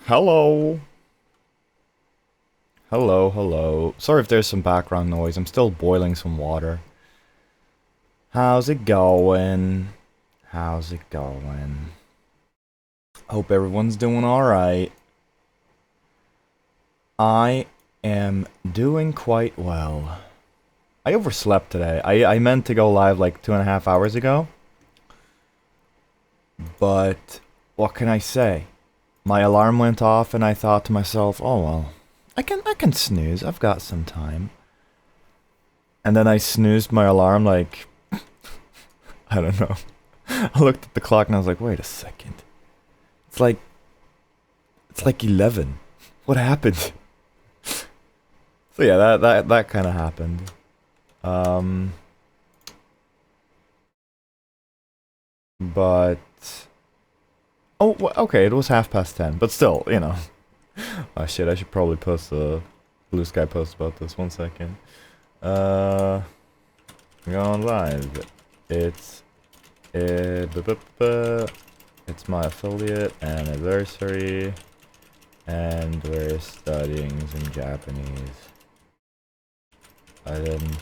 Hello. Hello, hello. Sorry if there's some background noise. I'm still boiling some water. How's it going? How's it going? Hope everyone's doing alright. I am doing quite well. I overslept today. I meant to go live like 2.5 hours ago. But what can I say? My alarm went off and I thought to myself, oh well, I can snooze. I've got some time. And then I snoozed my alarm like I don't know. I looked at the clock and I was like, wait a second. It's like 11. What happened? So yeah, that kind of happened. But oh, okay, it was 10:30, but still, you know. Oh shit, I should probably post a Blue Sky post about this. 1 second. Going live. It's it's my affiliate anniversary, and we're studying some Japanese. I didn't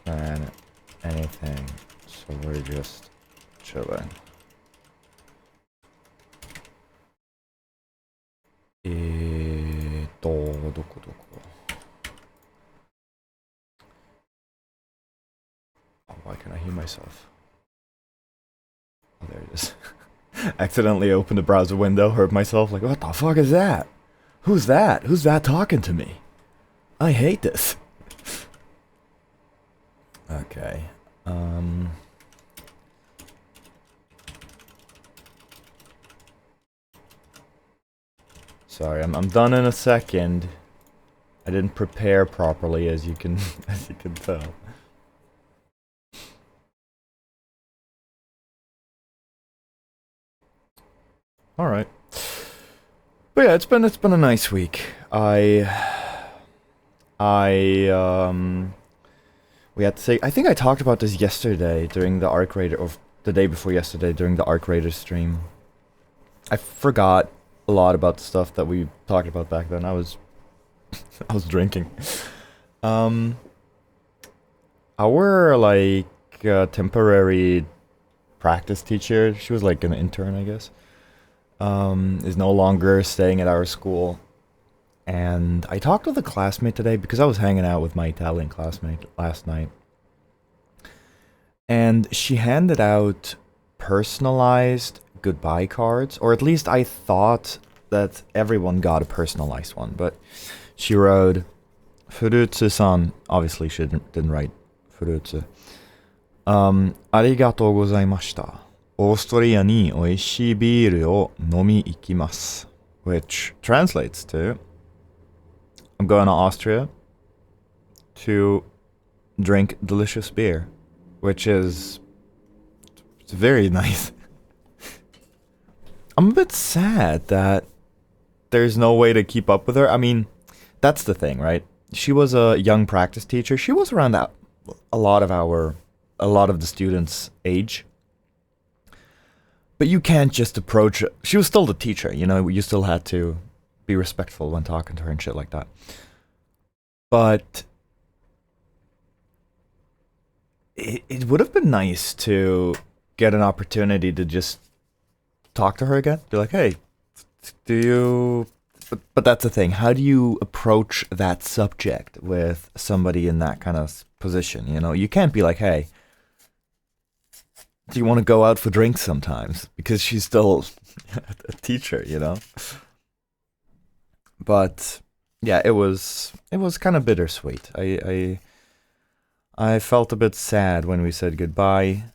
plan anything, so we're just chilling. どこ Oh, why can't I hear myself? Oh, there it is. Accidentally opened the browser window, heard myself like, what the fuck is that? Who's that? Who's that talking to me? I hate this. Okay. Sorry, I'm done in a second. I didn't prepare properly, as you can tell. All right. But yeah, it's been a nice week. We had to say, I think I talked about this yesterday during the Arc Raider, or the day before yesterday during the Arc Raider stream. I forgot a lot about the stuff that we talked about back then. I was drinking. Our like temporary practice teacher, she was like an intern, I guess, is no longer staying at our school. And I talked with a classmate today because I was hanging out with my Italian classmate last night. And she handed out personalized goodbye cards, or at least I thought that everyone got a personalized one, but she wrote, Furutsu-san, obviously she didn't write Furutsu. ありがとうございました。オーストリアに美味しいビールを飲み行きます。Which translates to, I'm going to Austria to drink delicious beer. Which is, it's very nice. I'm a bit sad that there's no way to keep up with her. I mean, that's the thing, right? She was a young practice teacher. She was around a lot of the students' age. But you can't just approach her. She was still the teacher, you know, you still had to be respectful when talking to her and shit like that. But it would have been nice to get an opportunity to just talk to her again. Be like, hey, do you... But that's the thing. How do you approach that subject with somebody in that kind of position? You know, you can't be like, hey, do you want to go out for drinks sometimes? Because she's still a teacher, you know? But yeah, it was kind of bittersweet. I felt a bit sad when we said goodbye.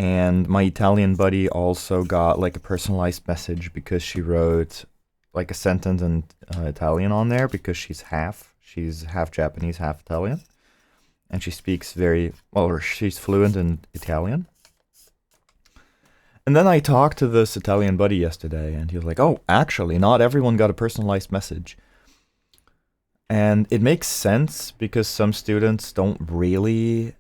And my Italian buddy also got like a personalized message because she wrote like a sentence in Italian on there because she's half Japanese, half Italian. And she speaks she's fluent in Italian. And then I talked to this Italian buddy yesterday and he was like, oh, actually, not everyone got a personalized message. And it makes sense because some students don't really...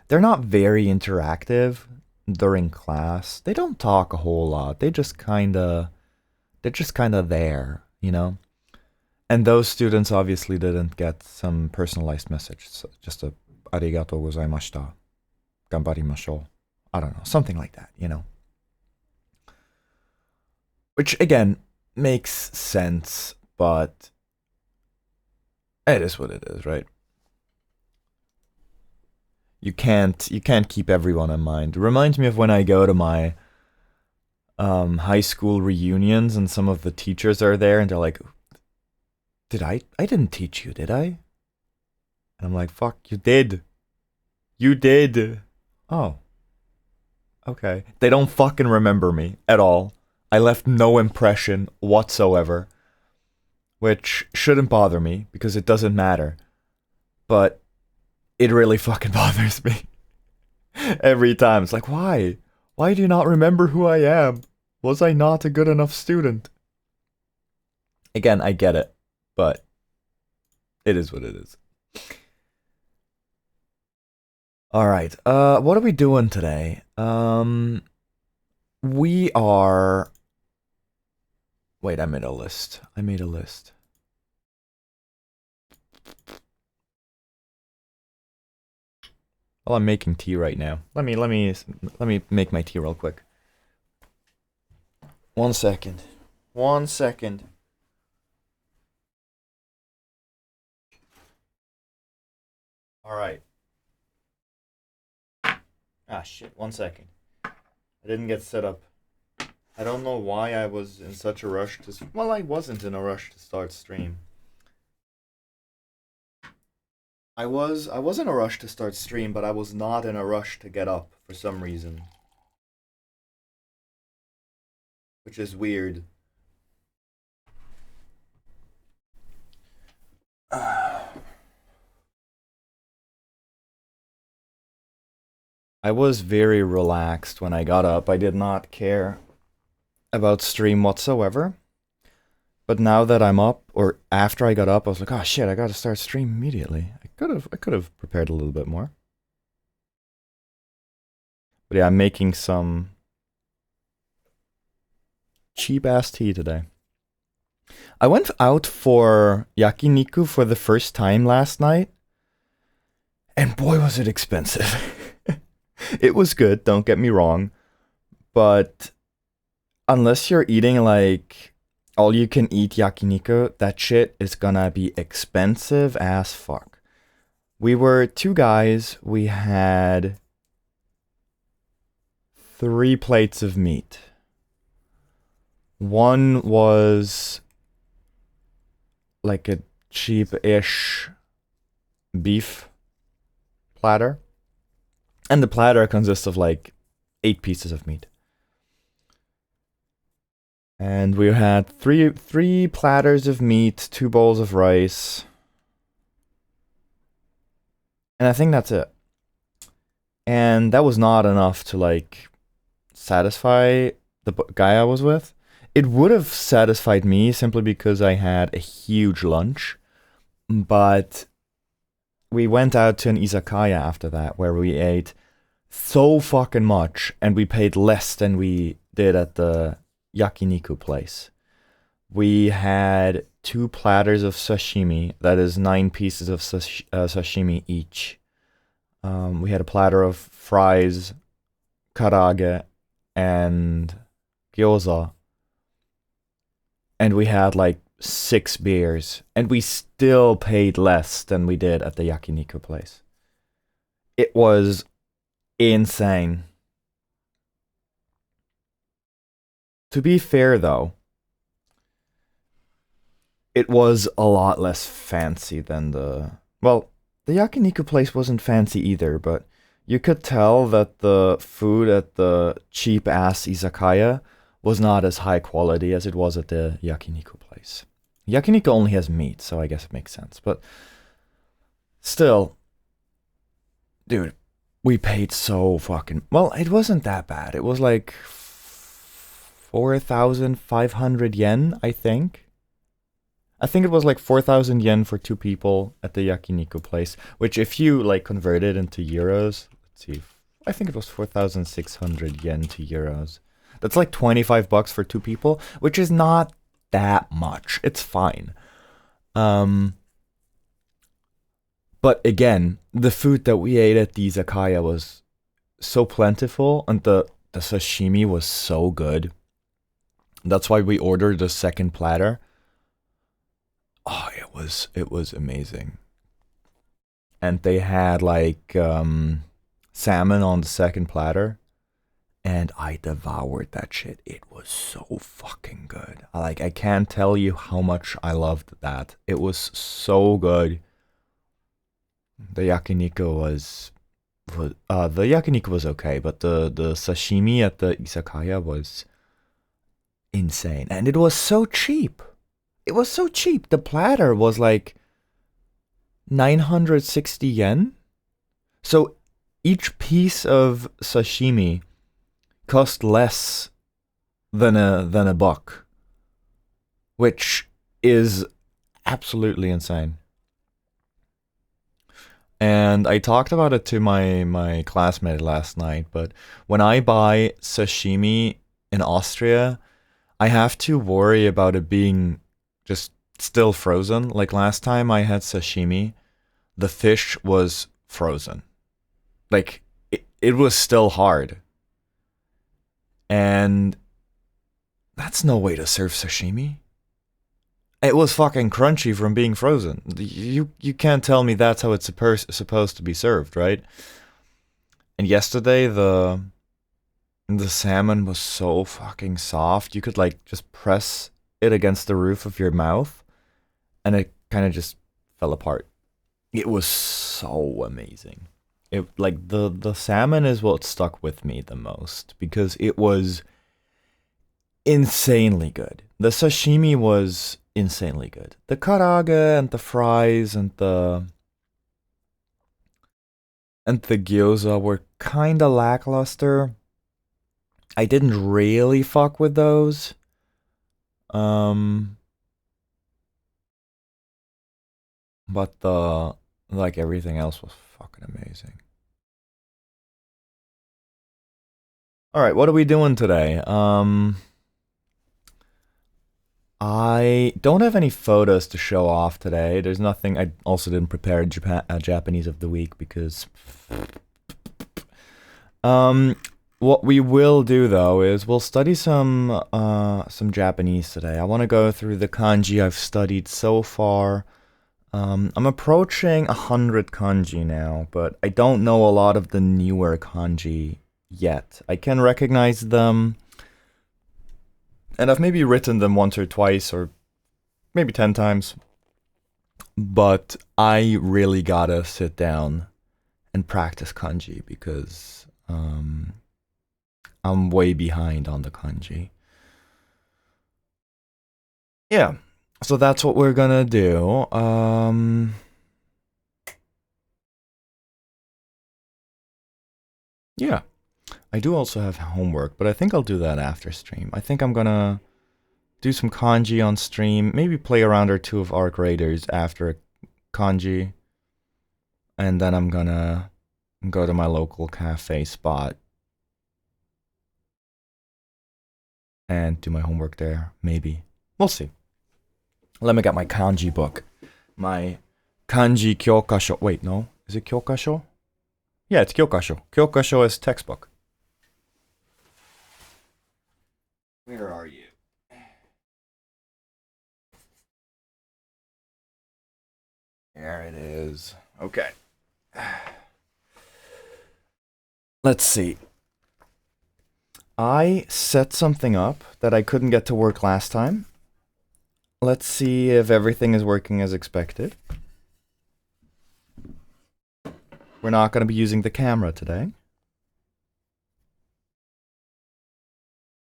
they're not very interactive during class, they don't talk a whole lot. They're just kind of there, you know? And those students obviously didn't get some personalized message. So just a arigatou gozaimashita, ganbarimashou. I don't know, something like that, you know? Which, again, makes sense, but it is what it is, right? You can't keep everyone in mind. It reminds me of when I go to my high school reunions and some of the teachers are there and they're like, I didn't teach you, did I? And I'm like, fuck, you did. You did. Oh. Okay. They don't fucking remember me at all. I left no impression whatsoever. Which shouldn't bother me because it doesn't matter. But it really fucking bothers me. Every time. It's like, why? Why do you not remember who I am? Was I not a good enough student? Again, I get it. But it is what it is. Alright, what are we doing today? We are... Wait, I made a list. Well, I'm making tea right now. Let me make my tea real quick. 1 second. 1 second. All right. Ah, shit. 1 second. I didn't get set up. I don't know why I was in such a rush to... Well, I wasn't in a rush to start stream. I was in a rush to start stream, but I was not in a rush to get up for some reason. Which is weird. I was very relaxed when I got up. I did not care about stream whatsoever. But now that I'm up, or after I got up, I was like, oh shit, I gotta start stream immediately. I could have prepared a little bit more. But yeah, I'm making some cheap ass tea today. I went out for yakiniku for the first time last night. And boy was it expensive. It was good, don't get me wrong. But unless you're eating like all you can eat yakiniku, that shit is gonna be expensive as fuck. We were 2 guys, we had 3 plates of meat. One was like a cheap-ish beef platter. And the platter consists of like 8 pieces of meat. And we had three platters of meat, 2 bowls of rice. And I think that's it. And that was not enough to like satisfy the guy I was with. It would have satisfied me simply because I had a huge lunch. But we went out to an izakaya after that where we ate so fucking much and we paid less than we did at the yakiniku place. We had 2 platters of sashimi, that is 9 pieces of sashimi each. We had a platter of fries, karage, and gyoza. And we had like 6 beers, and we still paid less than we did at the yakiniku place. It was insane. To be fair, though, it was a lot less fancy than the... Well, the yakiniku place wasn't fancy either, but you could tell that the food at the cheap-ass izakaya was not as high quality as it was at the yakiniku place. Yakiniku only has meat, so I guess it makes sense. But still, dude, we paid so fucking... Well, it wasn't that bad. It was like 4,500 yen, I think. I think it was like 4,000 yen for 2 people at the yakiniku place, which if you like convert it into euros, let's see, I think it was 4,600 yen to euros. That's like 25 bucks for two people, which is not that much. It's fine. But again, the food that we ate at the izakaya was so plentiful, and the sashimi was so good. That's why we ordered a second platter. Oh, it was amazing. And they had like salmon on the second platter, and I devoured that shit. It was so fucking good. I can't tell you how much I loved that. It was so good. The yakiniku was okay, but the sashimi at the izakaya was insane, and it was so cheap. It was so cheap. The platter was like 960 yen. So each piece of sashimi cost less than a buck, which is absolutely insane. And I talked about it to my classmate last night, but when I buy sashimi in Austria, I have to worry about it being just still frozen. Like last time I had sashimi, the fish was frozen. Like it was still hard. And that's no way to serve sashimi. It was fucking crunchy from being frozen. You can't tell me that's how it's supposed to be served, right? And yesterday the salmon was so fucking soft. You could like just press it against the roof of your mouth and it kind of just fell apart. It was so amazing. It like the salmon is what stuck with me the most because it was insanely good. The sashimi was insanely good. The karaage and the fries and the gyoza were kinda lackluster. I didn't really fuck with those. But the like everything else was fucking amazing. Alright, what are we doing today? I don't have any photos to show off today. There's nothing. I also didn't prepare Japanese of the week because. What we will do though is we'll study some Japanese today. I want to go through the kanji I've studied so far. I'm approaching 100 kanji now, but I don't know a lot of the newer kanji yet. I can recognize them. And I've maybe written them once or twice, or maybe 10 times. But I really gotta sit down and practice kanji because I'm way behind on the kanji. Yeah, so that's what we're gonna do. Yeah. I do also have homework, but I think I'll do that after stream. I think I'm gonna do some kanji on stream, maybe play a round or two of Arc Raiders after kanji, and then I'm gonna go to my local cafe spot and do my homework there. Maybe. We'll see. Let me get my kanji book. My kanji kyokasho. Wait, no. Is it kyokasho? Yeah, it's kyokasho. Kyokasho is textbook. Where are you? There it is. Okay. Let's see. I set something up that I couldn't get to work last time. Let's see if everything is working as expected. We're not going to be using the camera today.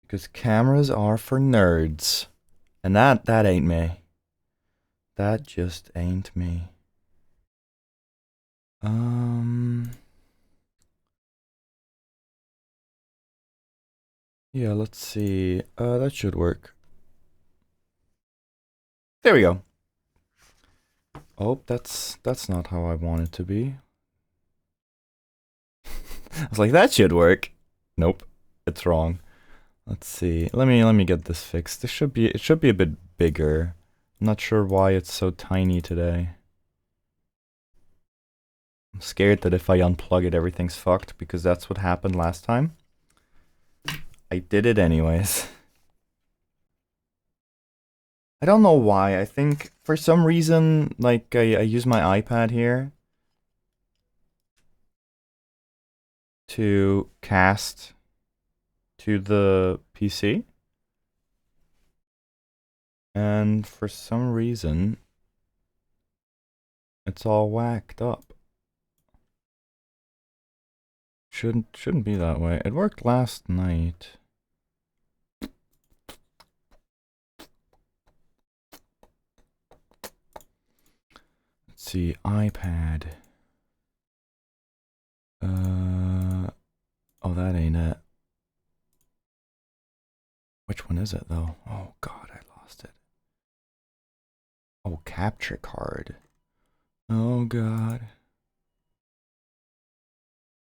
Because cameras are for nerds. And that ain't me. That just ain't me. Yeah, let's see. That should work. There we go. Oh, that's not how I want it to be. I was like, that should work. Nope, it's wrong. Let's see. Let me get this fixed. It should be a bit bigger. I'm not sure why it's so tiny today. I'm scared that if I unplug it, everything's fucked, because that's what happened last time. I did it anyways. I don't know why. I think for some reason, like, I use my iPad here to cast to the PC. And for some reason, it's all whacked up. Shouldn't be that way. It worked last night. Let's see, iPad. Oh, that ain't it. Which one is it though? Oh god, I lost it. Oh, capture card. Oh god.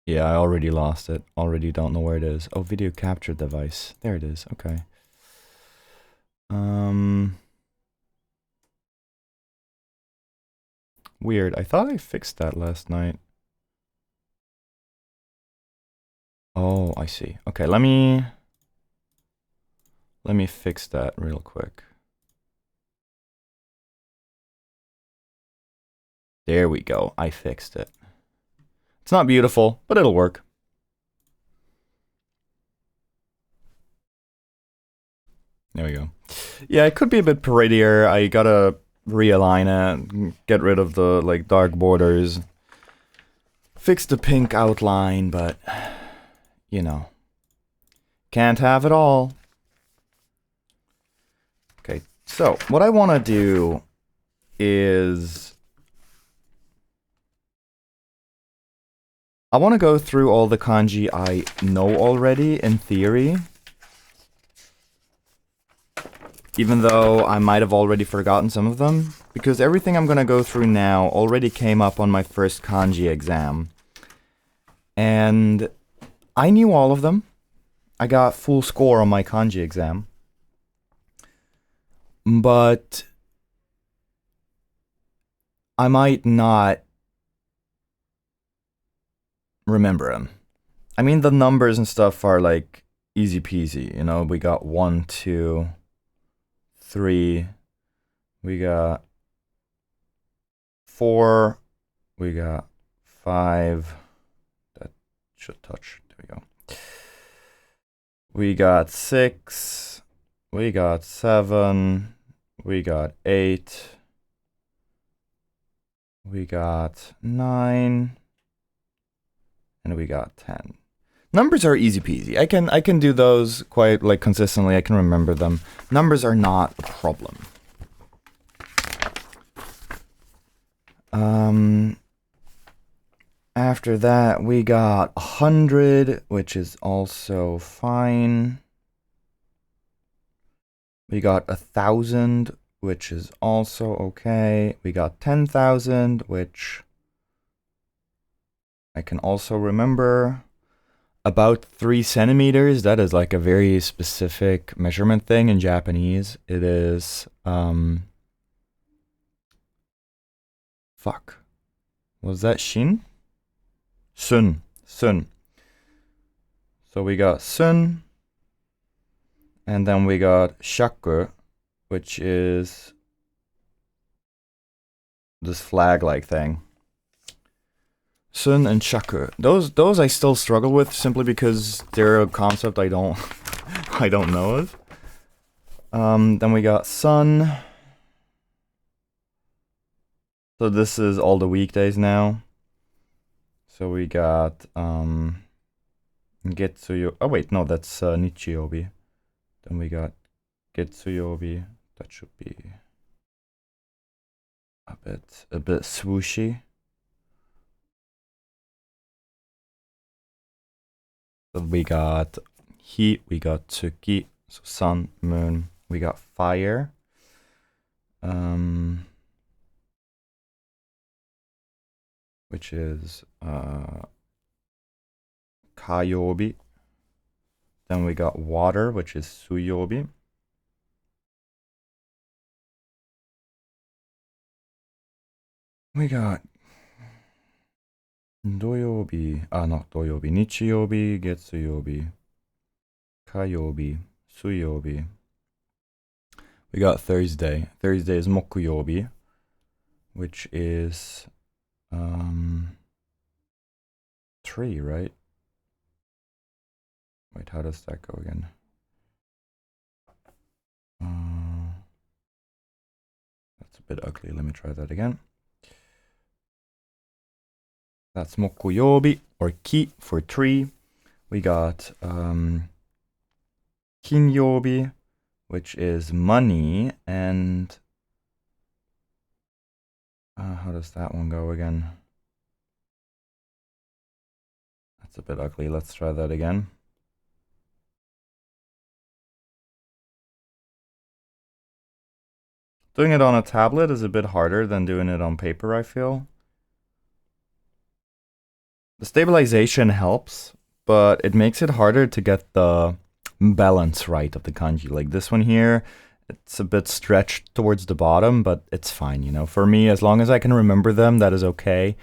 Yeah, I already lost it. Already don't know where it is. Oh, video capture device. There it is. Okay. Weird. I thought I fixed that last night. Oh, I see. Okay, let me fix that real quick. There we go. I fixed it. It's not beautiful, but it'll work. There we go. Yeah, it could be a bit prettier. I gotta realign it, get rid of the like dark borders, fix the pink outline, but you know, can't have it all. Okay, so what I want to do is I want to go through all the kanji I know already in theory, even though I might have already forgotten some of them, because everything I'm going to go through now already came up on my first kanji exam. And I knew all of them. I got full score on my kanji exam. But I might not remember them. I mean, the numbers and stuff are like easy peasy, you know? We got 1, 2, 3, we got 4, we got 5. That should touch. There we go. We got 6, we got 7, we got 8, we got 9, and we got 10. Numbers are easy peasy. I can do those quite like consistently. I can remember them. Numbers are not a problem. After that, we got 100, which is also fine. We got 1,000, which is also okay. We got 10,000, which I can also remember. About 3 centimeters, that is like a very specific measurement thing in Japanese. It is, fuck. Was that shin? Sun. Sun. So we got sun. And then we got shaku, which is this flag-like thing. Sun and shaku. Those I still struggle with simply because they're a concept I don't I don't know of. Then we got sun. So this is all the weekdays now. So we got Getsuyo. Oh wait, no, that's Nichiyobi. Then we got Getsuyobi. That should be a bit swooshy. So we got heat, we got Tsuki, so sun, moon. We got fire. Which is kayobi. Then we got water, which is suyobi. We got doyobi, not doyobi, nichiyobi, getsuyobi, kayobi, suyobi. We got Thursday. Thursday is mokuyobi, which is 3, right? Wait, how does that go again? That's a bit ugly. Let me try that again. That's mokuyobi, or ki for 3. We got kinyobi, which is money, and how does that one go again? That's a bit ugly. Let's try that again. Doing it on a tablet is a bit harder than doing it on paper, I feel. The stabilization helps, but it makes it harder to get the balance right of the kanji. Like this one here, it's a bit stretched towards the bottom, but it's fine, you know. For me, as long as I can remember them, that is okay.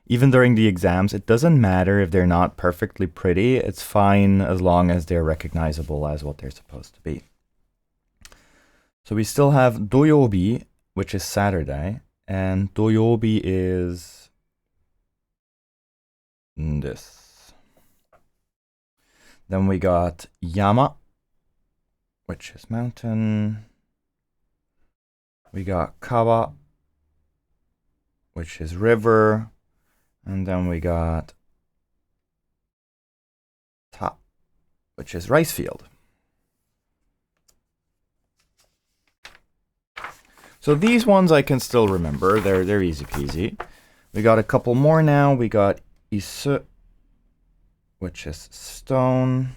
Even during the exams, it doesn't matter if they're not perfectly pretty. It's fine as long as they're recognizable as what they're supposed to be. So we still have doyobi, which is Saturday, and doyobi is this. Then we got yama, which is mountain. We got kawa, which is river. And then we got ta, which is rice field. So these ones I can still remember. They're easy peasy. We got a couple more now. We got isu, which is stone.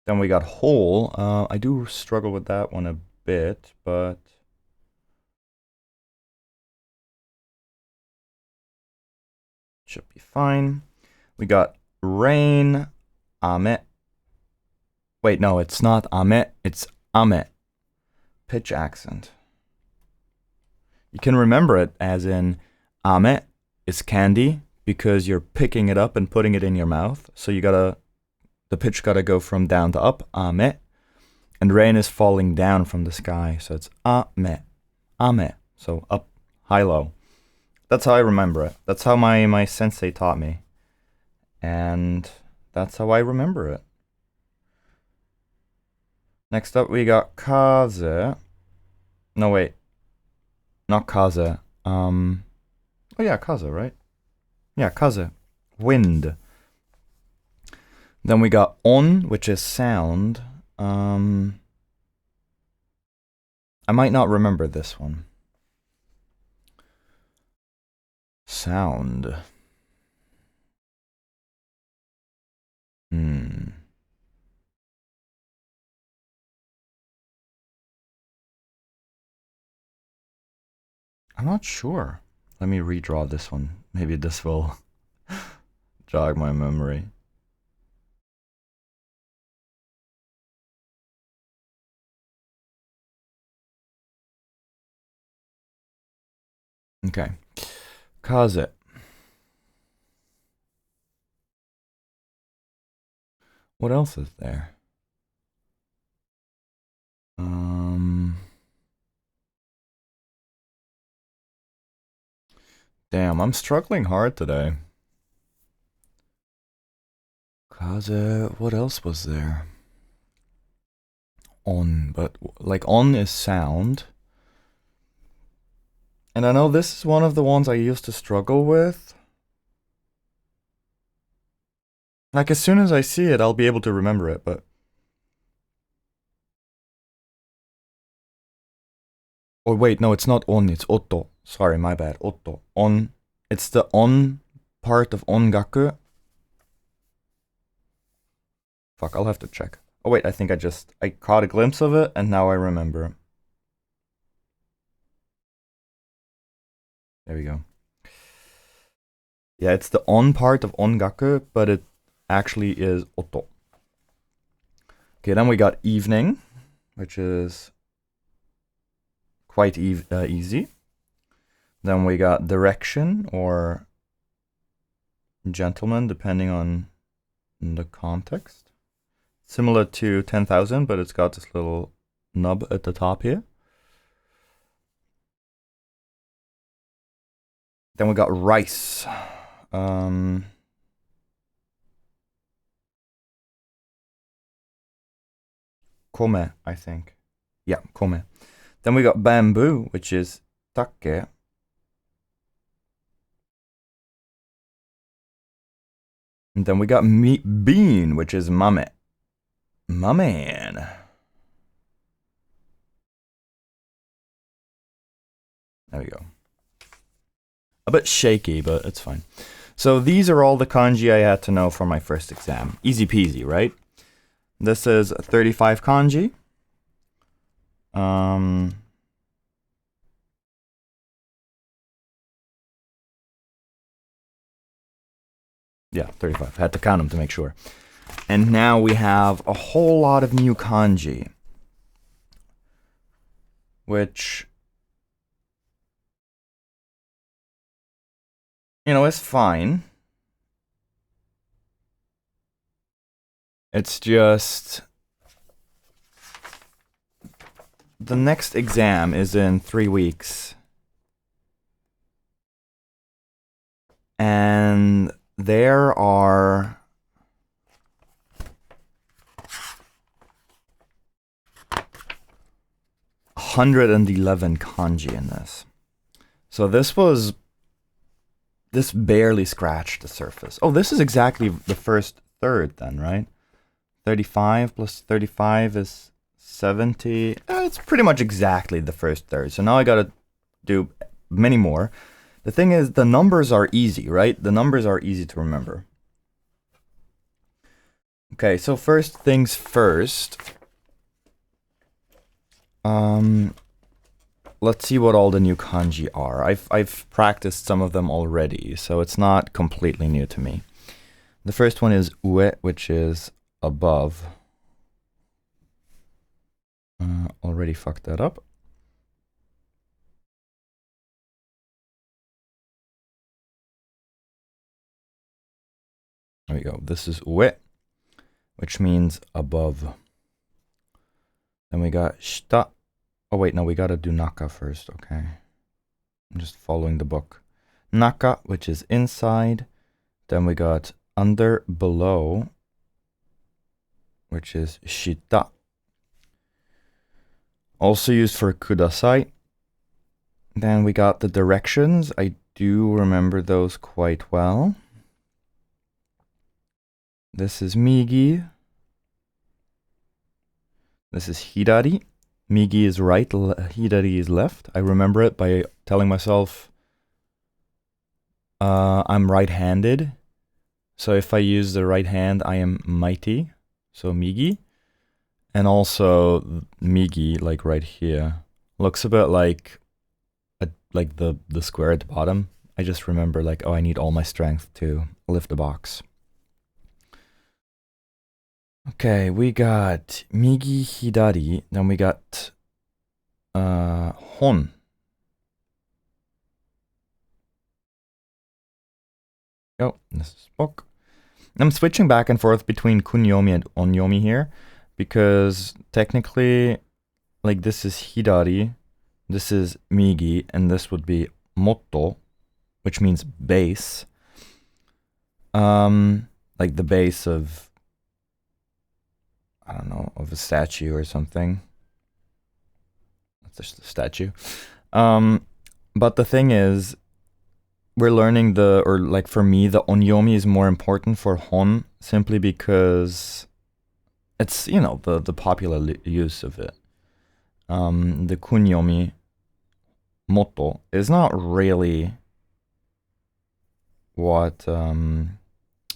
Then we got hole. I do struggle with that one a bit, but should be fine. We got rain, ame. Wait, no, it's not ame, it's ame. Pitch accent. You can remember it as in ame is candy because you're picking it up and putting it in your mouth. So the pitch gotta go from down to up, ame. And rain is falling down from the sky, so it's ame, ame. So up, high, low. That's how I remember it. That's how my sensei taught me. And that's how I remember it. Next up, we got kaze. No, wait. Not kaze. Oh, yeah, kaze, right? Yeah, kaze. Wind. Then we got on, which is sound. I might not remember this one. Sound. I'm not sure. Let me redraw this one. Maybe this will jog my memory. Okay. Kaze. What else is there? Damn, I'm struggling hard today. Kaze, what else was there? On, but like on is sound. And I know this is one of the ones I used to struggle with. Like as soon as I see it, I'll be able to remember it, but... Oh wait, no, it's not on, it's otto. Sorry, my bad, otto. On, it's the on part of ongaku. Fuck, I'll have to check. Oh wait, I think I caught a glimpse of it, and now I remember. There we go. Yeah, it's the on part of ongaku, but it actually is oto. Okay, then we got evening, which is quite easy. Then we got direction or gentleman, depending on the context. Similar to 10,000, but it's got this little nub at the top here. Then we got rice. Kome, I think. Yeah, kome. Then we got bamboo, which is take. And then we got bean, which is mame. Maman. There we go. A bit shaky, but it's fine. So these are all the kanji I had to know for my first exam. Easy peasy, right? This is 35 kanji. Yeah, 35. Had to count them to make sure. And now we have a whole lot of new kanji, which, you know, is fine. It's just the next exam is in 3 weeks. And there are 111 kanji in this. So this barely scratched the surface. Oh, this is exactly the first third then, right? 35 plus 35 is 70. It's pretty much exactly the first third. So now I gotta do many more. The thing is, the numbers are easy, right? The numbers are easy to remember. Okay, so first things first. Let's see what all the new kanji are. I've practiced some of them already, so it's not completely new to me. The first one is ue, which is above. Already fucked that up. There we go. This is ue, which means above. Then we got shita. Oh wait, no, we gotta do naka first, okay. I'm just following the book. Naka, which is inside. Then we got under, below, which is shita. Also used for kudasai. Then we got the directions. I do remember those quite well. This is migi. This is hirari. Migi is right, hirari is left. I remember it by telling myself I'm right-handed. So if I use the right hand, I am mighty. So migi. And also migi, like right here, looks a bit like the square at the bottom. I just remember like, oh, I need all my strength to lift the box. Okay, we got migi, hidari, then we got hon. Oh, this is book. I'm switching back and forth between kunyomi and onyomi here, because technically, like this is hidari, this is migi, and this would be motto, which means base. Like the base of, I don't know, of a statue or something. That's just a statue. But the thing is, we're learning like for me, the onyomi is more important for hon, simply because it's, you know, the popular use of it. The kunyomi, motto, is not really what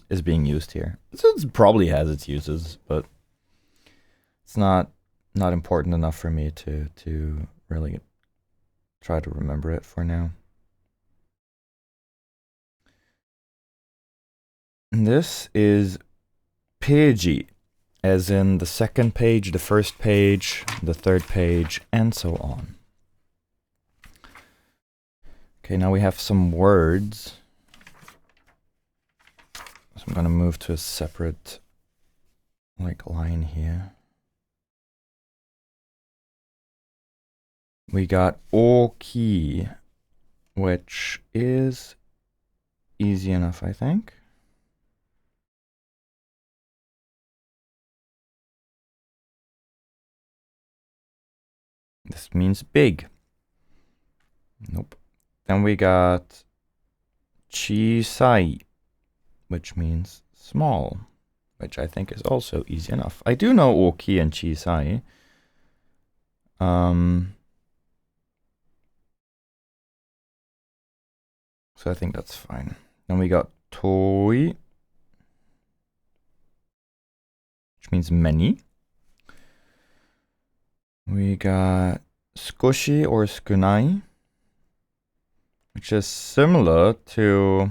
is being used here. It probably has its uses, but it's not important enough for me to really try to remember it for now. This is peiji, as in the second page, the first page, the third page, and so on. Okay, now we have some words. So I'm gonna move to a separate line here. We got oki, which is easy enough, I think. This means big. Nope. Then we got chisai, which means small, which I think is also easy enough. I do know oki and chisai. So I think that's fine. Then we got toi, which means many. We got skoshi or skunai, which is similar to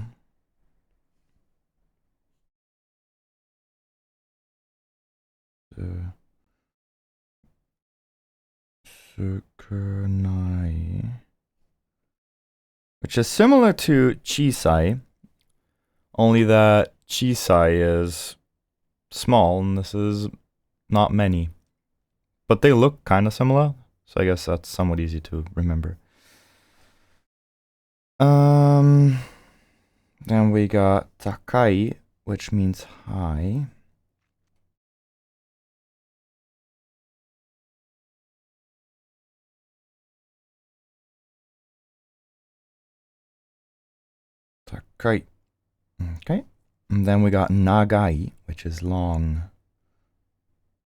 sukunai, which is similar to chisai, only that chisai is small and this is not many. But they look kind of similar, so I guess that's somewhat easy to remember. Then we got takai, which means high. Takai. Okay. And then we got nagai, which is long.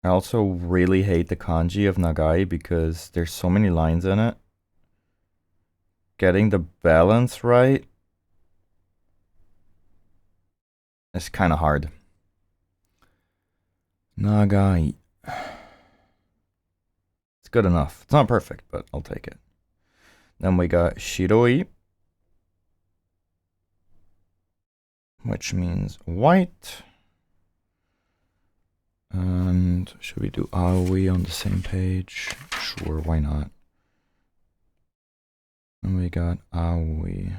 I also really hate the kanji of nagai because there's so many lines in it. Getting the balance right is kind of hard. Nagai. It's good enough. It's not perfect, but I'll take it. Then we got shiroi, which means white. And should we do aoi on the same page? Sure, why not? And we got aoi.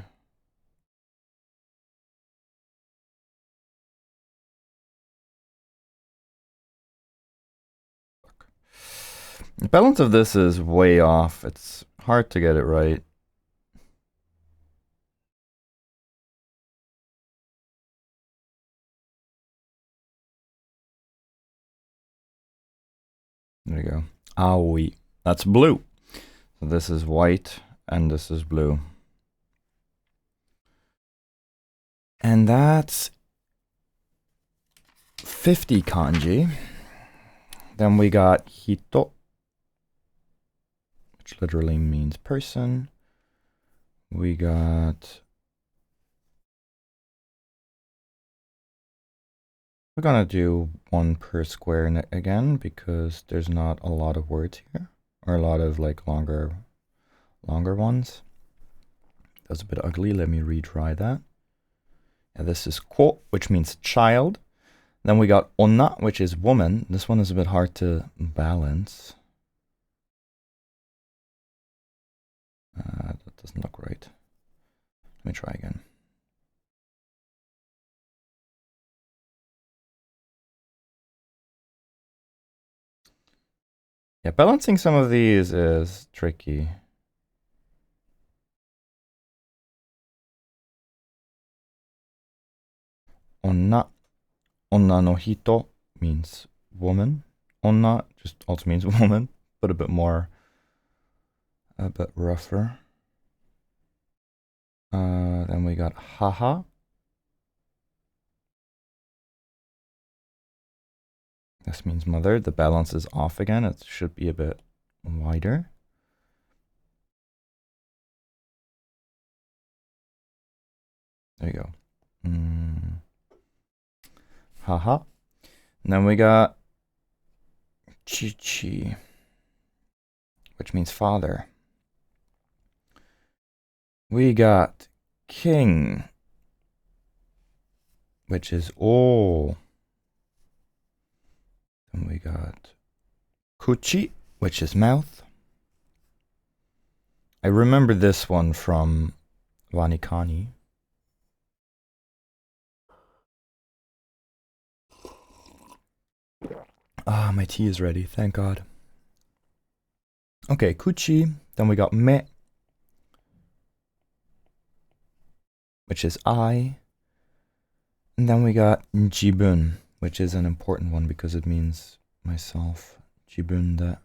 The balance of this is way off. It's hard to get it right. There we go. Aoi. That's blue. So this is white and this is blue. And that's 50 kanji. Then we got hito, which literally means person. We got... We're gonna do one per square again because there's not a lot of words here, or a lot of longer ones. That's a bit ugly. Let me retry that. Yeah, this is ko, which means child. Then we got onna, which is woman. This one is a bit hard to balance. That doesn't look right. Let me try again. Yeah, balancing some of these is tricky. Onna. Onna no hito means woman. Onna just also means woman, but a bit rougher. Then we got haha. This means mother. The balance is off again. It should be a bit wider. There you go. Haha. And then we got chichi, which means father. We got king, which is O. Then we got Kuchi, which is mouth. I remember this one from Wanikani. Ah, my tea is ready, thank God. Okay, Kuchi. Then we got Me, which is I. And then we got Jibun, which is an important one because it means myself. Jibun that.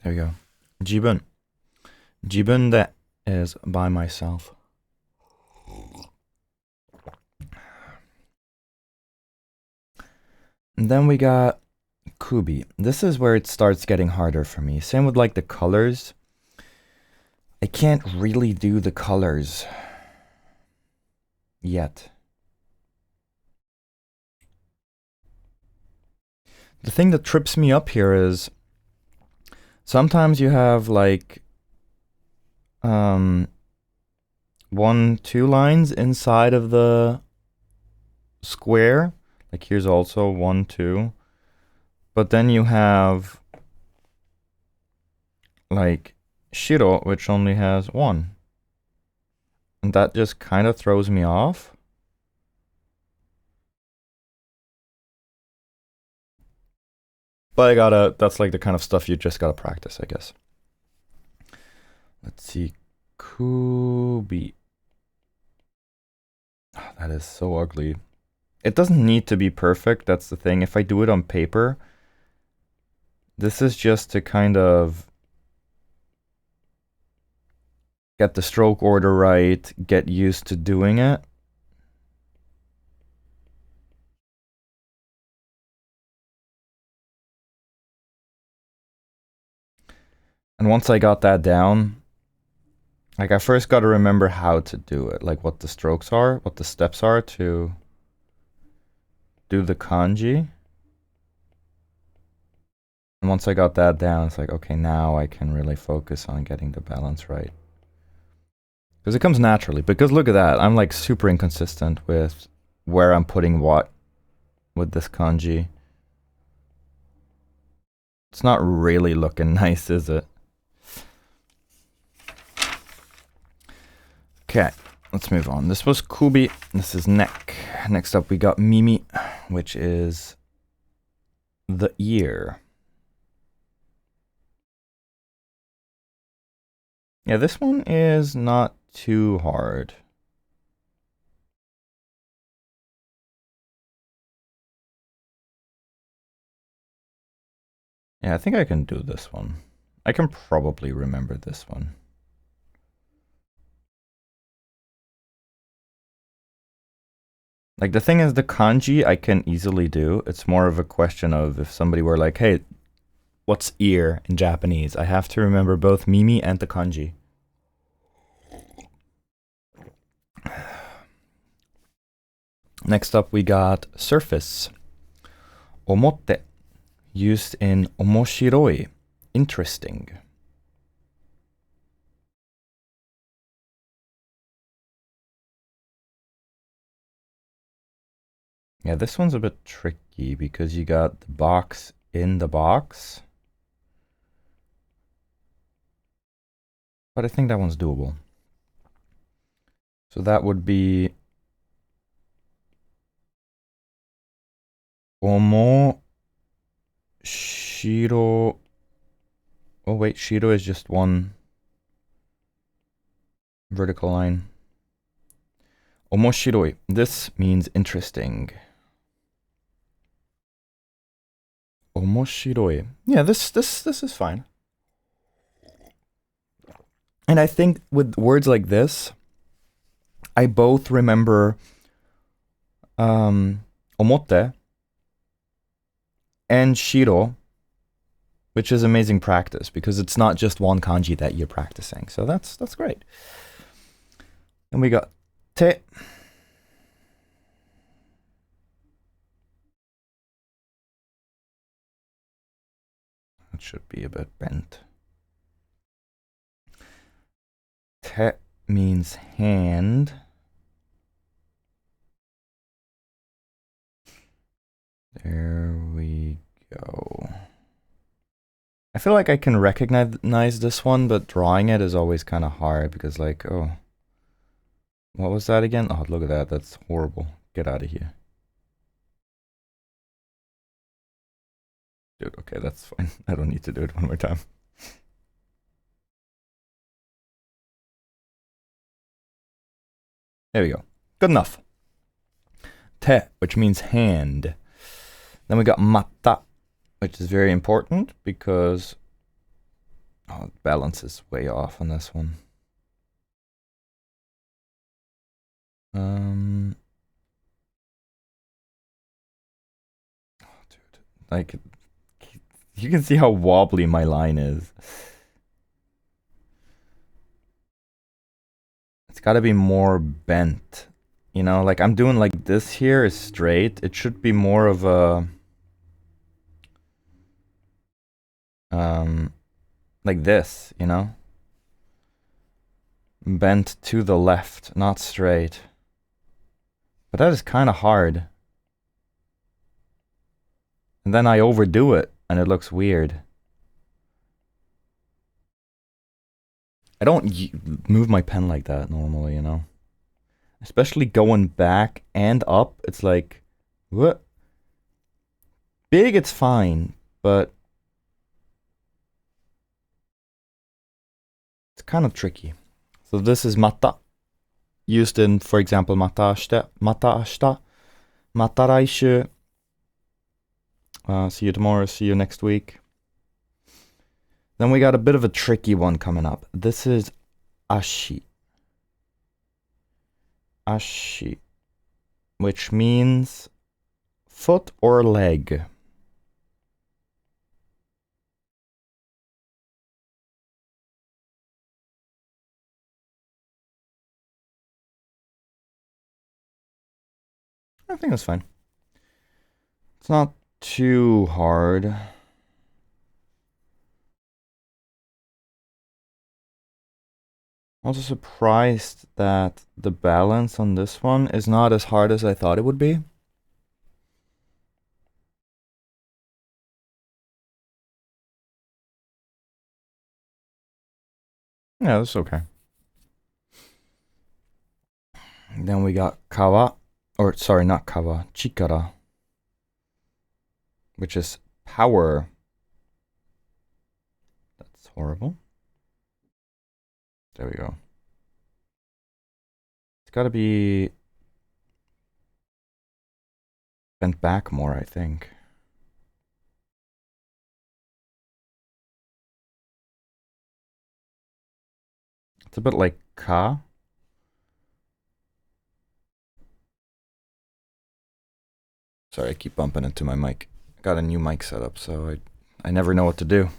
There we go. Jibun. Jibun that is by myself. And then we got Kubi. This is where it starts getting harder for me. Same with like the colors. I can't really do the colors yet. The thing that trips me up here is sometimes you have like 1, 2 lines inside of the square. Like here's also 1, 2. But then you have like Shiro, which only has 1. And that just kind of throws me off. But that's like the kind of stuff you just gotta practice, I guess. Let's see. Kubi. Oh, that is so ugly. It doesn't need to be perfect, that's the thing. If I do it on paper, this is just to kind of get the stroke order right, get used to doing it. And once I got that down, like I first got to remember how to do it, like what the strokes are, what the steps are to do the kanji. And once I got that down, it's like, okay, now I can really focus on getting the balance right. Because it comes naturally. Because look at that, I'm like super inconsistent with where I'm putting what with this kanji. It's not really looking nice, is it? Okay, let's move on. This was Kubi. This is neck. Next up, we got Mimi, which is the ear. Yeah, this one is not too hard. Yeah, I think I can do this one. I can probably remember this one. Like the thing is, the kanji I can easily do. It's more of a question of if somebody were like, hey, what's ear in Japanese? I have to remember both Mimi and the kanji. Next up, we got surface. Omotte, used in omoshiroi, interesting. Yeah, this one's a bit tricky because you got the box in the box. But I think that one's doable. So that would be Omo Shiro. Oh wait, Shiro is just one vertical line. Omoshiroi. This means interesting. Omoshiroi. Yeah, this is fine. And I think with words like this, I both remember omotte and shiro, which is amazing practice because it's not just one kanji that you're practicing. So that's great. And we got te. It should be a bit bent. Te means hand. There we go. I feel like I can recognize this one, but drawing it is always kind of hard because, like, oh, what was that again? Oh, look at that. That's horrible. Get out of here. Dude, okay, that's fine. I don't need to do it one more time. There we go. Good enough. Te, which means hand. Then we got mata, which is very important because balance is way off on this one. Oh, dude, like, you can see how wobbly my line is. It's got to be more bent. You know, like I'm doing like this here is straight. It should be more of a like this, you know? Bent to the left, not straight. But that is kind of hard. And then I overdo it, and it looks weird. I don't move my pen like that normally, you know? Especially going back and up, it's like, what? Big, it's fine, but it's kind of tricky. So this is mata, used in, for example, mata ashita, mata raishu, see you tomorrow, see you next week. Then we got a bit of a tricky one coming up. This is ashi. Ashi, which means foot or leg. I think that's fine. It's not too hard. Also surprised that the balance on this one is not as hard as I thought it would be. Yeah, that's okay. Then we got kawa, or sorry, not kawa, chikara, which is power. That's horrible. There we go. It's got to be bent back more, I think. It's a bit like ka. Sorry, I keep bumping into my mic. I got a new mic set up, so I never know what to do.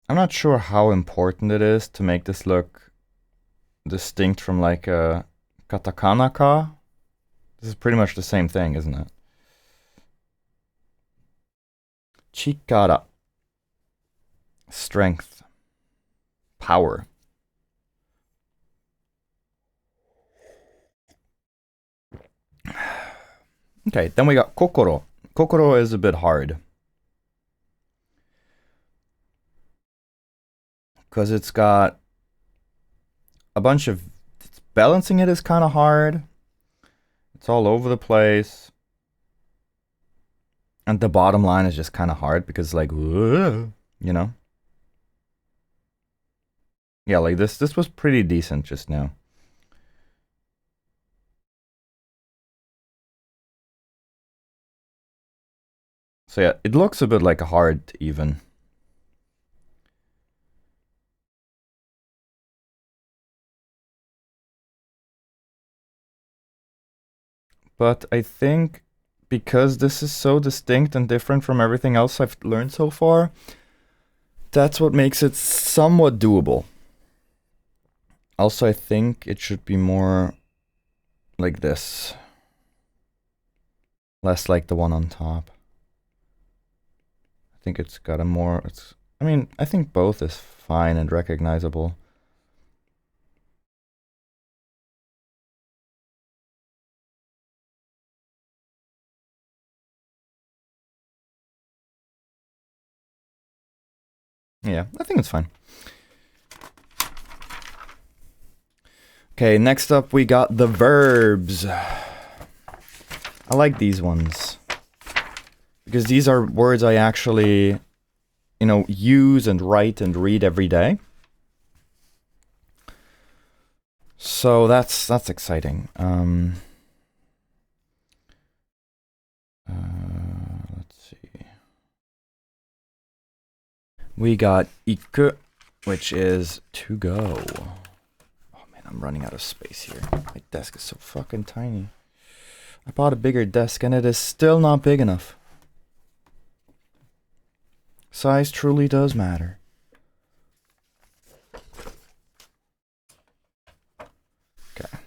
I'm not sure how important it is to make this look distinct from like a katakana ka. This is pretty much the same thing, isn't it? Chikara. Strength. Power. Okay, then we got kokoro. Kokoro is a bit hard. Because it's got a bunch of... Balancing it is kind of hard. It's all over the place. And the bottom line is just kind of hard because like, you know? Yeah, like this was pretty decent just now. So yeah, it looks a bit like a hard even. But I think because this is so distinct and different from everything else I've learned so far, that's what makes it somewhat doable. Also, I think it should be more like this. Less like the one on top. think it's got a more... I mean, I think both is fine and recognizable. Yeah, I think it's fine. Okay, next up we got the verbs. I like these ones. Because these are words I actually, you know, use and write and read every day. So that's exciting. Let's see. We got iku, which is to go. Oh man, I'm running out of space here. My desk is so fucking tiny. I bought a bigger desk and it is still not big enough. Size truly does matter. Okay.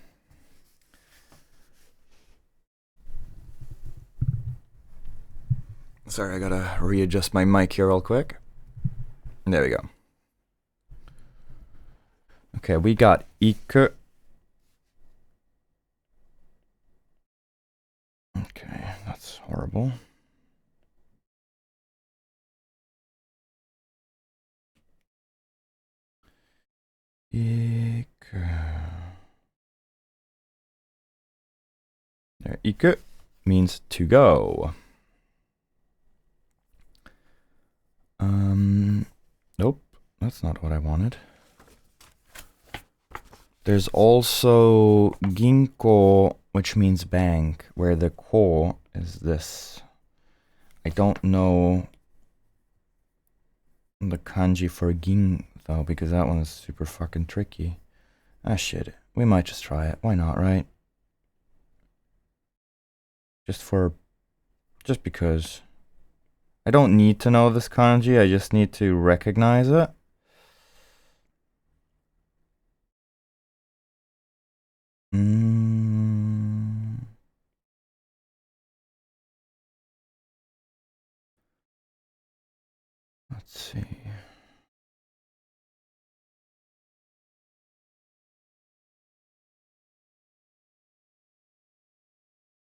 Sorry, I gotta readjust my mic here real quick. There we go. Okay, we got iku. Okay, that's horrible. Iku. There, iku means to go. Nope, that's not what I wanted. There's also ginko, which means bank, where the ko is this. I don't know the kanji for gin, though, because that one is super fucking tricky. Ah, shit. We might just try it. Why not, right? Just because. I don't need to know this kanji, I just need to recognize it. Let's see.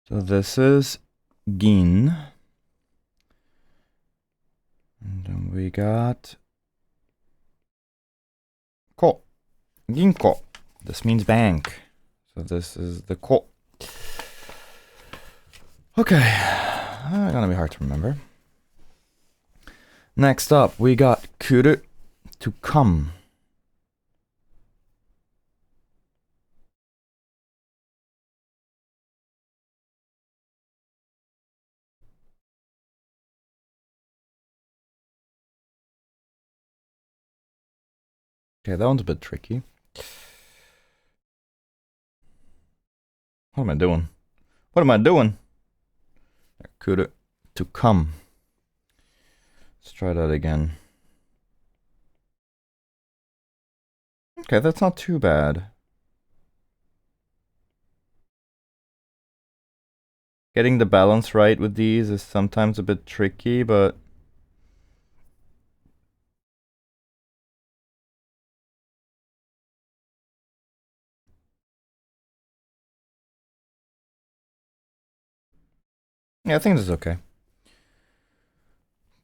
So this is gin. And then we got ko. Ginko. This means bank. So this is the ko. Okay. Gonna be hard to remember. Next up, we got kuru, to come. Okay, that one's a bit tricky. What am I doing? What am I doing? Kuru, to come. Let's try that again. Okay, that's not too bad. Getting the balance right with these is sometimes a bit tricky, but... yeah, I think this is okay.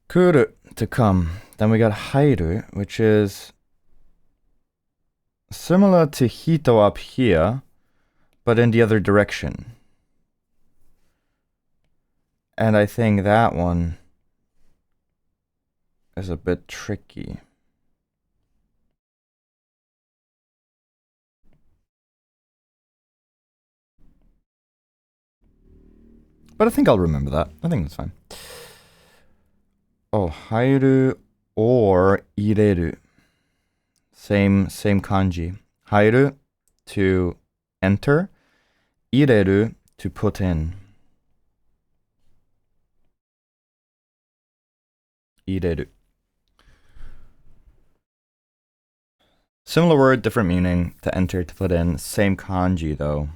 Kuru, to come. Then we got hairu, which is similar to hito up here, but in the other direction. And I think that one is a bit tricky. But I think I'll remember that. I think that's fine. Oh, hairu or ireru. Same kanji. Hairu, to enter. Ireru, to put in. Ireru. Similar word, different meaning. To enter, to put in. Same kanji, though.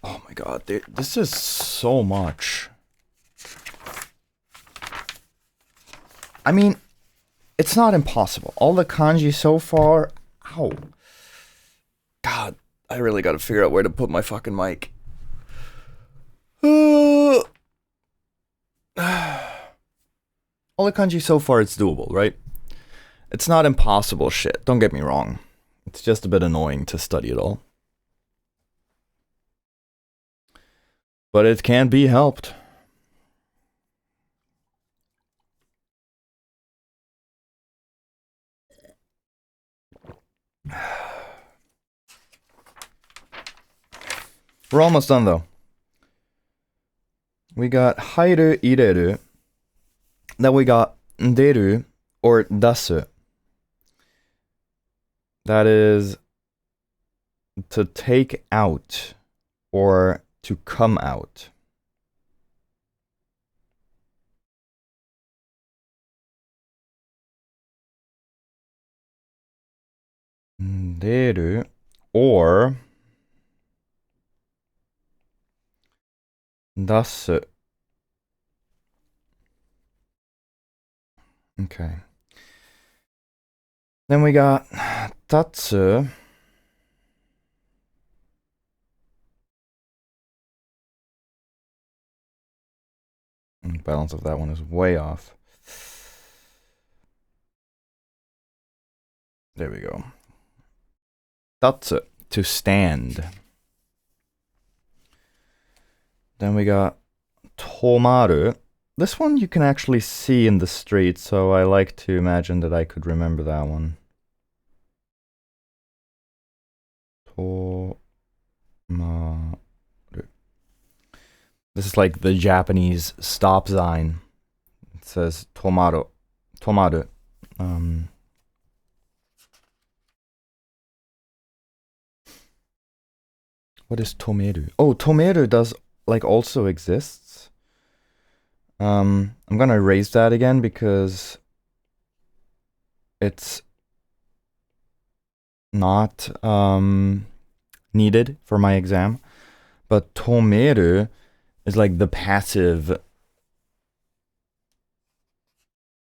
Oh my god, this is so much. I mean, it's not impossible. All the kanji so far... Ow. God, I really gotta figure out where to put my fucking mic. All the kanji so far, it's doable, right? It's not impossible shit, don't get me wrong. It's just a bit annoying to study it all. But it can't be helped. We're almost done though. We got hairu, ireru. Then we got nderu or dasu. That is to take out or to come out. Nderu or dasu. Okay. Then we got tatsu. The balance of that one is way off. There we go. Tatsu, to stand. Then we got tomaru. This one you can actually see in the street, so I like to imagine that I could remember that one. Tomaru. This is like the Japanese stop sign. It says tomaru. Tomaru. What is tomeru? Oh, tomeru does like also exists. I'm gonna erase that again because it's not needed for my exam. But tomeru is like the passive.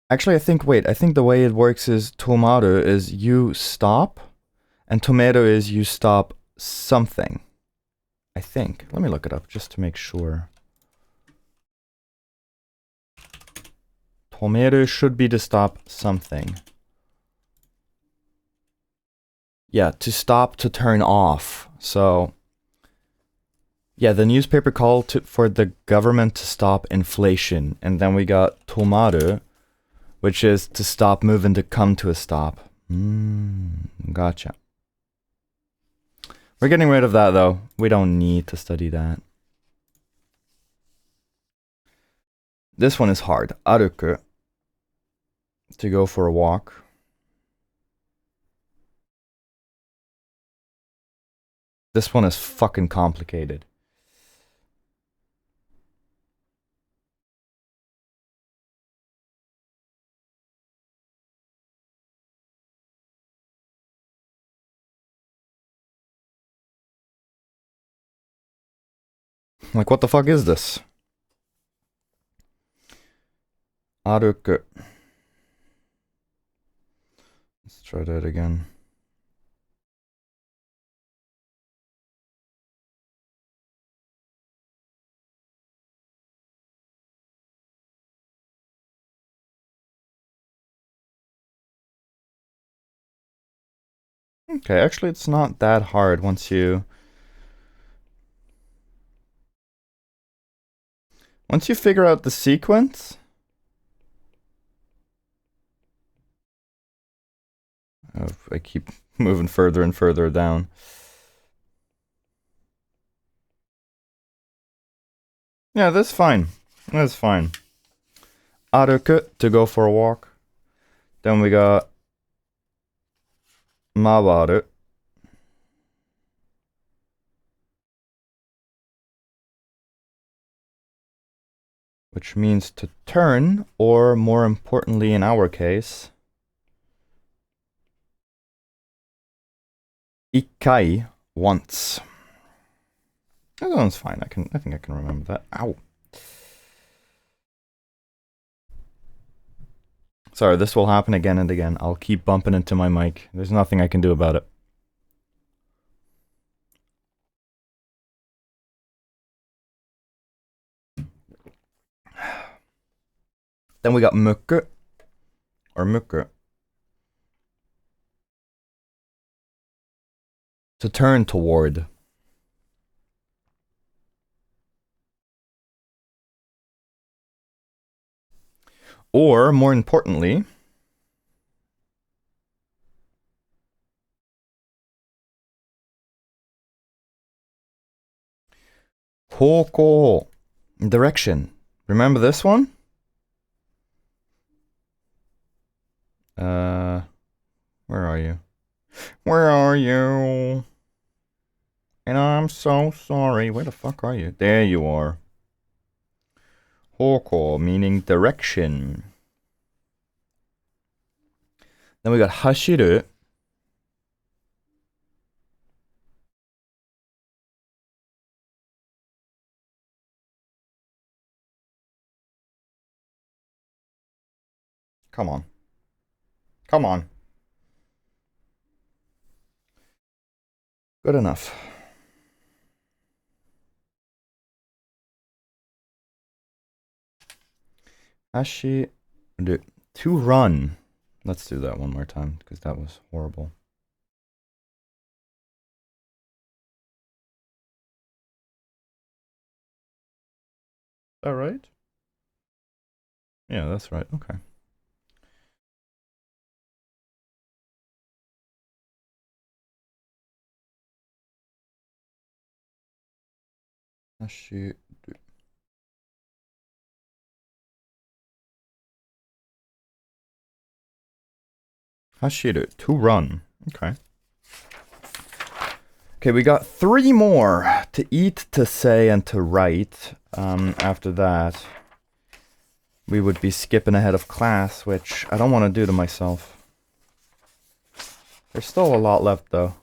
Actually, I think the way it works is tomaru is you stop, and tomeru is you stop something. I think. Let me look it up just to make sure. Tomeru should be to stop something. Yeah, to stop, to turn off. So, yeah, the newspaper called for the government to stop inflation. And then we got tomaru, which is to stop moving, to come to a stop. Gotcha. We're getting rid of that, though. We don't need to study that. This one is hard. Aruku. To go for a walk. This one is fucking complicated. Like, what the fuck is this? Aruku. Let's try that again. Okay, actually it's not that hard once you figure out the sequence. I keep moving further and further down. Yeah, that's fine. That's fine. Aruku, to go for a walk. Then we got mawaru, which means to turn, or more importantly in our case, ikai, once. That one's fine. I think I can remember that. Ow. Sorry, this will happen again and again. I'll keep bumping into my mic. There's nothing I can do about it. Then we got mycket, or mycket. To turn toward. Or, more importantly, hoko, direction. Remember this one? Where are you? Where are you? And I'm so sorry. Where the fuck are you? There you are. Hoko, meaning direction. Then we got hashiru. Come on. Come on. Good enough. Hashiru. To run. Let's do that one more time, because that was horrible. Is that right? Yeah, that's right. Okay. Hashiru. Hashiru, to run. Okay. Okay, we got 3 more. To eat, to say, and to write. After that, we would be skipping ahead of class, which I don't want to do to myself. There's still a lot left, though.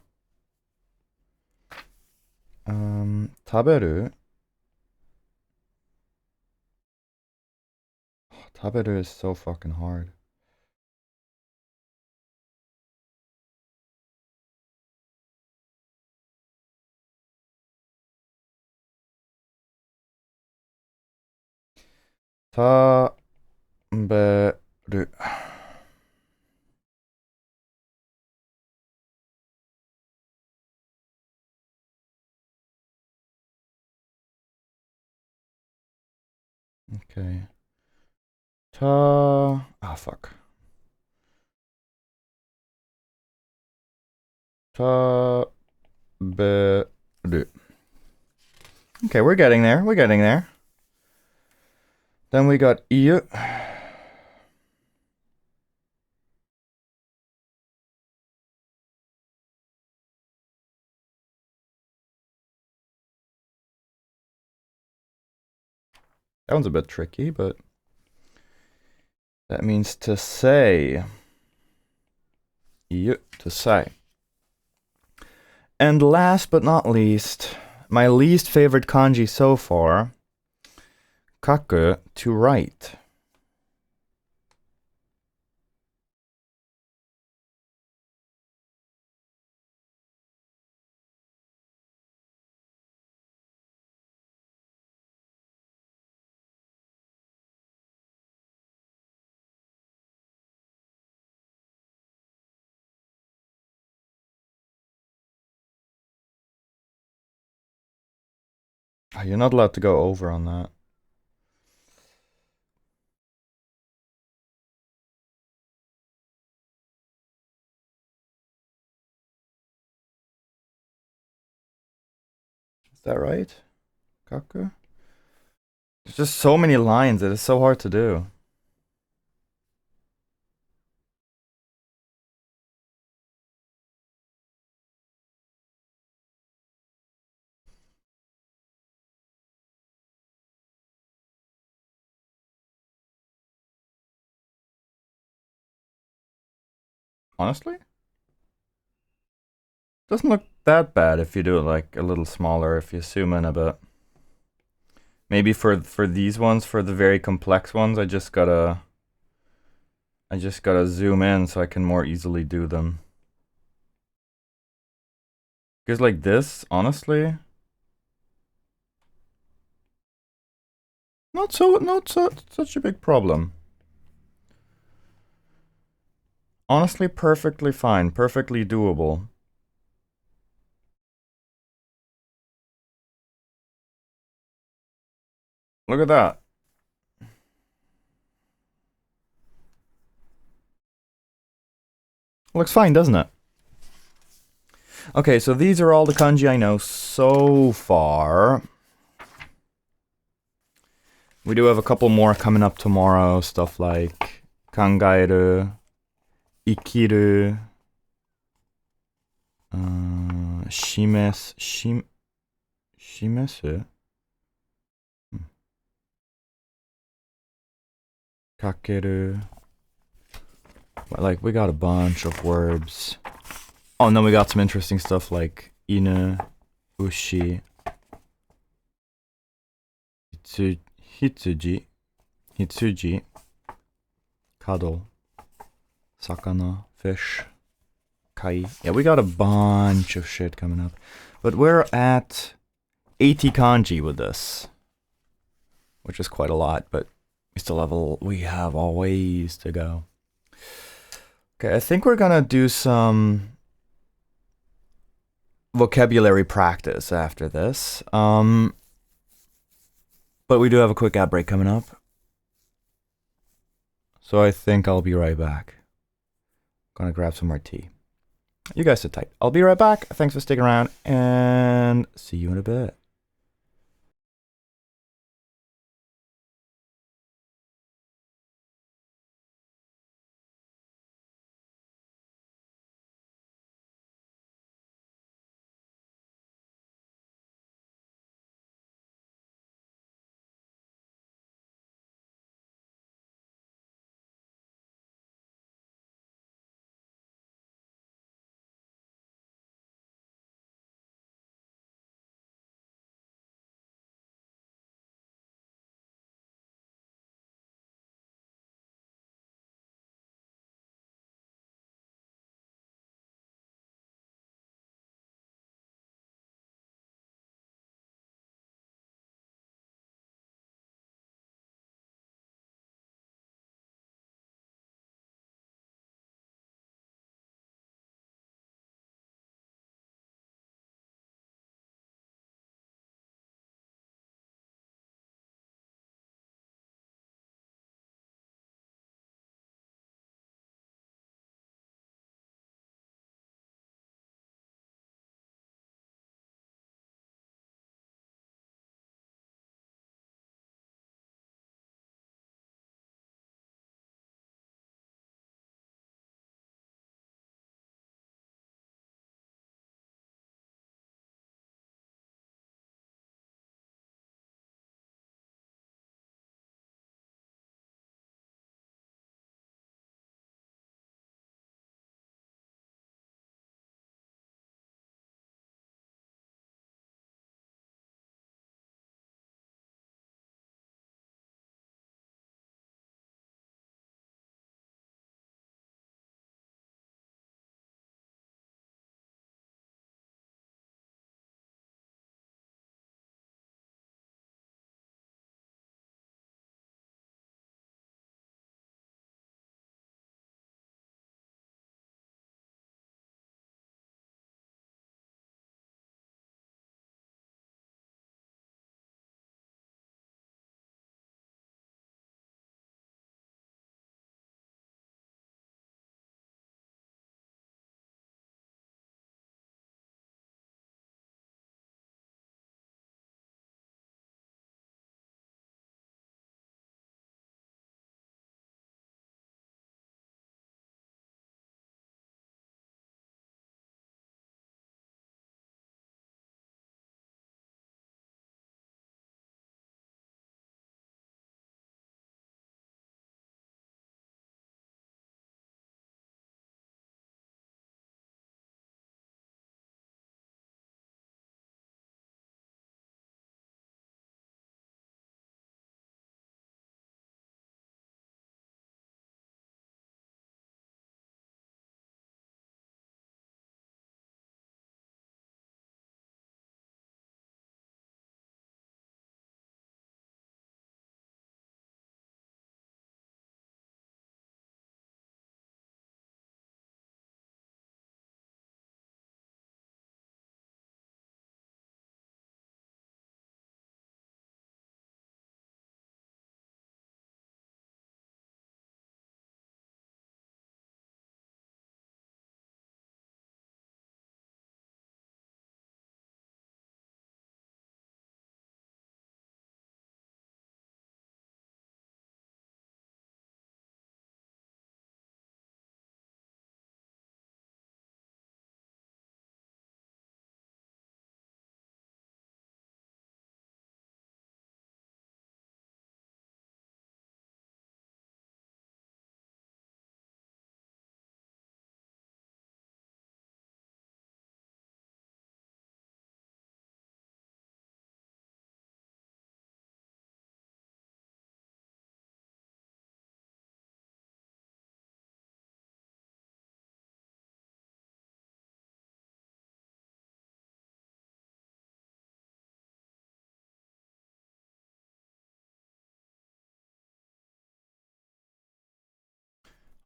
Taberu. Taberu is so fucking hard. Taberu. Okay. Fuck. Taberu. Okay, we're getting there. We're getting there. Then we got iu. That one's a bit tricky, but that means to say. Iu, to say. And last but not least, my least favorite kanji so far, kaku, to write. You're not allowed to go over on that. Is that right? Kaku? There's just so many lines, it is so hard to do. Honestly? Doesn't look that bad if you do it like a little smaller, if you zoom in a bit. Maybe for these ones, for the very complex ones, I just gotta I just gotta zoom in so I can more easily do them. Because like this, honestly, not such a big problem. Honestly, perfectly fine, perfectly doable. Look at that. Looks fine, doesn't it? Okay, so these are all the kanji I know so far. We do have a couple more coming up tomorrow. Stuff like kangaeru, ikiru, shimesu, kakeru. Like, we got a bunch of verbs. Oh, and then we got some interesting stuff like inu, ushi, hitsuji, kado, sakana, fish, kai. Yeah, we got a bunch of shit coming up. But we're at 80 kanji with this, which is quite a lot, but we have a ways to go. Okay, I think we're gonna do some vocabulary practice after this. But we do have a quick ad break coming up. So I think I'll be right back. Gonna grab some more tea. You guys sit tight. I'll be right back. Thanks for sticking around, and see you in a bit.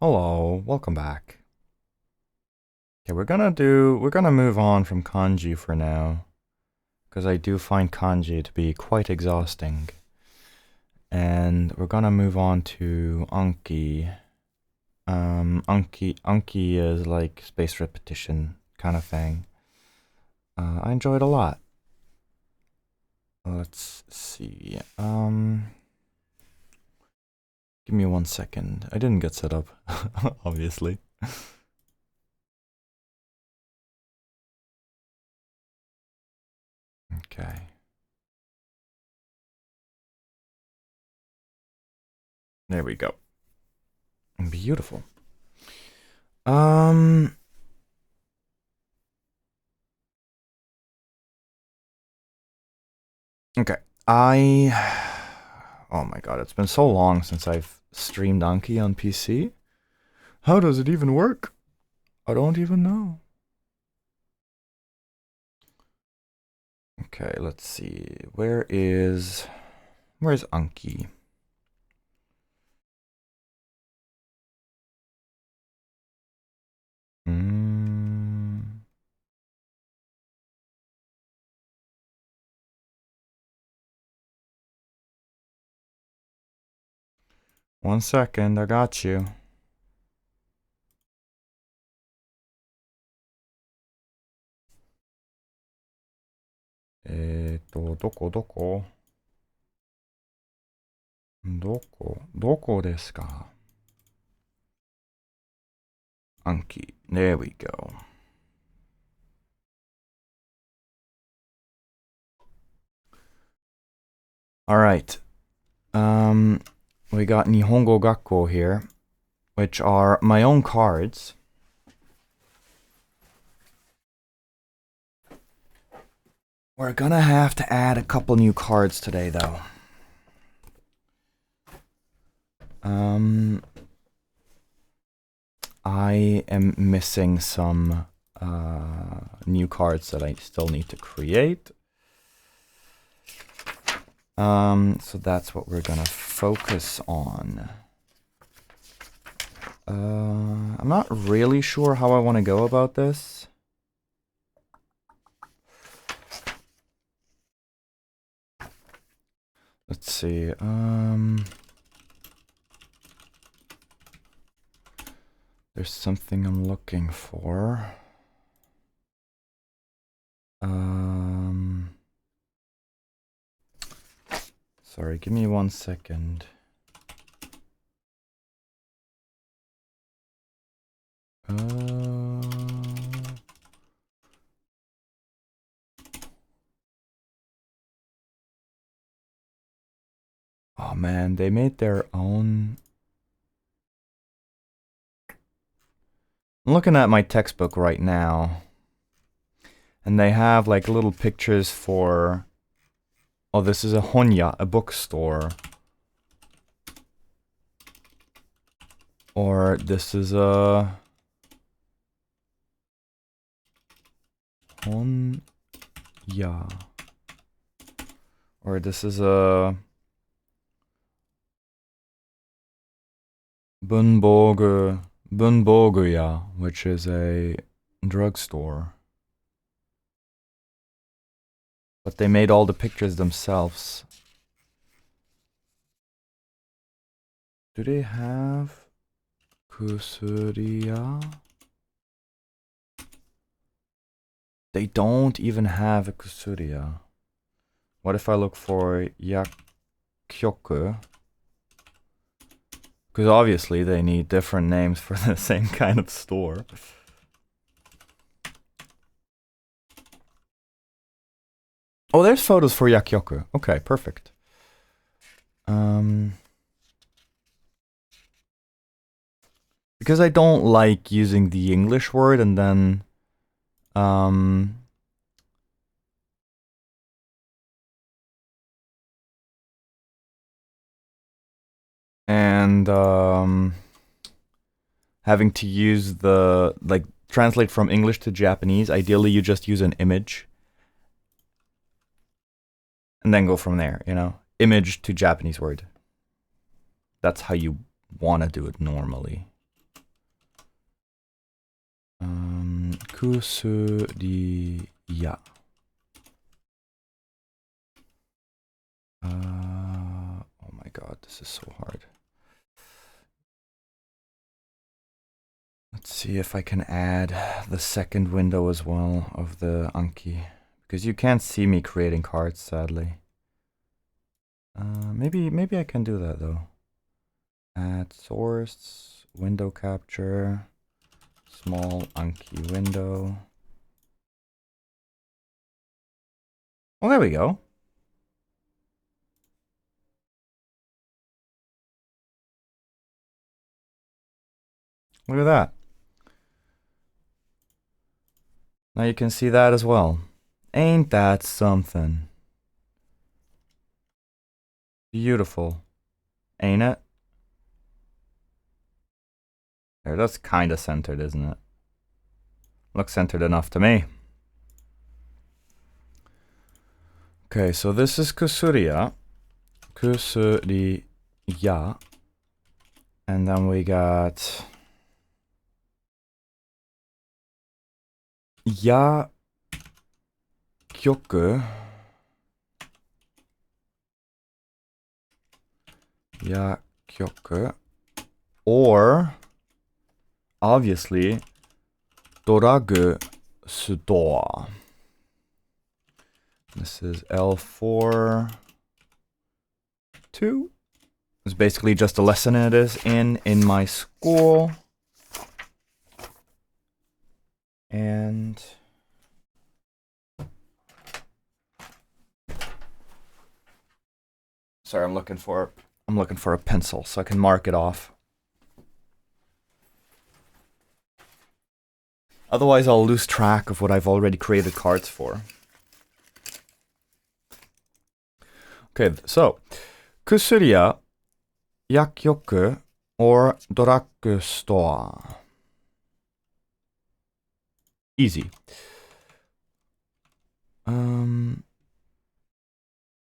Hello, welcome back. Okay, we're gonna move on from kanji for now, because I do find kanji to be quite exhausting. And we're gonna move on to Anki. Anki is like spaced repetition kind of thing. I enjoy it a lot. Let's see. Give me 1 second. I didn't get set up, obviously. Okay. There we go. Beautiful. Okay. Oh my god, it's been so long since I've streamed Anki on PC. How does it even work? I don't even know. Okay, let's see. Where's Anki? One second, I got you. Doko? どこですか? Anki. There we go. Alright. We got Nihongo Gakko here, which are my own cards. We're gonna have to add a couple new cards today, though. I am missing some new cards that I still need to create. So that's what we're gonna focus on. I'm not really sure how I want to go about this. Let's see. There's something I'm looking for. Sorry, give me 1 second. Oh man, they made their own. I'm looking at my textbook right now, and they have like little pictures for. Oh, this is a honya, a bookstore. Or this is a honya. Or this is a bunboguya, which is a drugstore. But they made all the pictures themselves. Do they have kusuriya? They don't even have a kusuriya. What if I look for yakyoku? Because obviously they need different names for the same kind of store. Oh, there's photos for yakyoku. Okay, perfect. Because I don't like using the English word and then having to use the translate from English to Japanese. Ideally, you just use an image and then go from there, you know? Image to Japanese word. That's how you want to do it normally. 薬屋。Oh my god, this is so hard. Let's see if I can add the second window as well of the Anki. Because you can't see me creating cards, sadly. Maybe I can do that though. Add source, window capture, small Anki window. Well, there we go. Look at that. Now you can see that as well. Ain't that something? Beautiful. Ain't it? There, that's kind of centered, isn't it? Looks centered enough to me. Okay, so this is Kusuriya. Kusuriya. And then we got Yakyoku. Yakyoku. Or, obviously, Drug Store. This is L4 2. It's basically just a lesson it is in my school. And sorry, I'm looking for a pencil so I can mark it off. Otherwise, I'll lose track of what I've already created cards for. Okay, so Kusuriya, Yakyoku, or drugstore. Easy. Oh,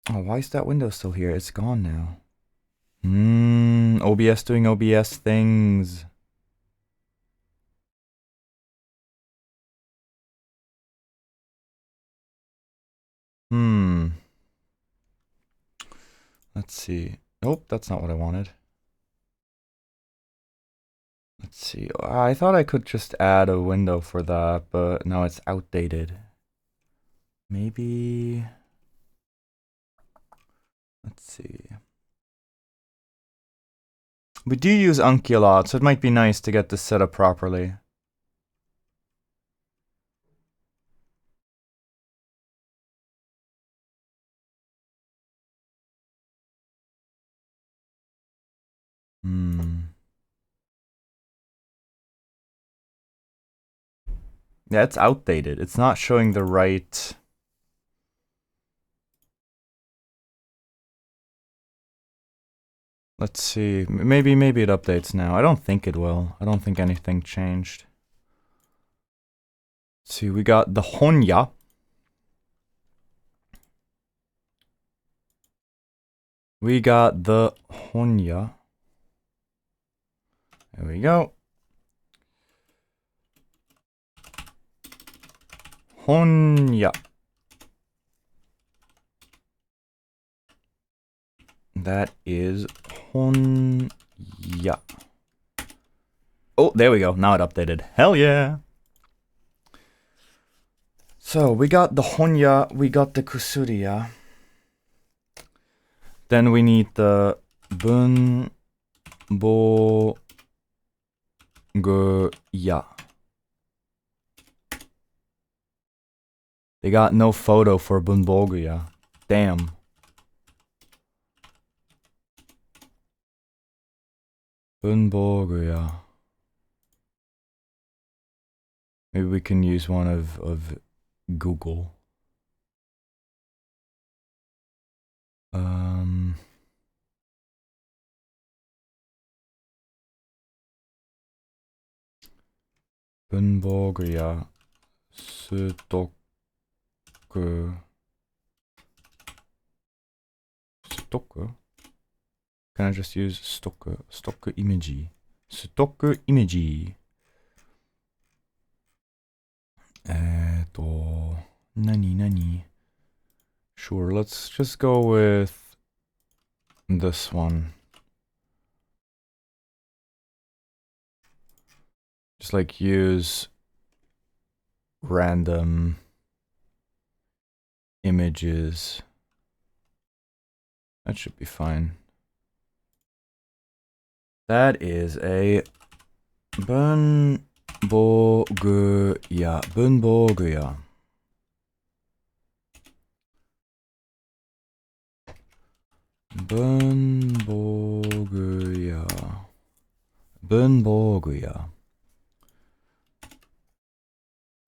why is that window still here? It's gone now. OBS doing OBS things. Let's see. Nope, that's not what I wanted. Let's see. I thought I could just add a window for that, but now it's outdated. Maybe... Let's see. We do use Anki a lot, so it might be nice to get this set up properly. Yeah, it's outdated. It's not showing the right... Let's see. Maybe it updates now. I don't think it will. I don't think anything changed. Let's see, we got the Honya. We got the Honya. There we go. Honya. That is Honya. Oh, there we go. Now it updated. Hell yeah. So we got the Honya, we got the Kusuriya. Then we need the Bunboguya. They got no photo for Bunboguya. Damn. Bunboguya. Maybe we can use one of Google. Bunboguya stock. Stock? Can I just use stock image? Stock image. Nani. Sure, let's just go with this one. Just like use random images. That should be fine. That is a bunboguya. Bunboguya. Bunboguya.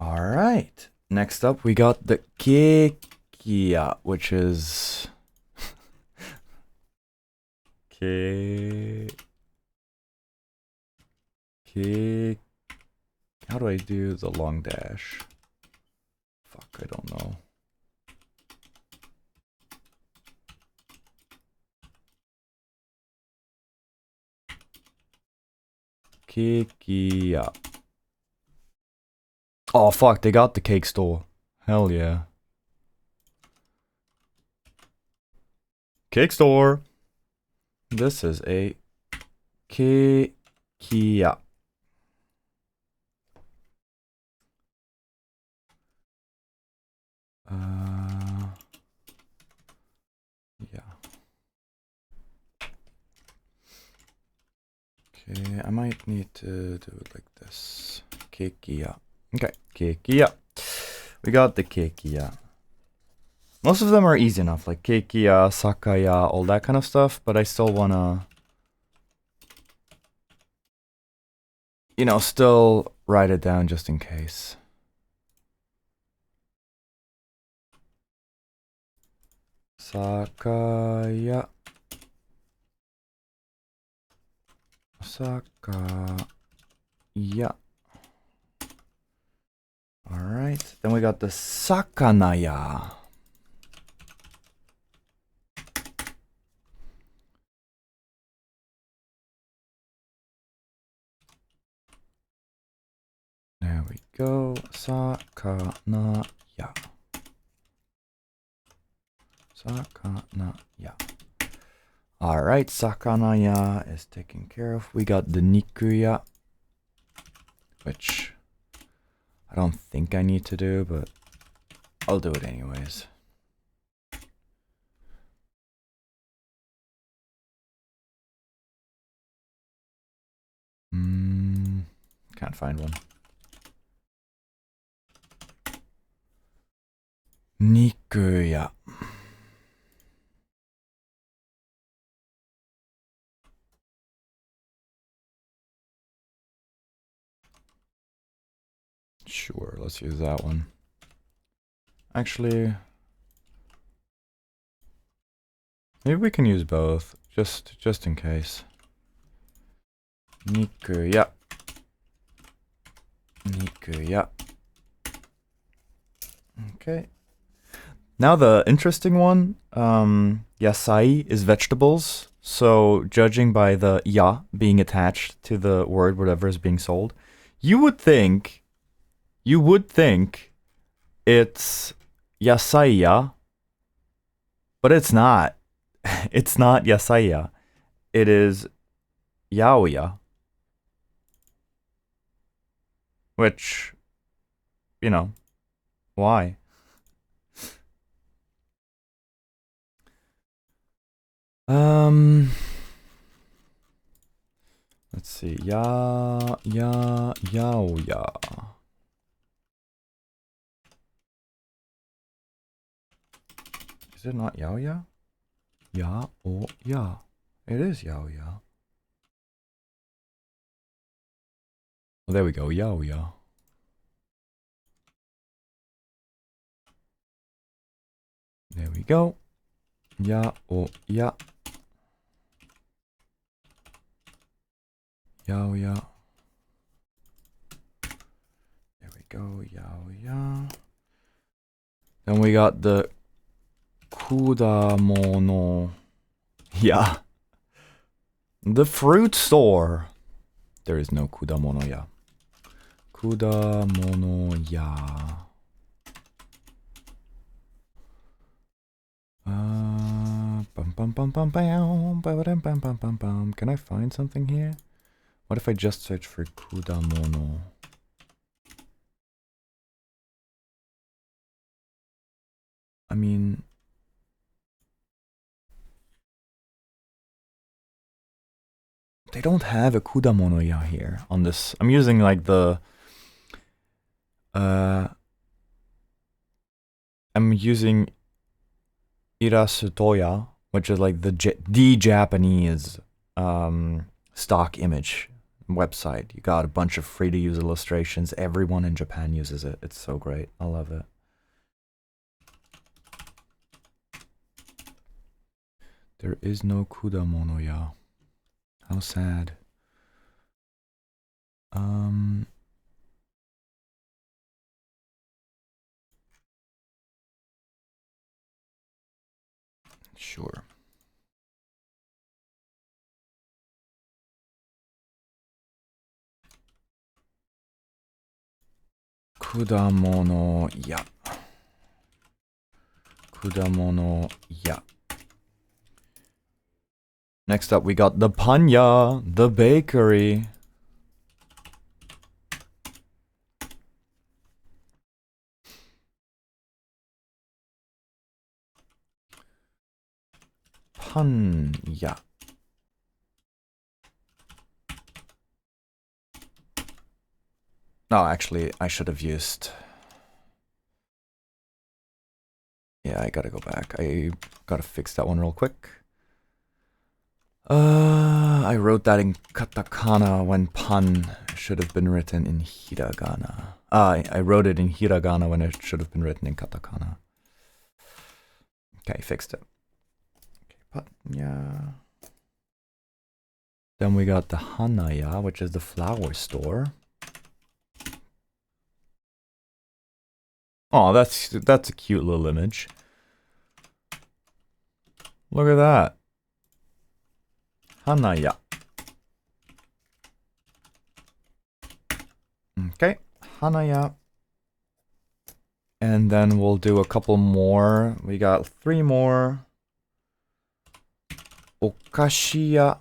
Alright. Next up, we got the kekia, which is... How do I do the long dash? Fuck, I don't know. Kekia. Oh fuck, they got the cake store. Hell yeah. Cake store. This is a kekia. Yeah. Okay, I might need to do it like this. Kekia. Okay, kekia. We got the kekia. Most of them are easy enough, like kekia, sakaya, all that kind of stuff, but I still wanna, you know, still write it down just in case. Sakaya. Sakaya. Alright, then we got the sakanaya. There we go, sakanaya. Sakanaya. Alright, sakanaya is taken care of. We got the nikuya, which I don't think I need to do, but I'll do it anyways. Can't find one. Nikuya. Sure, let's use that one. Actually, maybe we can use both, just in case. Nikuya. Nikuya. Okay. Now the interesting one, yasai is vegetables. So judging by the ya being attached to the word, whatever is being sold, you would think it's yasaiya, but it's not. It's not yasaiya. It is yaoya. Which, you know, why? Let's see. Yaoya. Is it not yaoya? Ya. It is yaoya. Well, there we go. Yaoya. There we go. Ya. Yaoya. There we go. Yaoya. Then we got the kudamono. Yeah. The fruit store. There is no kudamono ya. Kudamono ya. Can I find something here? What if I just search for kudamono? I mean, they don't have a kudamono ya here on this. I'm using like the I'm using Irasutoya, which is like the Japanese stock image website. You got a bunch of free to use illustrations. Everyone in Japan uses it. It's so great. I love it. There is no kudamono ya. How sad. Sure. Kudamono ya. Kudamono ya. Next up, we got the panya, the bakery. Panya. No, actually, I should have used... Yeah, I gotta go back. I gotta fix that one real quick. I wrote that in katakana when pan should have been written in hiragana. I wrote it in hiragana when it should have been written in katakana. Okay, fixed it. Okay, panya. Then we got the hanaya, which is the flower store. Oh, that's a cute little image. Look at that. Hanaya. Okay, hanaya. And then we'll do a couple more. We got 3 more. Okashiya.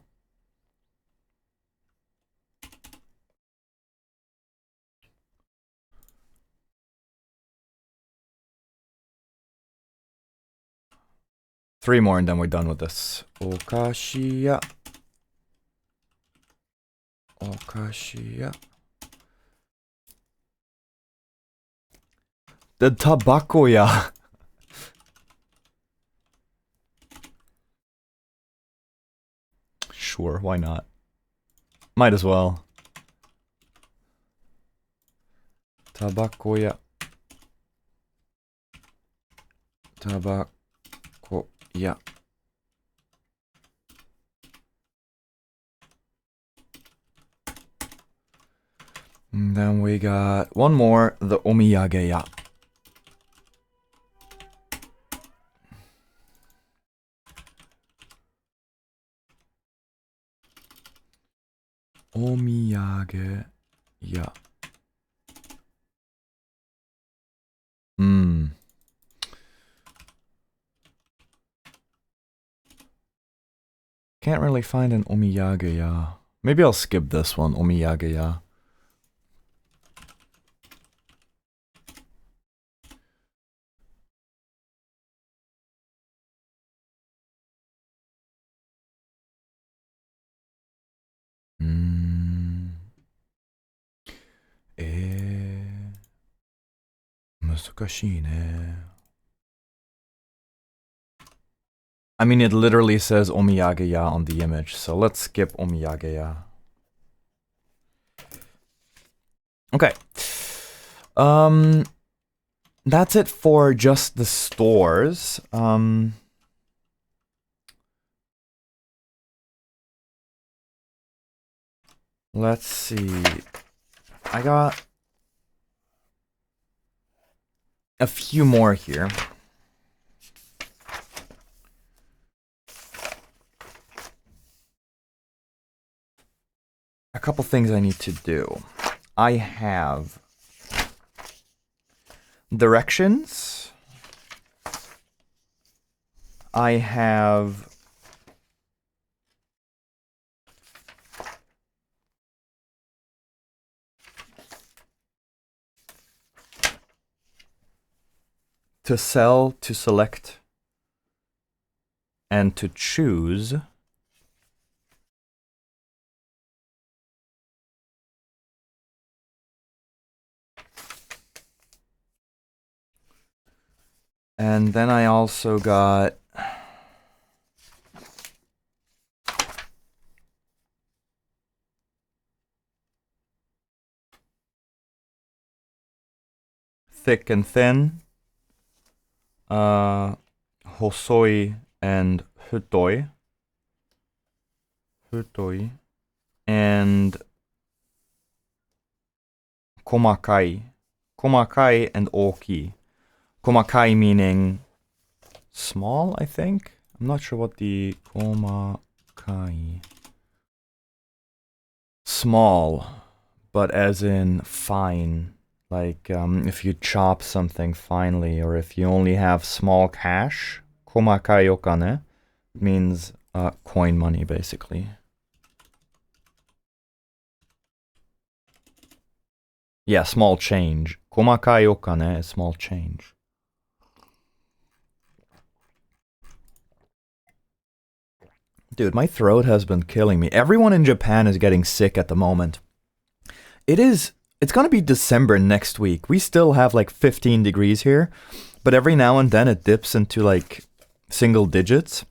Three more and then we're done with this. Okashiya. Okashiya. The tabakoya. Sure, why not? Might as well. Tabakoya. Tabakoya. And then we got one more, the omiyageya. Omiyageya. Can't really find an omiyageya. Maybe I'll skip this one, omiyageya. I mean, it literally says omiyageya on the image, so let's skip omiyageya. Okay. That's it for just the stores. Let's see. I got a few more here. A couple things I need to do. I have directions. I have to sell, to select, and to choose. And then I also got thick and thin, hosoi and hutoi, and komakai, and oki. Komakai meaning small, I think. I'm not sure what the komakai. Small, but as in fine. Like if you chop something finely, or if you only have small cash, komakai okane means coin money, basically. Yeah, small change. Komakai okane is small change. Dude, my throat has been killing me. Everyone in Japan is getting sick at the moment. It's gonna be December next week. We still have like 15 degrees here, but every now and then it dips into like single digits.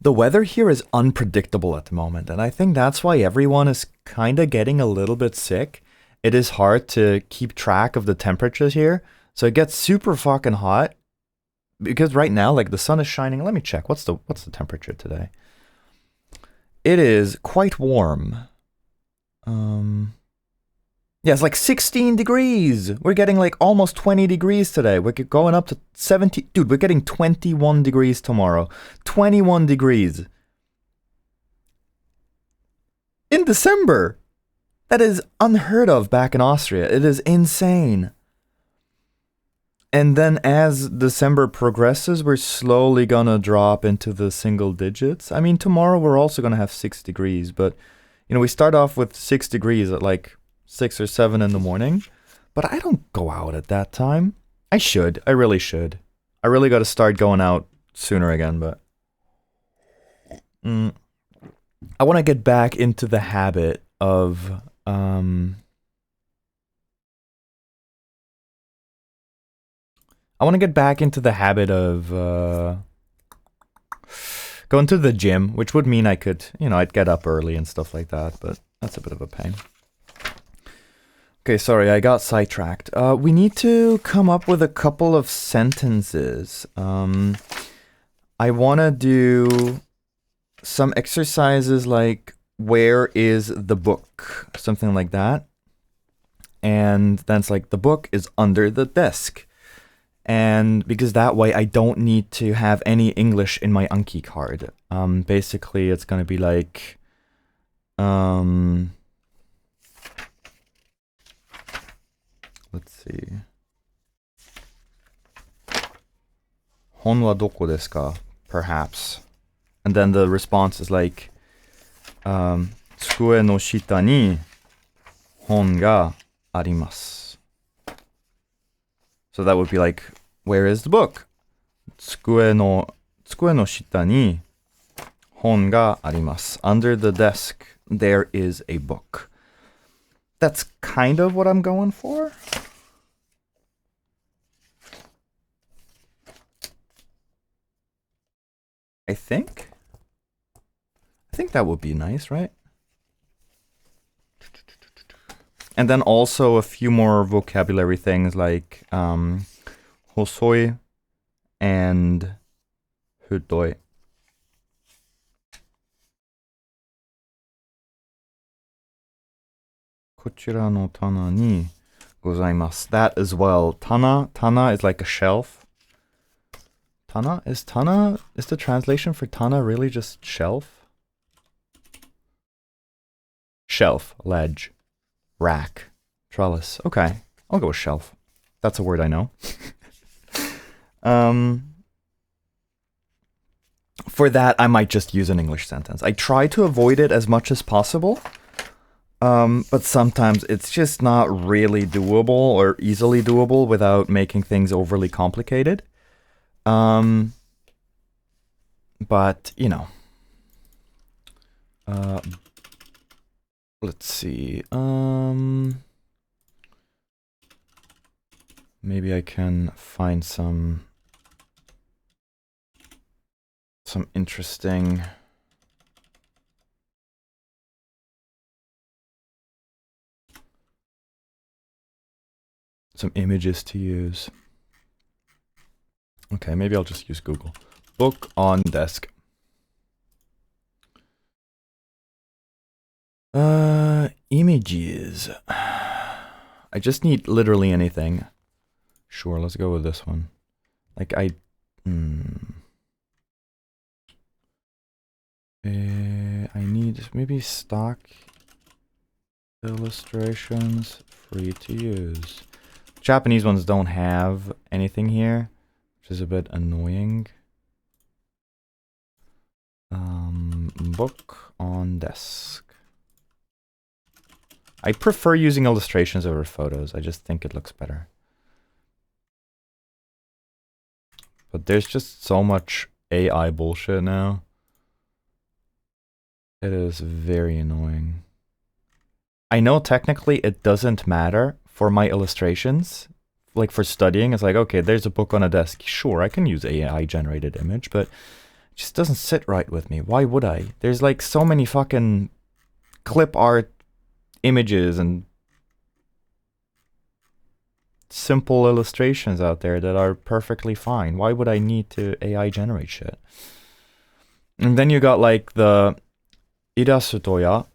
The weather here is unpredictable at the moment, and I think that's why everyone is kind of getting a little bit sick. It is hard to keep track of the temperatures here, so it gets super fucking hot. Because right now, like, the sun is shining. Let me check. What's the temperature today? It is quite warm. Yeah, it's like 16 degrees. We're getting like almost 20 degrees today. We're going up to 70. Dude, we're getting 21 degrees tomorrow. 21 degrees. In December. That is unheard of back in Austria. It is insane. And then as December progresses, we're slowly gonna drop into the single digits. I mean, tomorrow we're also gonna have 6 degrees, but, you know, we start off with 6 degrees at like 6 or 7 in the morning, but I don't go out at that time. I should. I really should. I really got to start going out sooner again, but I want to get back into the habit of going to the gym, which would mean I could, you know, I'd get up early and stuff like that, but that's a bit of a pain. Okay, sorry, I got sidetracked. We need to come up with a couple of sentences. I want to do some exercises like, where is the book? Something like that. And then it's like, the book is under the desk. And because that way I don't need to have any English in my Anki card. Basically, it's going to be like, let's see. 本はどこですか? Perhaps. And then the response is like, 机の下に本があります. So that would be like, where is the book? 机の下に本があります. Under the desk, there is a book. That's kind of what I'm going for. I think that would be nice, right? And then also a few more vocabulary things like hosoi and hutoi. Kochira no tana ni gozaimasu. That as well. Tana is like a shelf. Is the translation for tana really just shelf? Shelf, ledge. Rack. Trellis. Okay. I'll go with shelf. That's a word I know. For that, I might just use an English sentence. I try to avoid it as much as possible. But sometimes it's just not really doable or easily doable without making things overly complicated. But, you know. Let's see. Maybe I can find some interesting images to use. Okay, maybe I'll just use Google. Book on desk. Images. I just need literally anything. Sure, let's go with this one. Like I need maybe stock illustrations, free to use. Japanese ones don't have anything here, which is a bit annoying. Book on desk. I prefer using illustrations over photos. I just think it looks better. But there's just so much AI bullshit now. It is very annoying. I know technically it doesn't matter for my illustrations. Like for studying, it's like, okay, there's a book on a desk. Sure, I can use AI generated image, but it just doesn't sit right with me. Why would I? There's like so many fucking clip art images and simple illustrations out there that are perfectly fine. Why would I need to AI generate shit? And then you got like the Irasutoya,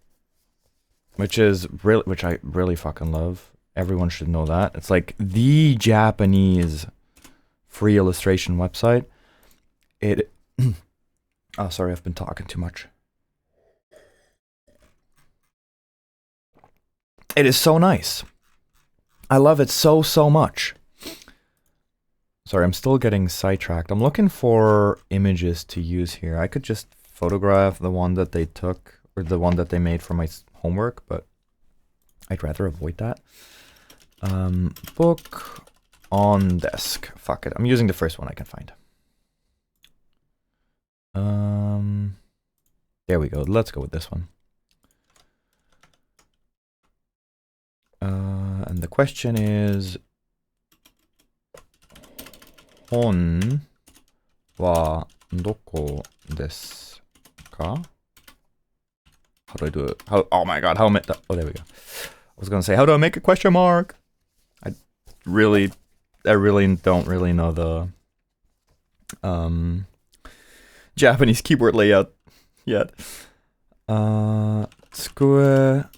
which I really fucking love. Everyone should know that. It's like the Japanese free illustration website. Oh, sorry, I've been talking too much. It is so nice. I love it so much. Sorry, I'm still getting sidetracked. I'm looking for images to use here. I could just photograph the one that they took or the one that they made for my homework, but I'd rather avoid that. Book on desk. Fuck it. I'm using the first one I can find. There we go. Let's go with this one. And the question is, hon wa doko desu ka? How do I do it? Oh my god, how am I? Oh, there we go. I was gonna say, how do I make a question mark? I really don't really know the Japanese keyboard layout yet. Tsukue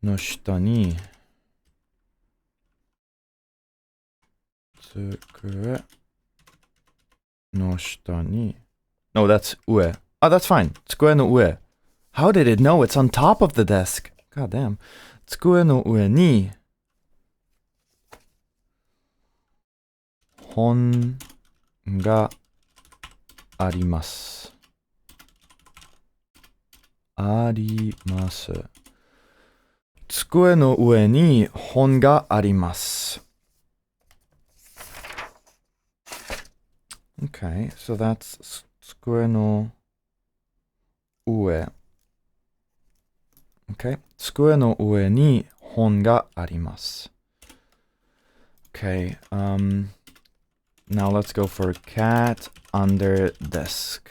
の下に机の下に No, that's 上. Oh, that's fine. 机の上. How did it know it's on top of the desk? God damn. 机の上に本があります。あります。机の上に本があります。Okay, so that's 机の上。Okay, 机の上に本があります。Okay, now let's go for cat under desk.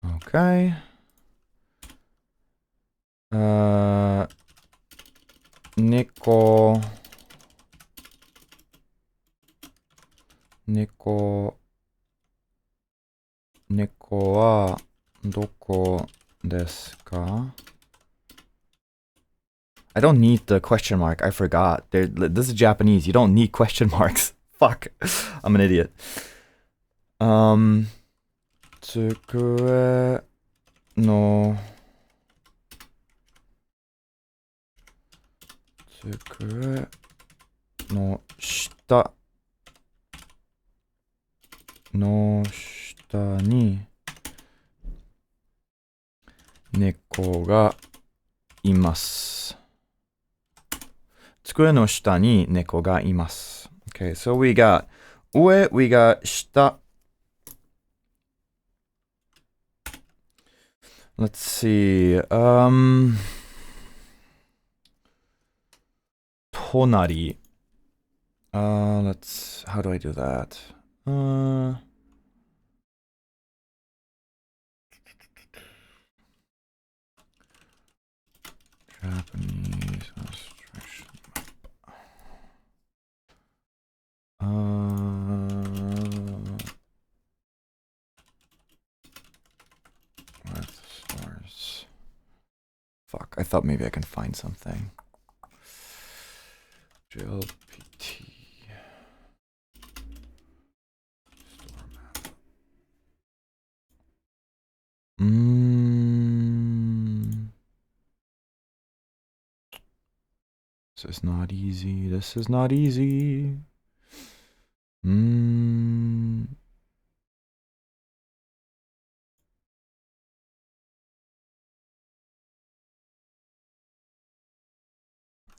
Okay. Neko wa doko desu ka? I don't need the question mark. I forgot. This is Japanese. You don't need question marks Fuck. I'm an idiot. 机の机の下に猫がいます。机の下に猫がいます。Okay, so we got 上, we got 下. Let's see. 隣. How do I do that? Japanese illustration with stars. Fuck, I thought maybe I can find something. JLPT. Store map. This is not easy. This is not easy.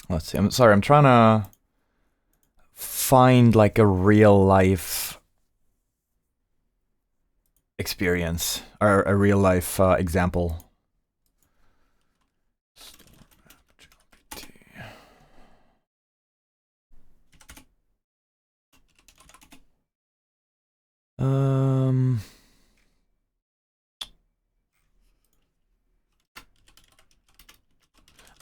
Let's see. I'm sorry. I'm trying to find like a real life experience or a real life example.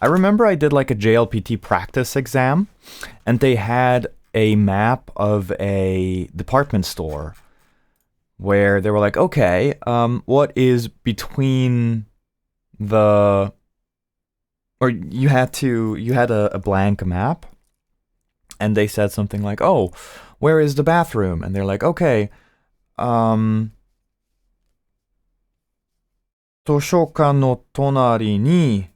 I remember I did like a JLPT practice exam, and they had a map of a department store where they were like, okay, what is between the, or you had a blank map, and they said something like, oh, where is the bathroom? And they're like, okay, 図書館の隣に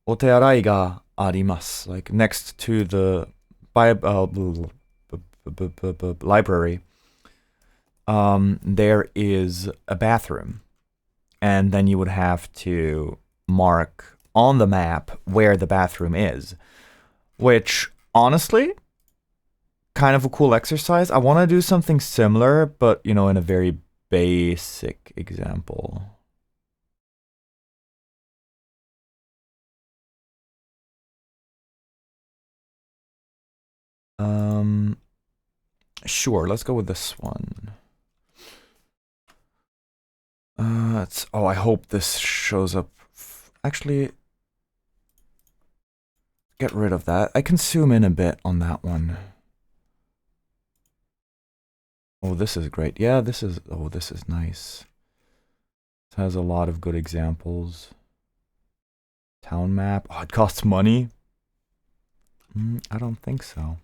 お手洗いがあります。Like next to the library, there is a bathroom. And then you would have to mark on the map where the bathroom is. Which, honestly, kind of a cool exercise. I want to do something similar, but, in a very basic example. Sure, let's go with this one. I hope this shows up. Actually, get rid of that. I can zoom in a bit on that one. Oh, this is great. Yeah, this is nice. It has a lot of good examples. Town map. Oh, it costs money? I don't think so.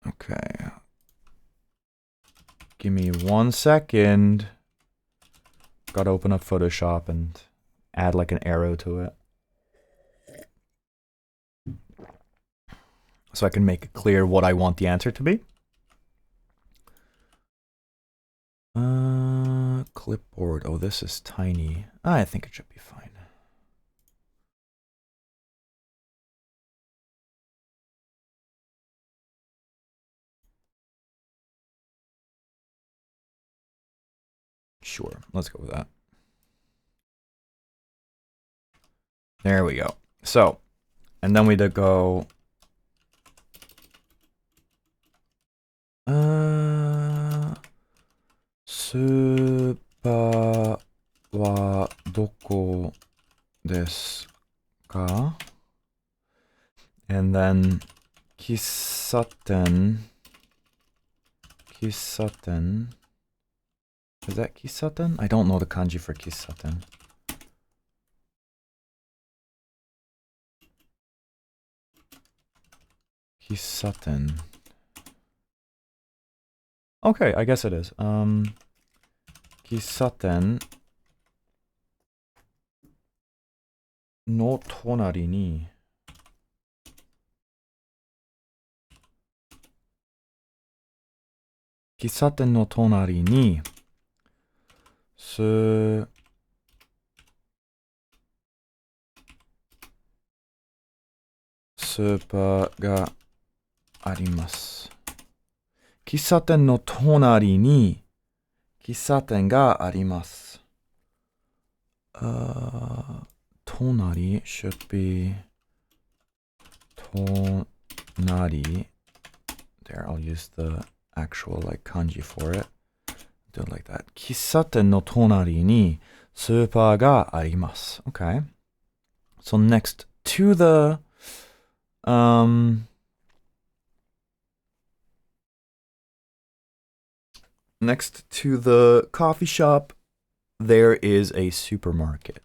Okay. Give me 1 second. Gotta open up Photoshop and add like an arrow to it. So I can make it clear what I want the answer to be. Clipboard. Oh, this is tiny. I think it should be fine. Sure, let's go with that. There we go. So, and then we go. Super wa doko desu ka? And then kissaten Is that kissaten? I don't know the kanji for kissaten. Kissaten. Okay, I guess it is. Kissaten no tonari ni Kissaten no tonari niスーパーがあります。喫茶店の隣に喫茶店があります。隣 should be 隣 There, I'll use the actual like kanji for it. Do it like that. 喫茶店の隣にスーパーがあります。Okay. So next to the next to the coffee shop, there is a supermarket.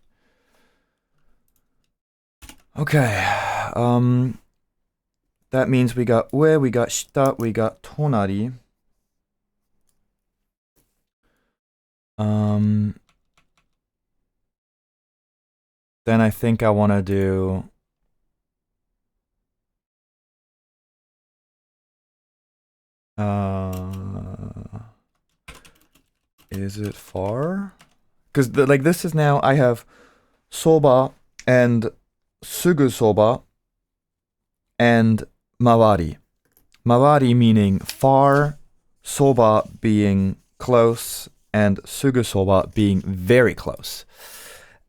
Okay. That means we got ue, we got shita, we got tonari. Then I think I want to do is it far? Because like this is now I have soba and sugu soba and mawari. Mawari meaning far, soba being close, and sugu soba being very close.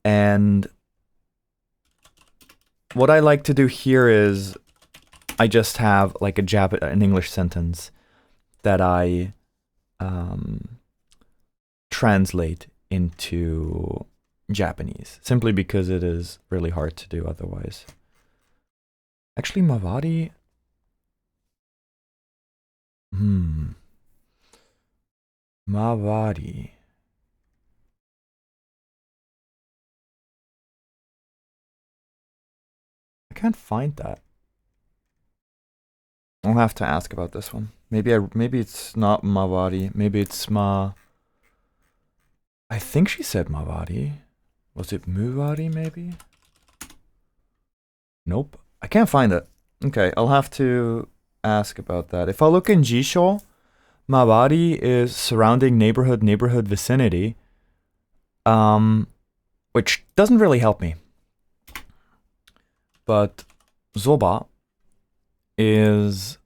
And what I like to do here is I just have like an English sentence that I translate into Japanese, simply because it is really hard to do otherwise. Actually, mawari. Mawari. I can't find that. I'll have to ask about this one. Maybe it's not mawari. Maybe it's I think she said mawari. Was it muwari maybe? Nope. I can't find it. Okay, I'll have to ask about that. If I look in Jisho, mawari is surrounding neighborhood vicinity, which doesn't really help me. But zoba is...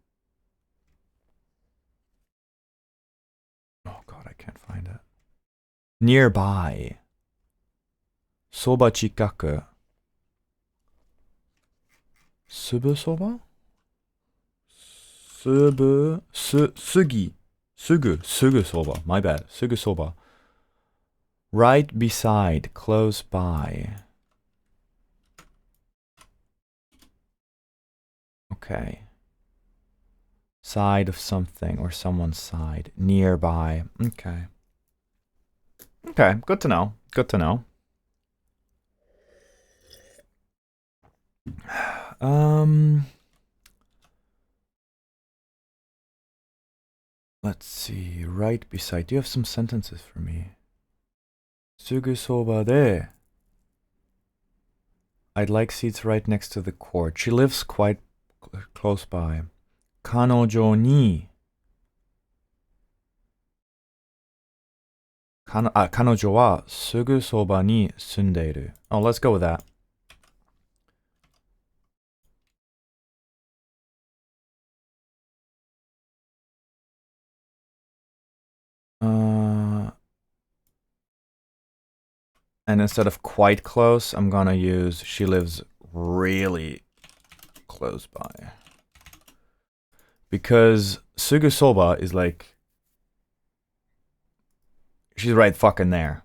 Oh god, I can't find it. Nearby. Soba chikaku. Subu soba? Sugu soba. My bad. Sugu soba. Right beside, close by. Okay. Side of something or someone's side. Nearby. Okay. Okay, good to know. Good to know. Let's see. Right beside. Do you have some sentences for me? Sugu soba de. I'd like seats right next to the court. She lives quite close by. Kanojo ni. Kanojo wa sugu soba ni sundeiru. Oh, let's go with that. And instead of quite close, I'm gonna use she lives really close by. Because sugu soba is like, she's right fucking there.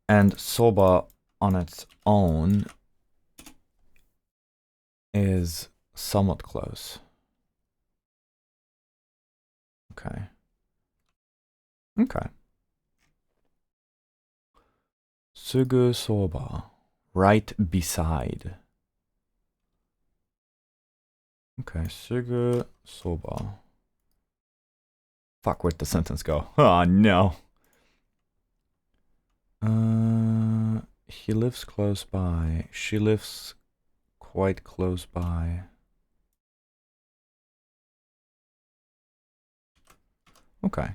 And soba on its own is somewhat close. Okay. Okay. Sugu soba. Right beside. Okay, sugu soba. Fuck, where'd the sentence go? Oh, no. He lives close by. She lives quite close by. Okay.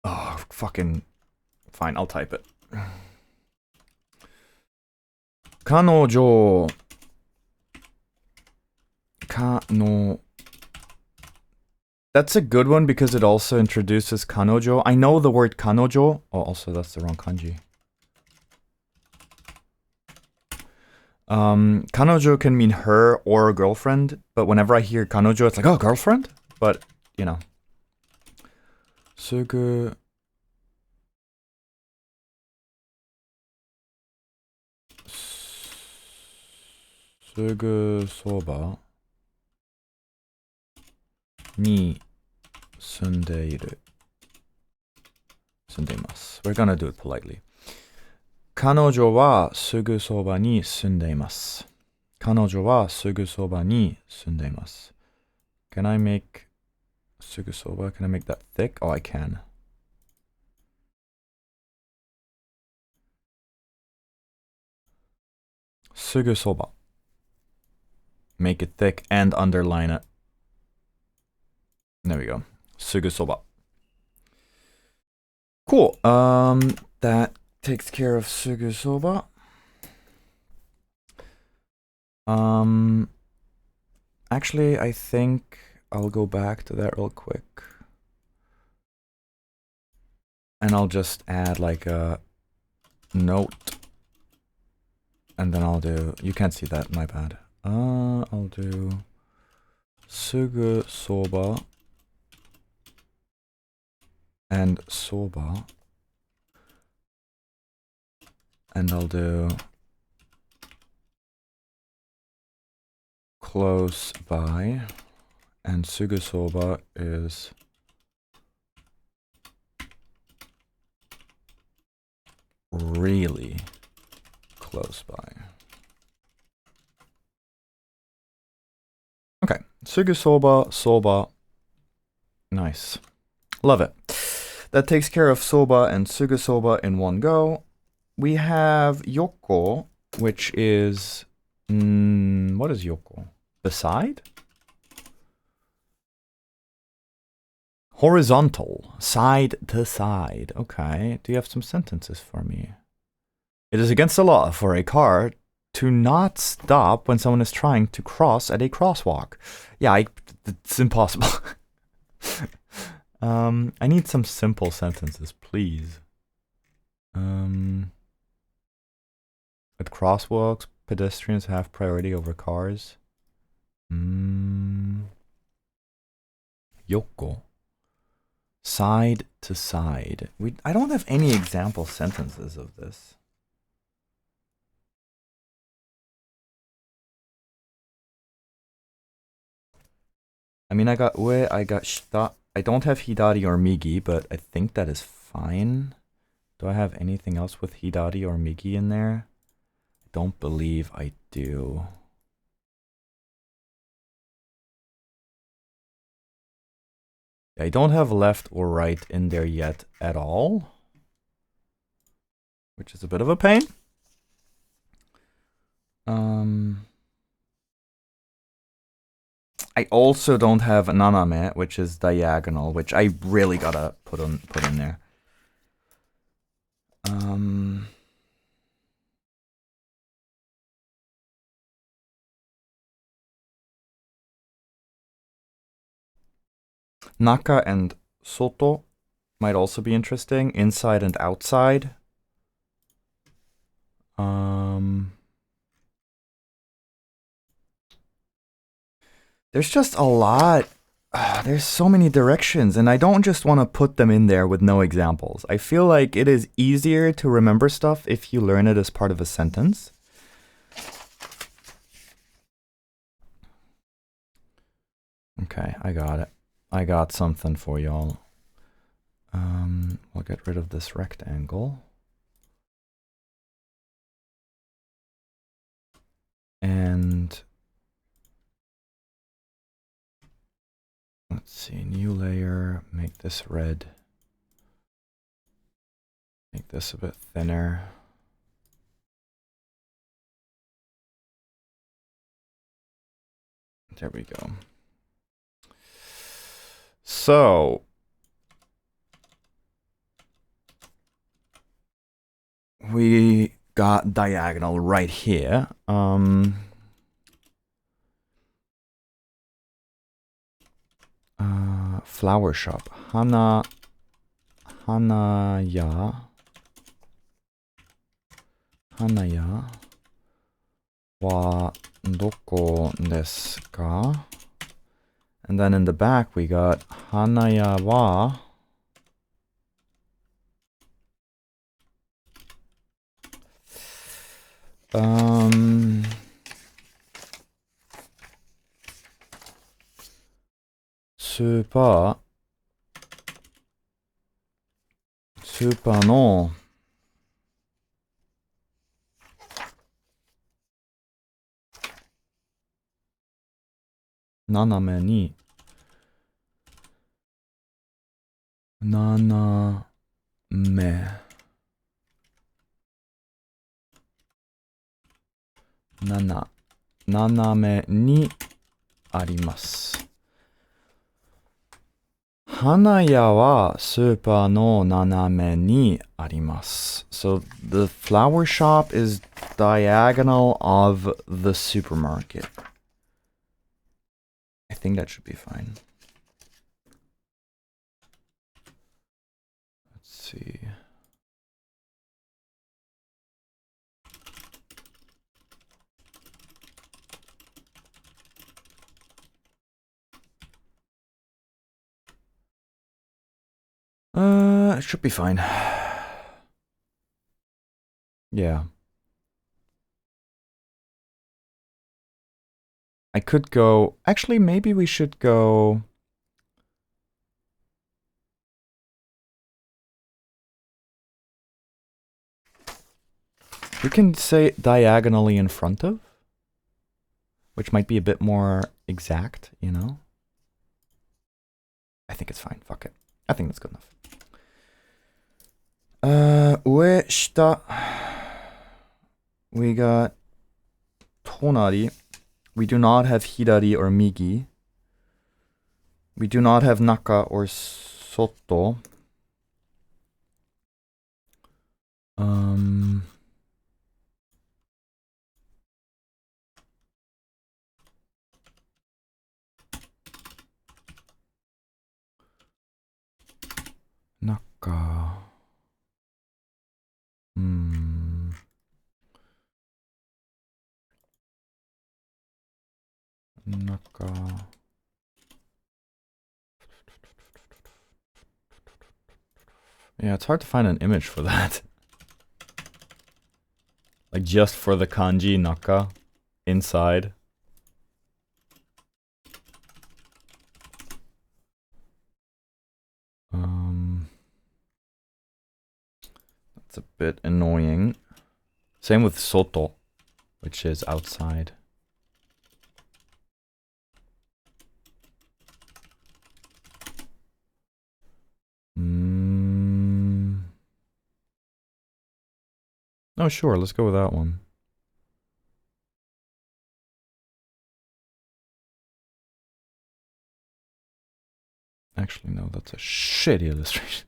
Oh, fucking... Fine, I'll type it. 彼女 That's a good one because it also introduces kanojo. I know the word kanojo. Oh, also that's the wrong kanji. Kanojo can mean her or girlfriend, but whenever I hear kanojo, it's like, oh, girlfriend? But, you know. Sugu... Sugu soba ni sundeiru. Sundeimasu. We're gonna do it politely. 彼女はすぐそばに住んでいます。彼女はすぐそばに住んでいます。Can I make すぐそば? Can I make that thick? Oh, I can. すぐそば. Make it thick and underline it. There we go. すぐそば. Cool. That takes care of すぐそば. Actually, I think I'll go back to that real quick. And I'll just add like a note. And then I'll do, you can't see that, my bad. I'll do すぐそば and そば. And I'll do close by, and すぐそば is really close by. Okay, すぐそば, soba. Nice. Love it. That takes care of soba and すぐそば in one go. We have yoko, which is... what is yoko? Beside? Horizontal. Side to side. Okay. Do you have some sentences for me? It is against the law for a car to not stop when someone is trying to cross at a crosswalk. Yeah, it's impossible. I need some simple sentences, please. At crosswalks, pedestrians have priority over cars. Yoko. Side to side. I don't have any example sentences of this. I mean, I got ue, I got shita. I don't have hidari or migi, but I think that is fine. Do I have anything else with hidari or migi in there? I don't believe I do. I don't have left or right in there yet at all, which is a bit of a pain. I also don't have naname, which is diagonal, which I really gotta put in there. Naka and soto might also be interesting. Inside and outside. There's just a lot. There's so many directions, and I don't just want to put them in there with no examples. I feel like it is easier to remember stuff if you learn it as part of a sentence. Okay, I got it. I got something for y'all. We'll get rid of this rectangle. And let's see, new layer, make this red. Make this a bit thinner. There we go. So we got diagonal right here. Flower shop. Hanaya wa doko desu ka? And then in the back we got Hanaya waスーパーの斜めに斜めにあります。花屋はスーパーの斜めにあります。So the flower shop is diagonal of the supermarket. I think that should be fine. Let's see. It should be fine. Yeah. I could go... Actually, maybe we should go... We can say diagonally in front of, which might be a bit more exact, you know? I think it's fine. Fuck it. I think that's good enough. 上、下. We got 隣. We do not have hirari or migi. We do not have naka or soto. Naka. Naka. Yeah, it's hard to find an image for that. Like just for the kanji naka inside. That's a bit annoying. Same with soto, which is outside. Oh, sure, let's go with that one. Actually, no, that's a shitty illustration.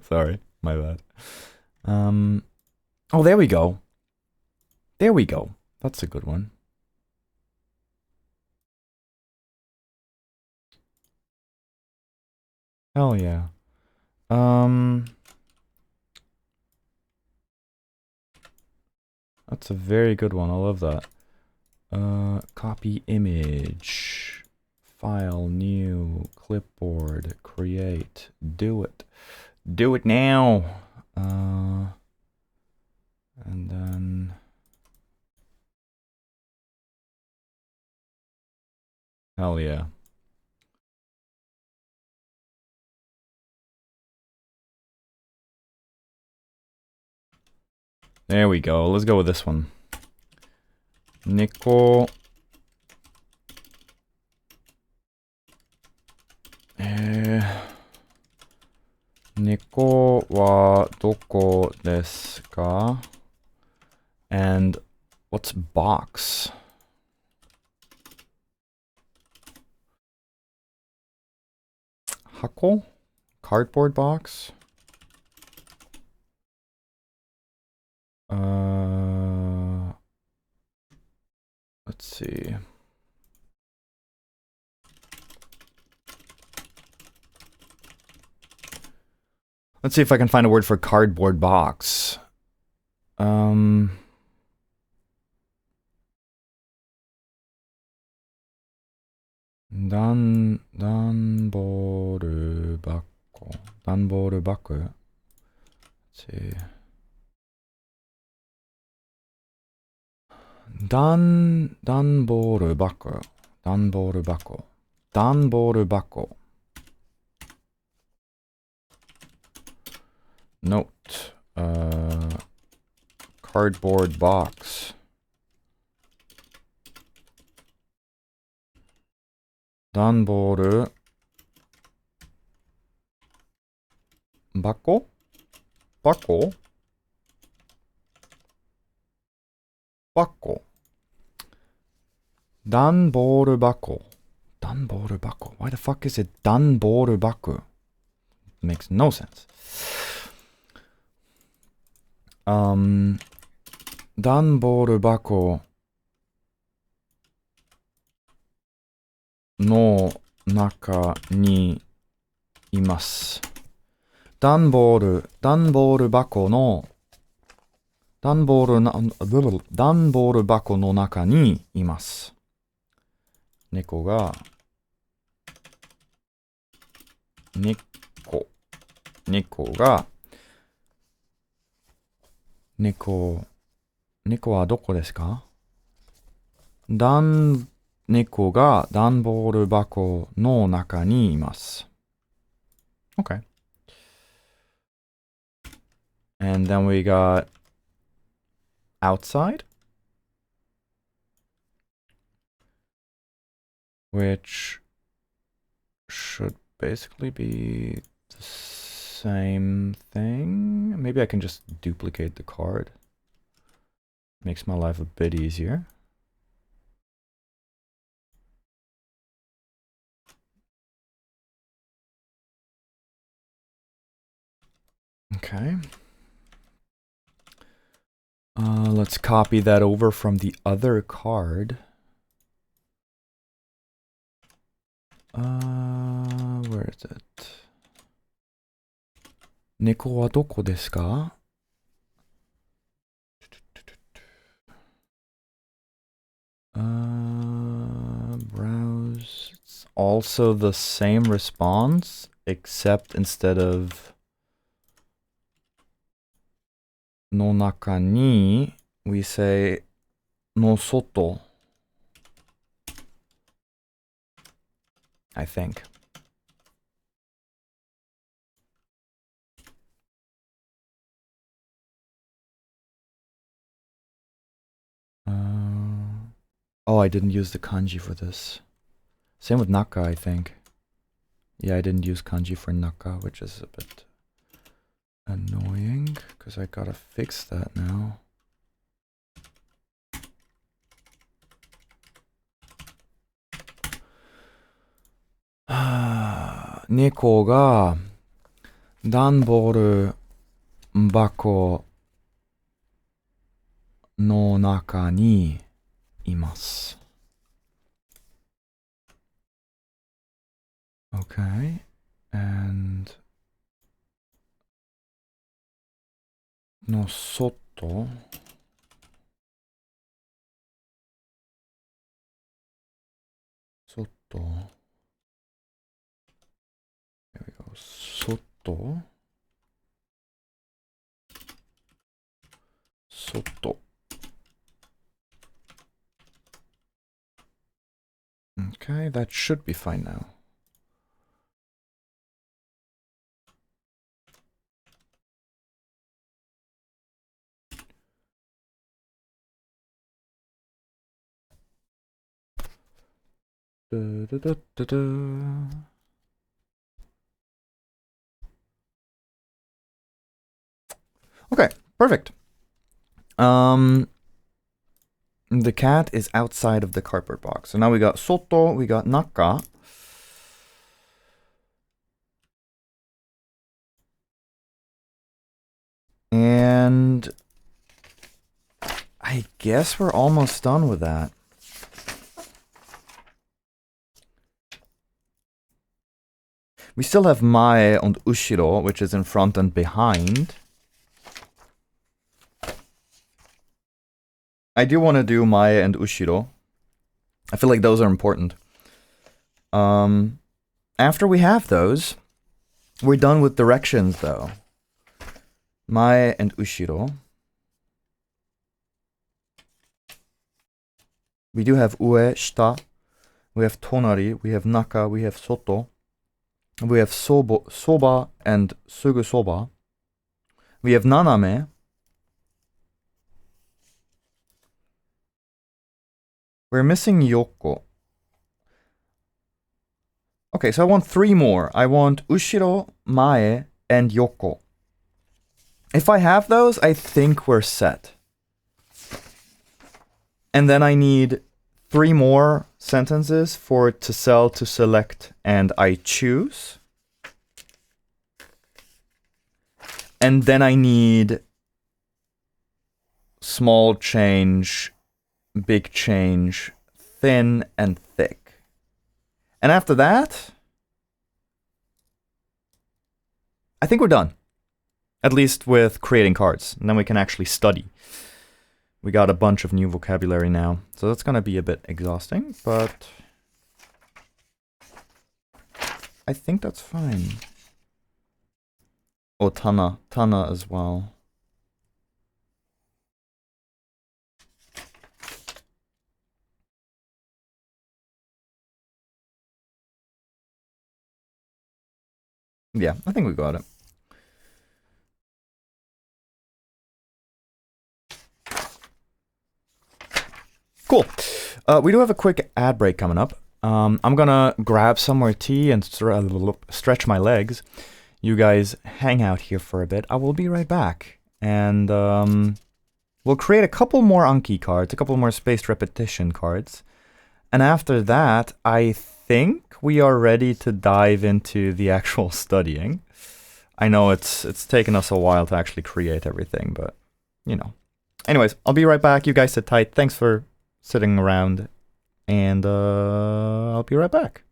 Sorry, my bad. Oh, there we go. There we go. That's a good one. Hell yeah. That's a very good one. I love that. Copy image. File, new, clipboard, create. Do it. Do it now. And then... Hell yeah. There we go. Let's go with this one. 猫、猫はどこですか ?And what's box? 箱 Cardboard box? Let's see. Let's see if I can find a word for cardboard box.段ボール箱。段ボール箱 Let's see. 段ボール箱。段ボール箱。段ボール箱。Note. Cardboard box. 段ボール箱箱箱段ボール箱段ボール箱 Why the fuck is it 段ボール箱 Makes no sense. 段ボール箱の中にいます。段ボール箱の段ボール箱の中にいます。猫が猫はどこですか猫が段ボール箱の中にいます。Okay. And then we got outside, which should basically be the same thing. Maybe I can just duplicate the card. Makes my life a bit easier. Okay. Let's copy that over from the other card. Where is it? 猫はどこですか Browse. It's also the same response, except instead of の中に we say の外 I think. Oh, I didn't use the kanji for this. Same with naka, I think. Yeah, I didn't use kanji for naka, which is a bit annoying, because I gotta fix that now. Neko ga danboru bako no naka ni imasu. Okay, and no soto. Soto. There we go. Soto. Soto. Okay, that should be fine now. Okay, perfect. The cat is outside of the cardboard box. So now we got soto, we got naka. And I guess we're almost done with that. We still have mae and ushiro, which is in front and behind. I do want to do mae and ushiro. I feel like those are important. After we have those, we're done with directions though. Mae and ushiro. We do have ue, shita. We have tonari. We have naka. We have soto. We have soba and sugu soba. We have naname. We're missing yoko. Okay, so I want 3 more. I want ushiro, mae, and yoko. If I have those, I think we're set. And then I need 3 more sentences for to sell, to select, and I choose. And then I need small change, big change, thin, and thick. And after that, I think we're done. At least with creating cards. And then we can actually study. We got a bunch of new vocabulary now. So that's going to be a bit exhausting, but I think that's fine. Oh, tana. Tana as well. Yeah, I think we got it. Cool. We do have a quick ad break coming up. I'm gonna grab some more tea and stretch my legs. You guys hang out here for a bit. I will be right back. And we'll create a couple more Anki cards, a couple more spaced repetition cards. And after that, I think we are ready to dive into the actual studying. I know it's taken us a while to actually create everything, but, you know. Anyways, I'll be right back. You guys sit tight. Thanks for sitting around. And I'll be right back.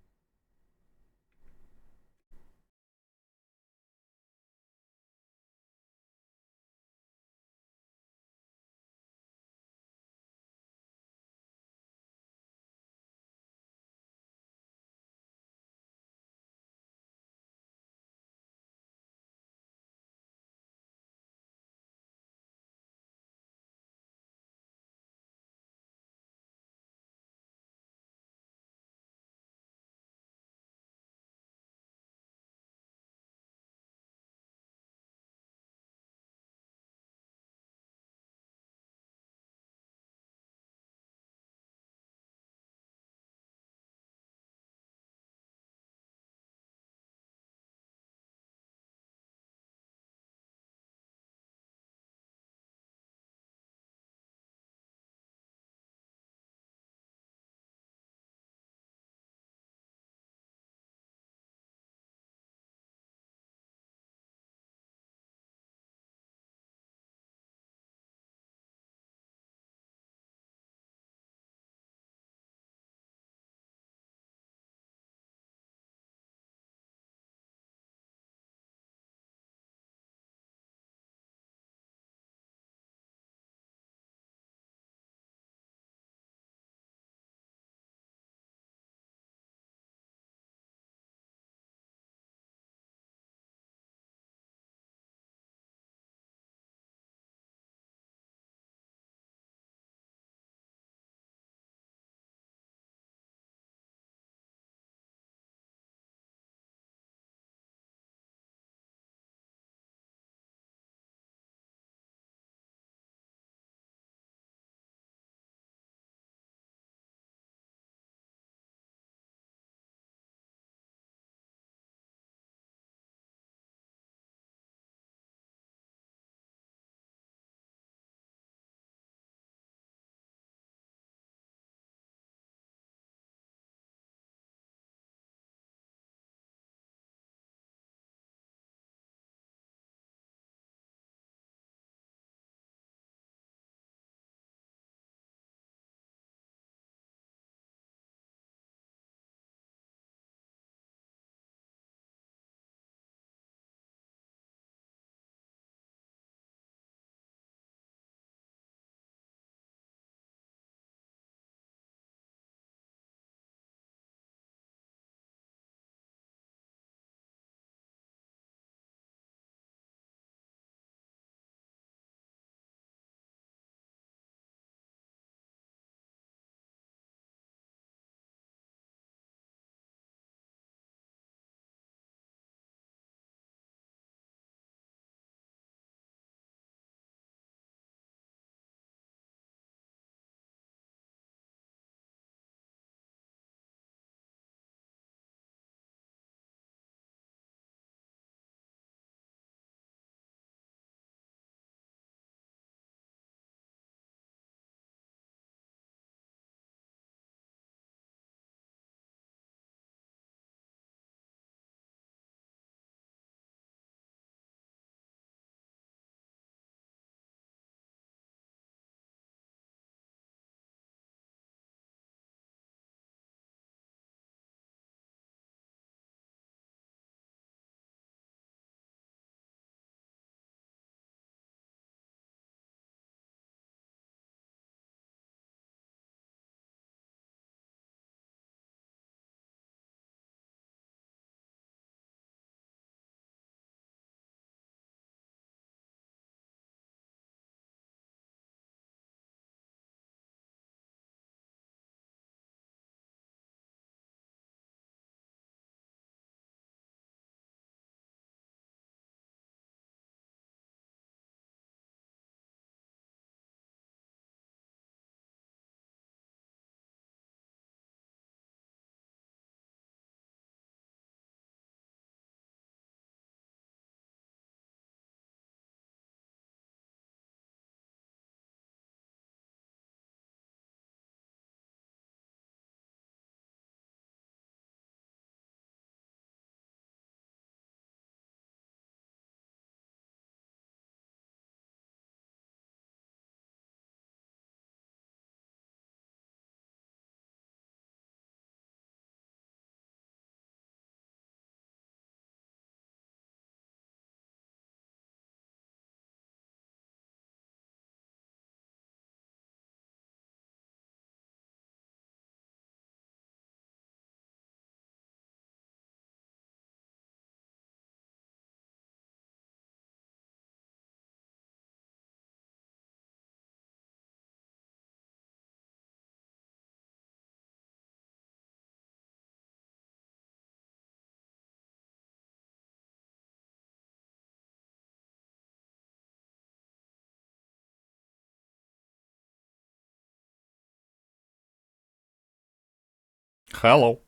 Hello.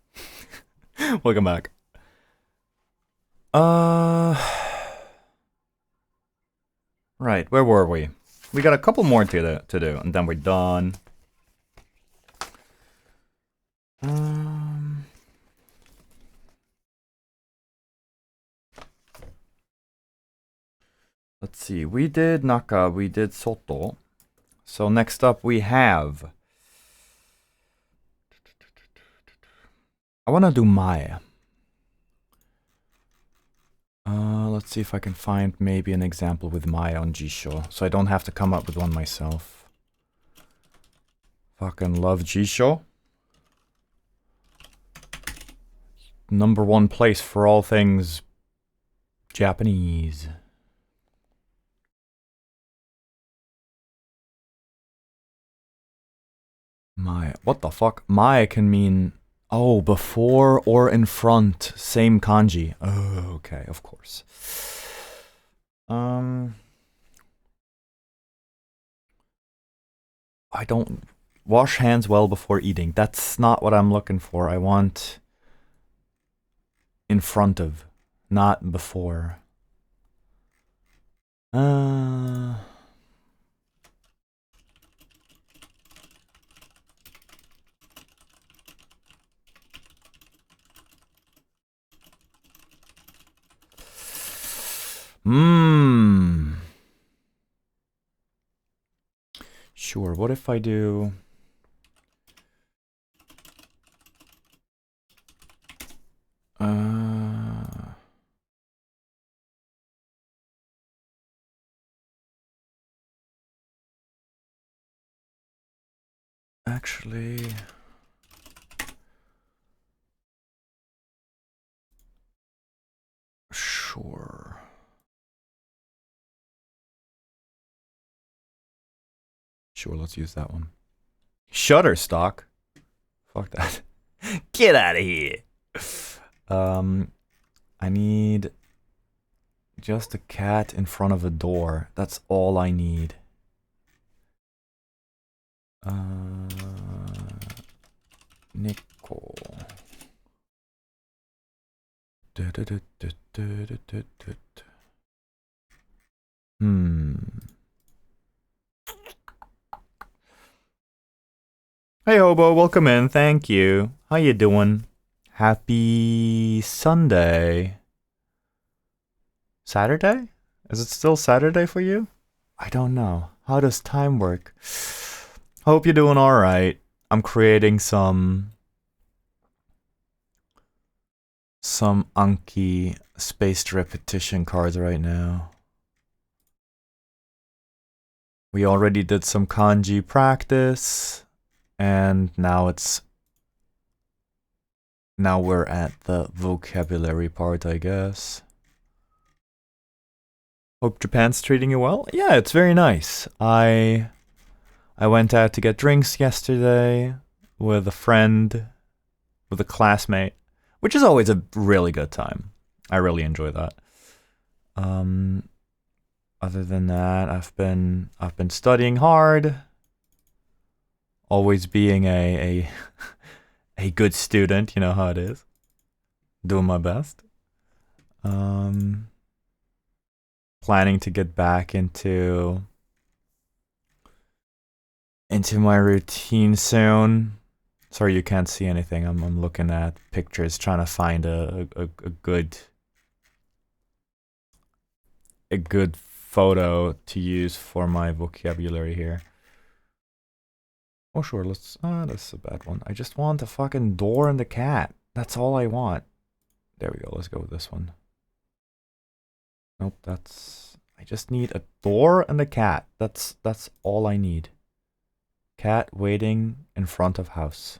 Welcome back. Right, where were we? We got a couple more to do, and then we're done. Let's see. We did Naka, we did Soto. So next up we have... I want to do Maya. Let's see if I can find maybe an example with Maya on Jisho, so I don't have to come up with one myself. Fucking love Jisho. #1 place for all things Japanese. Maya. What the fuck? Maya can mean... Oh, before or in front. Same kanji. Oh, okay, of course. I don't... Wash hands well before eating. That's not what I'm looking for. I want... in front of, not before. Sure, what if I do... Actually... Sure. Sure, let's use that one. Shutterstock? Fuck that. Get out of here! I need just a cat in front of a door. That's all I need. Nickel. Hey Hobo, welcome in, thank you. How you doing? Happy Sunday. Saturday? Is it still Saturday for you? I don't know. How does time work? Hope you're doing alright. I'm creating some Anki spaced repetition cards right now. We already did some kanji practice, and now we're at the vocabulary part, I guess. Hope Japan's treating you well. Yeah, it's very nice. I went out to get drinks yesterday with a friend, with a classmate, which is always a really good time. I really enjoy that. Other than that, I've been studying hard, always being a good student, you know how it is. Doing my best. Planning to get back into my routine soon. Sorry you can't see anything. I'm looking at pictures, trying to find a good photo to use for my vocabulary here. Oh sure, let's that's a bad one. I just want a fucking door and a cat. That's all I want. There we go, let's go with this one. Nope, I just need a door and a cat. That's all I need. Cat waiting in front of house.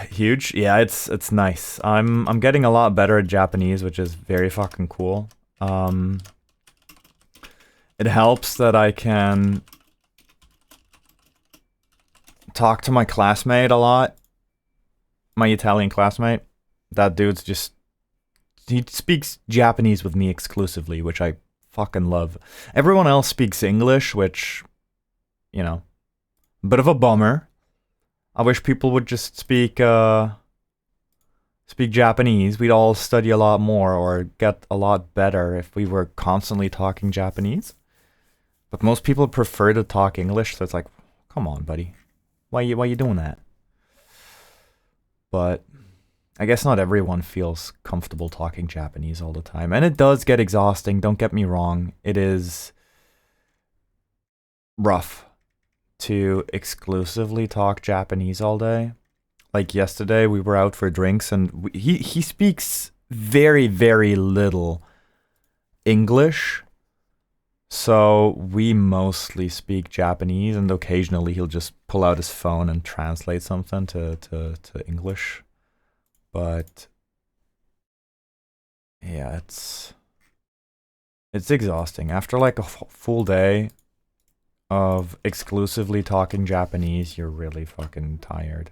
Huge. Yeah, it's nice. I'm getting a lot better at Japanese, which is very fucking cool. It helps that I can talk to my classmate a lot. My Italian classmate. That dude's just... He speaks Japanese with me exclusively, which I fucking love. Everyone else speaks English, which, you know, bit of a bummer. I wish people would just speak Japanese. We'd all study a lot more or get a lot better if we were constantly talking Japanese. But most people prefer to talk English, so it's like, come on, buddy. Why you doing that? But I guess not everyone feels comfortable talking Japanese all the time. And it does get exhausting, don't get me wrong. It is rough to exclusively talk Japanese all day. Like yesterday, we were out for drinks, and he speaks very, very little English. So we mostly speak Japanese, and occasionally he'll just pull out his phone and translate something to English. But yeah, it's exhausting. After like a full day of exclusively talking Japanese, you're really fucking tired.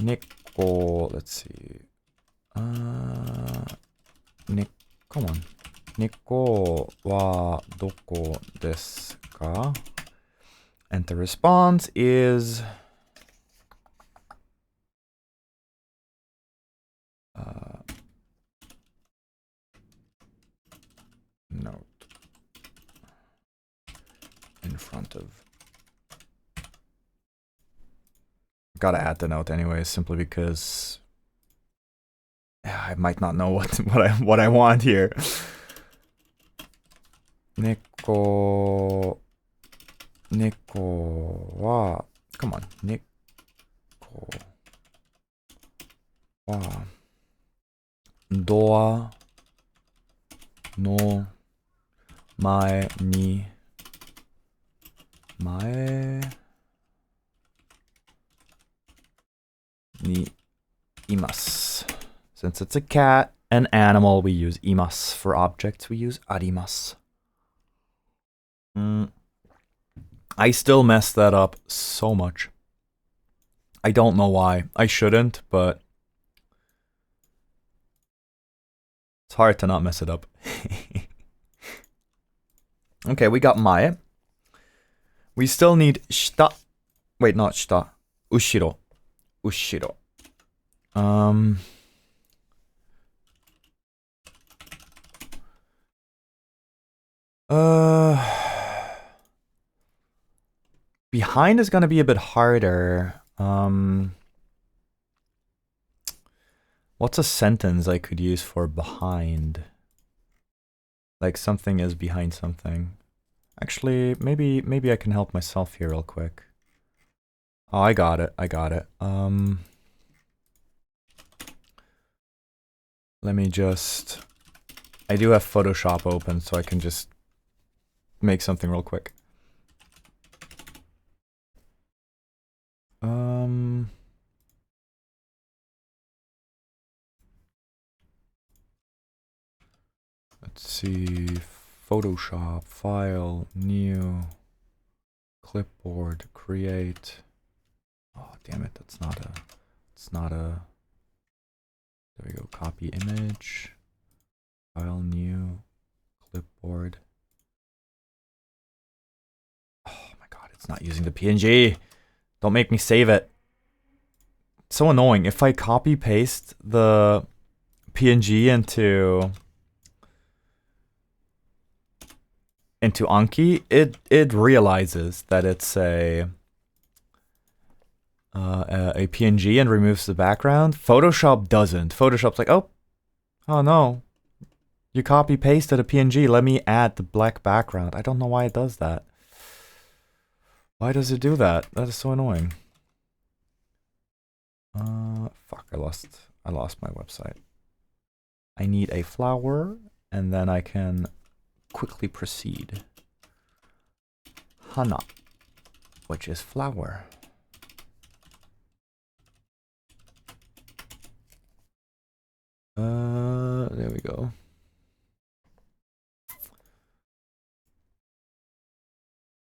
Nico, let's see. Nick, come on. 猫はどこですか? And the response is note in front of. Gotta add the note anyways, simply because I might not know what I want here. 猫は come on 猫はドアの前にいます. Since it's a cat, an animal, we use imas. For objects, we use arimasu. I still mess that up so much. I don't know why. I shouldn't, but it's hard to not mess it up. Okay, we got mae. We still need shita. Wait, not shita. Ushiro. Ushiro. Behind is gonna be a bit harder. What's a sentence I could use for behind? Like something is behind something. Actually, maybe I can help myself here real quick. Oh, I got it. Let me just... I do have Photoshop open, so I can just make something real quick. Let's see, Photoshop, file, new, clipboard, create. Oh, damn it, it's not a, there we go, copy image, file, new, clipboard. Oh my god, it's not using the PNG. Don't make me save it. It's so annoying. If I copy paste the PNG into Anki, it realizes that it's a PNG and removes the background. Photoshop doesn't. Photoshop's like, oh no, you copy pasted a PNG. Let me add the black background. I don't know why it does that. Why does it do that? That is so annoying. Fuck, I lost my website. I need a flower, and then I can quickly proceed. Hana, which is flower. There we go.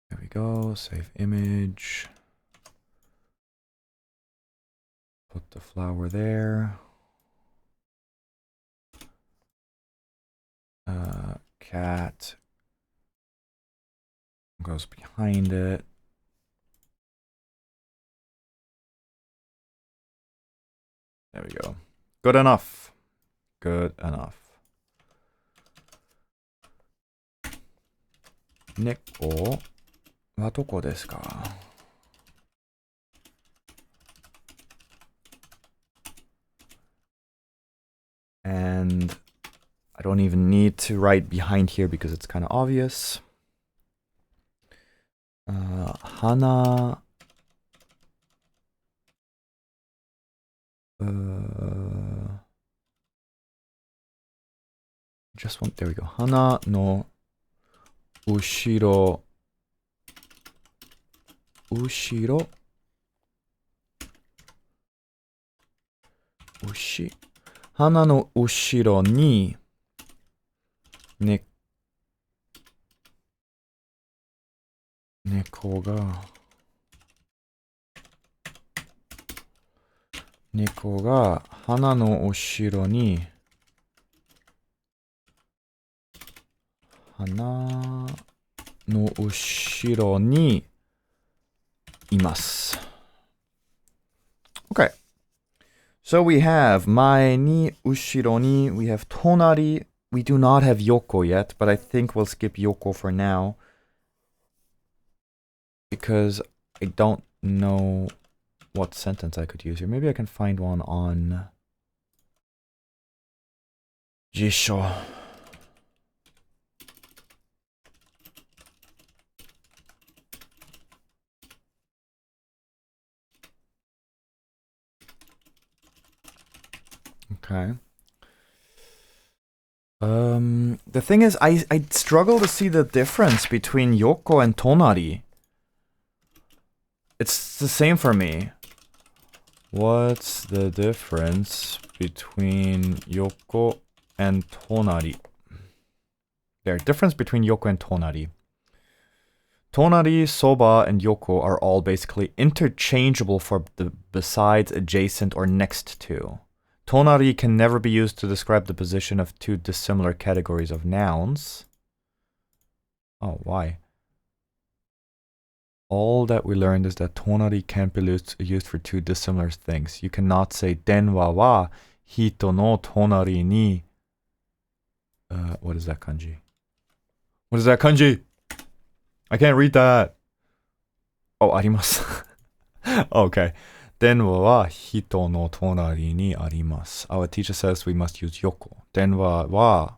There we go, save image. Put the flower there. Cat goes behind it. There we go. Good enough. Good enough. 猫はどこですか? And I don't even need to write behind here because it's kind of obvious. 花 just one, there we go. 花の後ろ花の後ろに猫が花の後ろにいます。Okay. So we have 前に、後ろに、we have 隣. We do not have yoko yet, but I think we'll skip yoko for now. Because I don't know what sentence I could use here. Maybe I can find one on 辞書. Okay. The thing is, I struggle to see the difference between yoko and tonari. It's the same for me. What's the difference between yoko and tonari? There, difference between yoko and tonari. Tonari, soba, and yoko are all basically interchangeable for the besides, adjacent, or next to. Tonari can never be used to describe the position of two dissimilar categories of nouns. Oh, why? All that we learned is that tonari can't be used for two dissimilar things. You cannot say denwa wa hito no tonari ni. What is that kanji? What is that kanji? I can't read that. Oh, arimasu. Okay. Denwa wa hito no tonari ni arimasu. Our teacher says we must use yoko. Denwa wa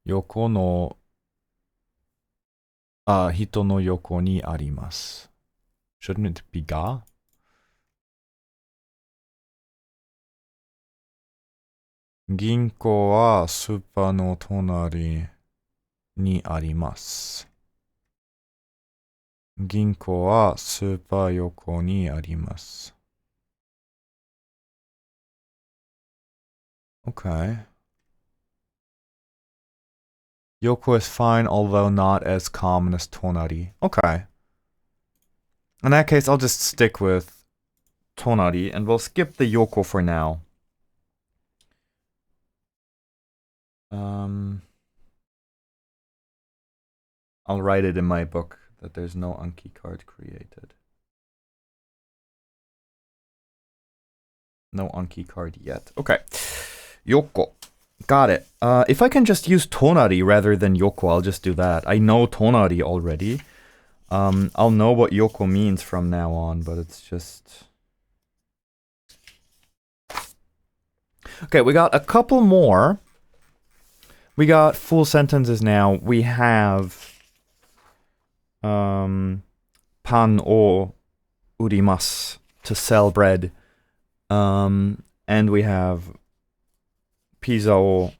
yoko no hito no yoko ni arimasu. Shouldn't it be ga? Ginko wa supa no tonari ni arimasu. Ginko wa supa yoko ni arimasu. Okay. Yoko is fine, although not as common as tonari. Okay. In that case, I'll just stick with tonari, and we'll skip the yoko for now. I'll write it in my book that there's no Anki card created. No Anki card yet. Okay. Yoko. Got it. If I can just use tonari rather than yoko, I'll just do that. I know tonari already. I'll know what yoko means from now on, but it's just... Okay, we got a couple more. We got full sentences now. We have... pan o urimasu, to sell bread. And we have pizza o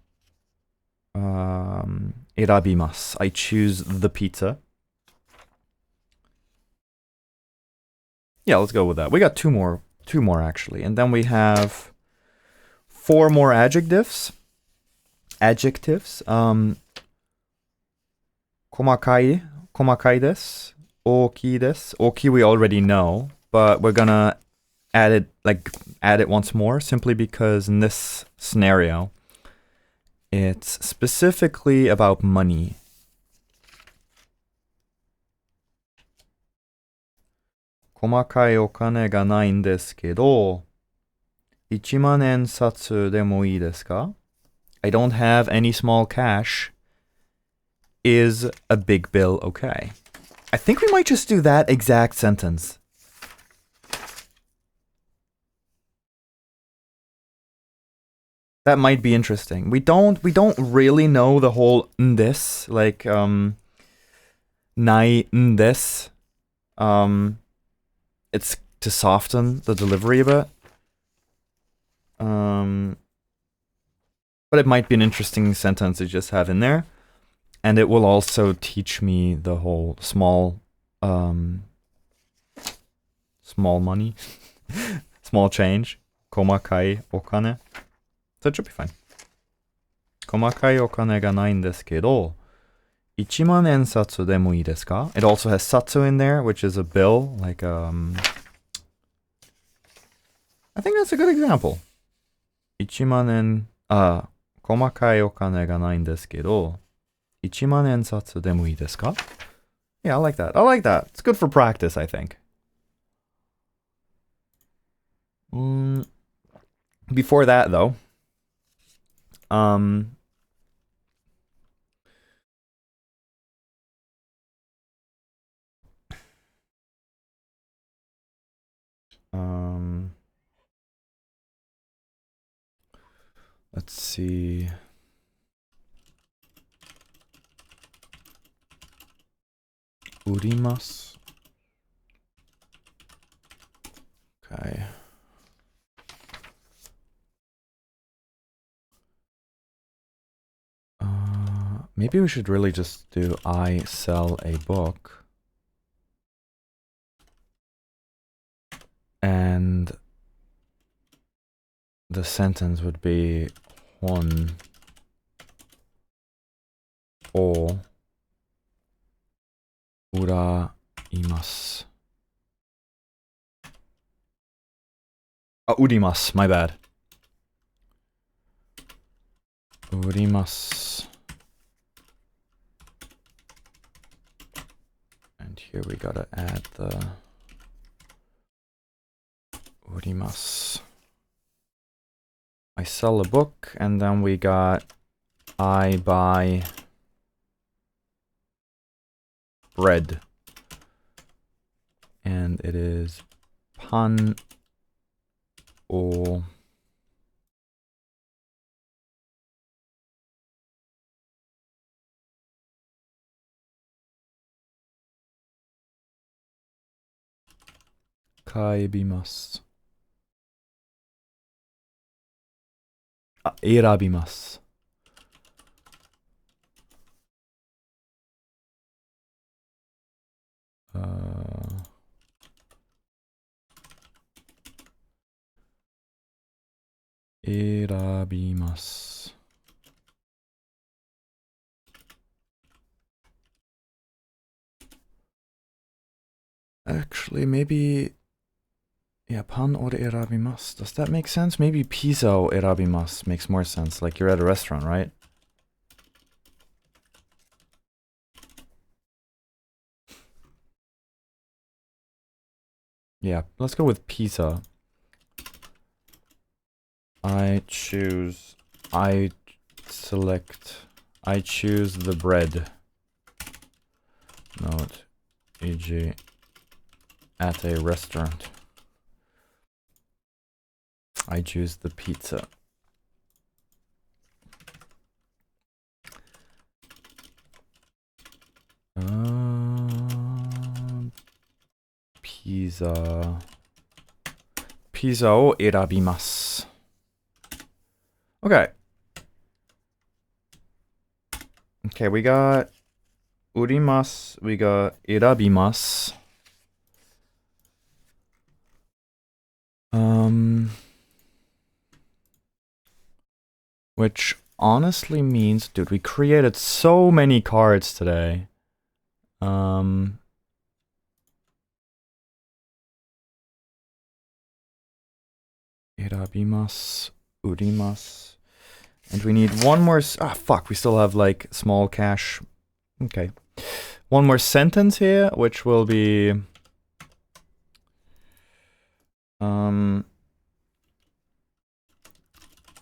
erabimasu. I choose the pizza. Yeah, let's go with that. We got two more actually. And then we have 4 more adjectives. Komakai desu. Oki desu. Oki we already know, but we're gonna add it once more, simply because in this scenario, it's specifically about money. Komakai okane ga nai n desu kedo, 1万円札でもいいですか? I don't have any small cash. Is a big bill okay? I think we might just do that exact sentence. That might be interesting. We don't really know the whole this, like nai this. It's to soften the delivery a bit. But it might be an interesting sentence to just have in there. And it will also teach me the whole small money, small change, komakai okane. So it should be fine. Komakai okane ga nai desu kedo, 1万円札でもいいですか? It also has satsu in there, which is a bill, like I think that's a good example. 1万円 細かいお金がないんですけど、1万円札でもいいですか? Yeah, I like that. I like that. It's good for practice, I think. Before that, though, let's see. Urimasu. Okay. Maybe we should really just do I sell a book. And the sentence would be 本を売ります。売ります。My bad. 売ります。And here we gotta add the 売ります。I sell a book, and then we got I buy bread. And it is パンを買います。選びます。選びます。Actually, maybe... Yeah, パンを選びます. Does that make sense? Maybe ピザを選びます makes more sense. Like you're at a restaurant, right? Yeah, let's go with pizza. I choose the bread. Note, e.g. at a restaurant. I choose the pizza. Pizzaを選びます. Okay. Okay, we got 売ります. We got 選びます. Which honestly means, dude, we created so many cards today. 選びます. 売ります. And we need one more... fuck, we still have, like, small cash. Okay. One more sentence here, which will be...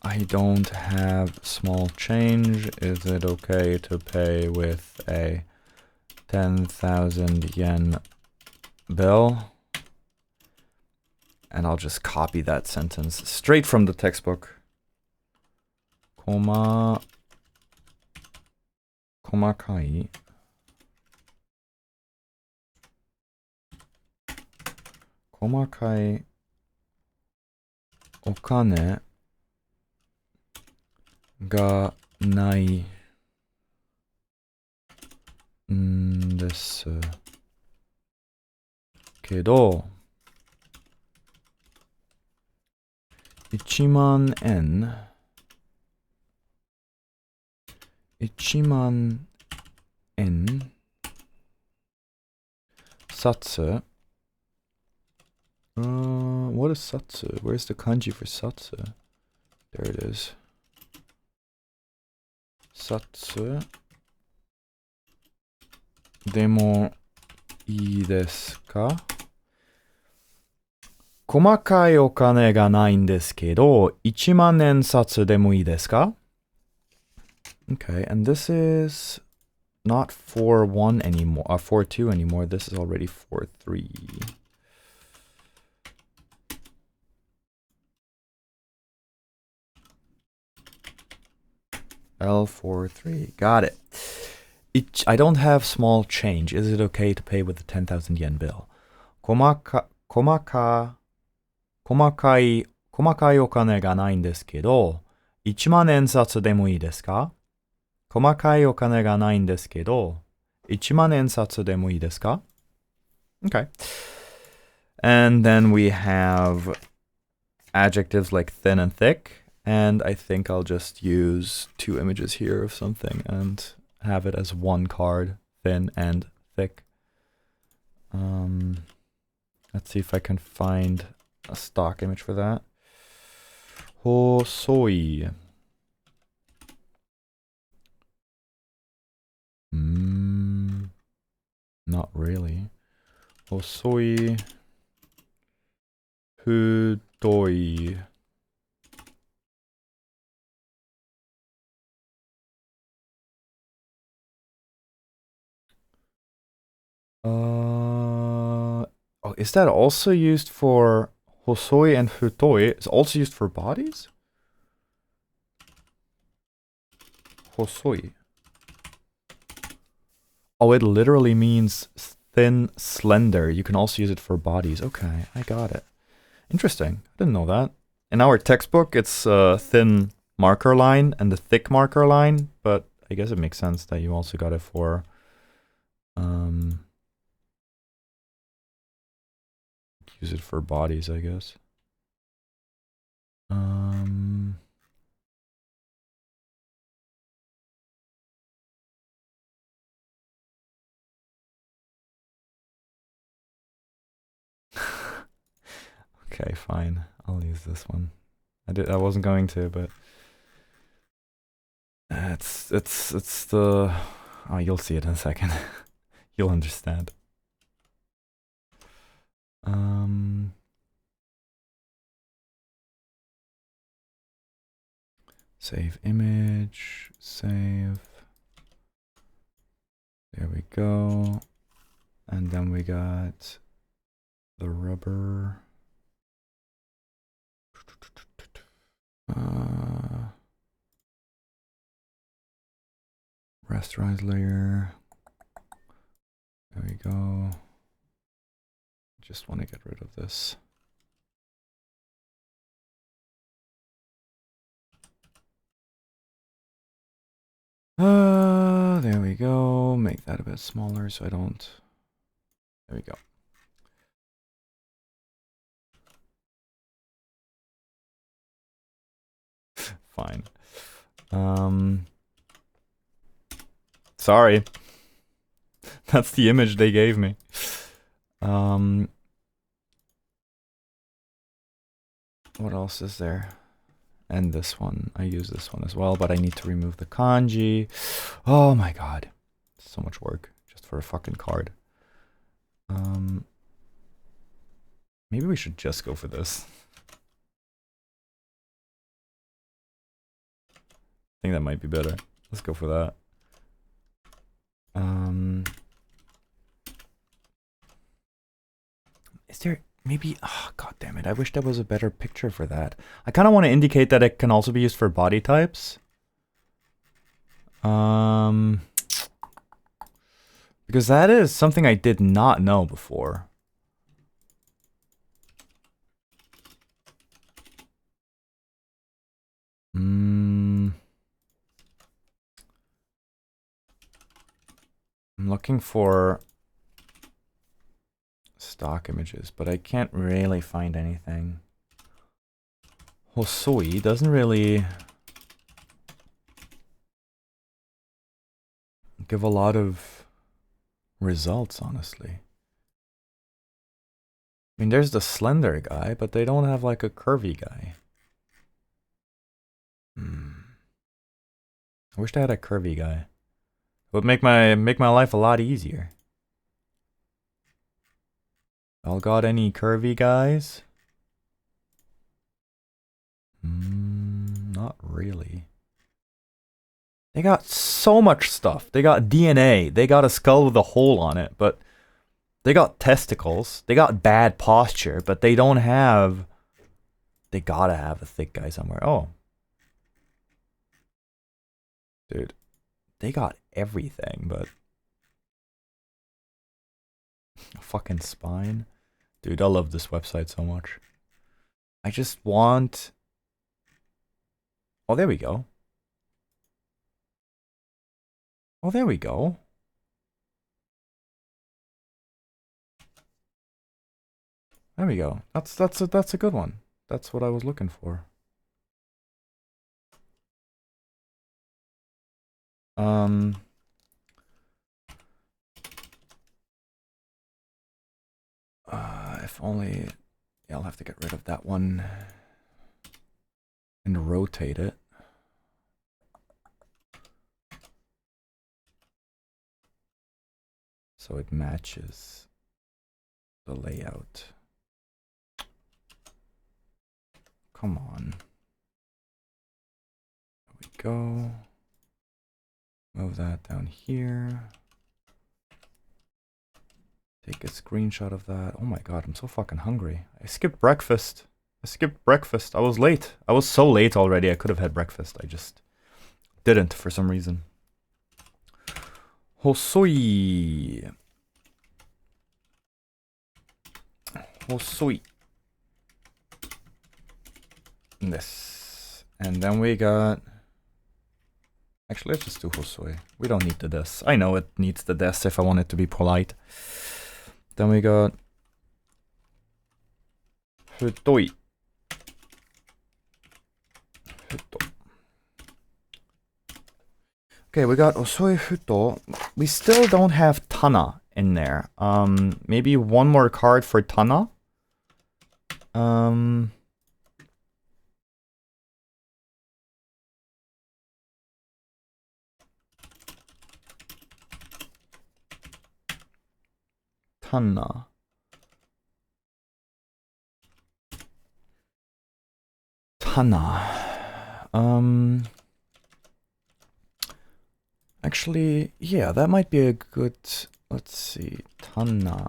I don't have small change. Is it okay to pay with a 10,000 yen bill? And I'll just copy that sentence straight from the textbook. Komakai. Komakai okane ga naiんですけど、1万円satsu. What is satsu? Where's the kanji for satsu? There it is. Satsu. でもいいですか? 細かいお金がないんですけど、1万円札でもいいですか? Okay, and this is not 4-1 anymore, 4-2 anymore. This is already 4-3. L43. Got it. I don't have small change. Is it okay to pay with a 10,000 yen bill? 細かいお金がないんですけど、1万円札でもいいですか? 細かいお金がないんですけど、1万円札でもいいですか? Okay. And then we have adjectives like thin and thick. And I think I'll just use 2 images here of something and have it as one card, thin and thick. Let's see if I can find a stock image for that. Hosoi. Not really. Hosoi. Hudoi. Oh, is that also used for hosoi and futoi? It's also used for bodies? Hosoi. Oh, it literally means thin, slender. You can also use it for bodies. Okay, I got it. Interesting. I didn't know that. In our textbook, it's a thin marker line and the thick marker line, but I guess it makes sense that you also got it for use it for bodies, I guess. Okay, fine. I'll use this one. I wasn't going to, but it's the oh, you'll see it in a second. You'll understand. Save image, save. There we go. And then we got the rubber. Rasterize layer. There we go. Just want to get rid of this. There we go. Make that a bit smaller so I don't. There we go. Fine. Sorry. That's the image they gave me. What else is there? And this one. I use this one as well, but I need to remove the kanji. Oh my god. So much work just for a fucking card. Maybe we should just go for this. think that might be better. Let's go for that. Is there maybe... Oh, god damn it. I wish there was a better picture for that. I kind of want to indicate that it can also be used for body types. Because that is something I did not know before. I'm looking for stock images, but I can't really find anything. Hosoi doesn't really give a lot of results, honestly. I mean, there's the slender guy, but they don't have like a curvy guy. I wish they had a curvy guy. It would make my life a lot easier. Y'all got any curvy guys? Not really. They got so much stuff. They got DNA. They got a skull with a hole on it, but they got testicles. They got bad posture, but they don't have... They gotta have a thick guy somewhere. Oh. Dude. They got everything, but... A fucking spine. Dude, I love this website so much. I just want... Oh, there we go. Oh, there we go. There we go. That's a good one. That's what I was looking for. If only... Yeah, I'll have to get rid of that one. And rotate it. So it matches the layout. Come on. There we go. Move that down here. Take a screenshot of that. Oh my god, I'm so fucking hungry. I skipped breakfast. I was late. I was so late already. I could have had breakfast. I just didn't for some reason. Hosoi. Hosoi. This. And then we got... Actually, let's just do Hosoi. We don't need the des. I know it needs the des if I want it to be polite. Then we got... Futoi. Okay, we got Osoi Futo. We still don't have Tana in there. Maybe one more card for Tana. Tana. Actually, yeah, that might be a good... Let's see. Tana.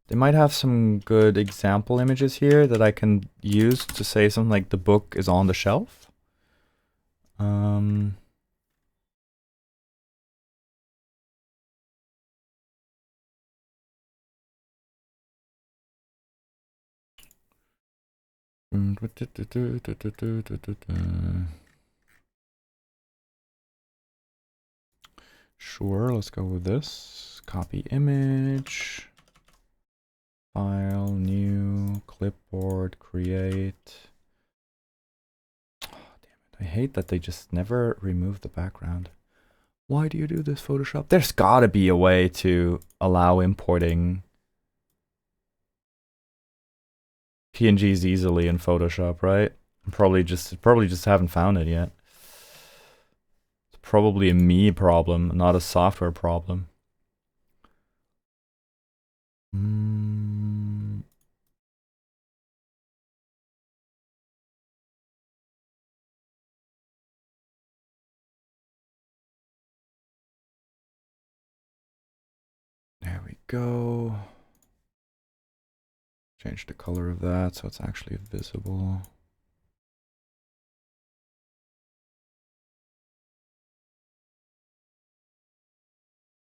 They might have some good example images here that I can use to say something like the book is on the shelf. Sure, let's go with this. Copy image. File, new, clipboard, create. Oh, damn it. I hate that they just never remove the background. Why do you do this, Photoshop? There's gotta be a way to allow importing PNGs easily in Photoshop, right? Probably just haven't found it yet. It's probably a me problem, not a software problem. go. Change the color of that so it's actually visible.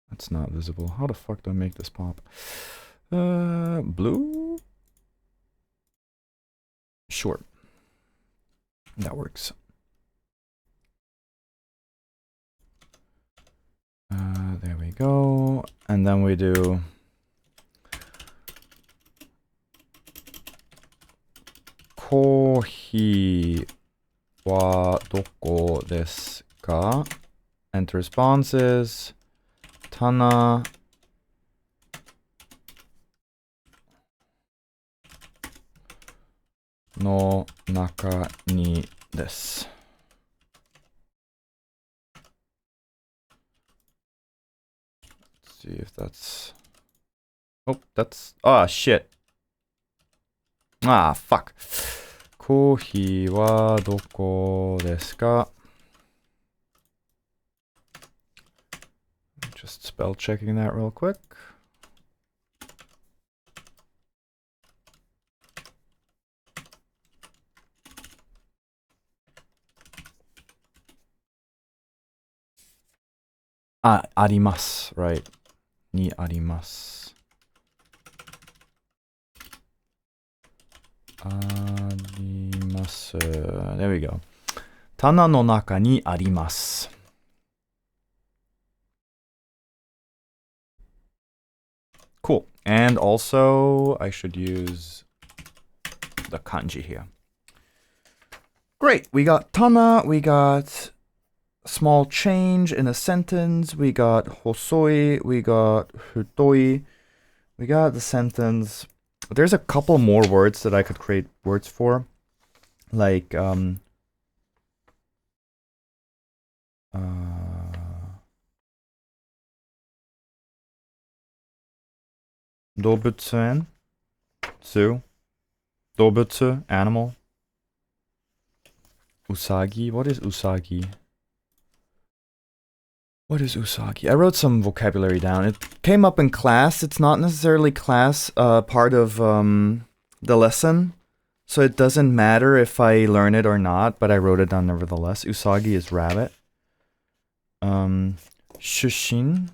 That's not visible. How the fuck do I make this pop? Blue? Sure. That works. There we go. And then we do Kohi wa doko desu ka? And the response is Tana no naka ni desu. Let's see if that's... Oh, that's... Ah, shit. Ah, fuck. Kohi wa doko desu ka? Just spell checking that real quick. Ah, arimasu, right. Ni arimasu. Arimasu. There we go. Tana no naka ni arimasu. Cool. And also, I should use the kanji here. Great. We got tana, we got small change in a sentence, we got hosoi, we got futoi, we got the sentence. There's a couple more words that I could create words for. Like, Dobutsu, zoo. Dobutsu, animal. Usagi, what is usagi? What is usagi? I wrote some vocabulary down. It came up in class. It's not necessarily class part of the lesson. So it doesn't matter if I learn it or not, but I wrote it down nevertheless. Usagi is rabbit. Shushin.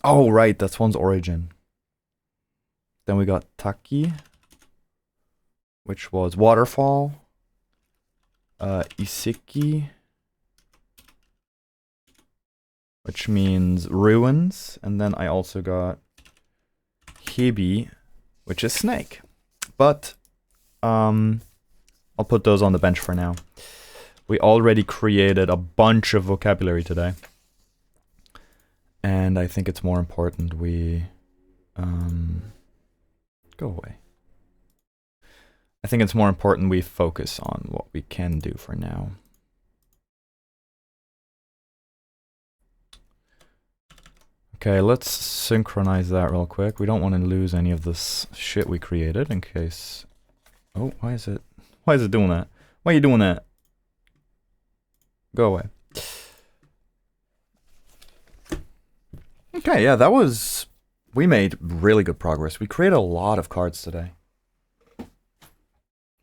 Oh, right, that's one's origin. Then we got taki, which was waterfall. Iseki, which means ruins. And then I also got hibi, which is snake. But I'll put those on the bench for now. We already created a bunch of vocabulary today. And I think it's more important we go away. I think it's more important we focus on what we can do for now. Okay, let's synchronize that real quick. We don't want to lose any of this shit we created in case... Oh, why is it doing that? Why are you doing that? Go away. Okay, yeah, that was... We made really good progress. We created a lot of cards today.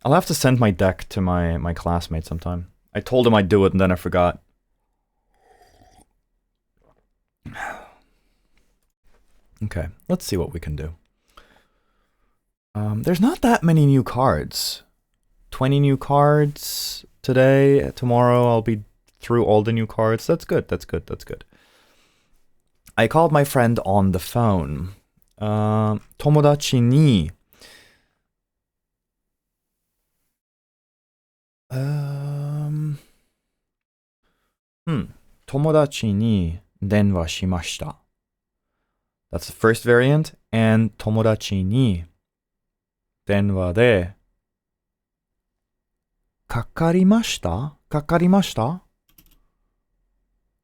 I'll have to send my deck to my classmate sometime. I told him I'd do it and then I forgot. Okay, let's see what we can do. There's not that many new cards. 20 new cards today. Tomorrow I'll be through all the new cards. That's good, that's good, that's good. I called my friend on the phone. Tomodachi ni... Tomodachi ni denwa shimashita. That's the first variant. And tomodachi ni denwa de kakarimashita? Kakarimashita?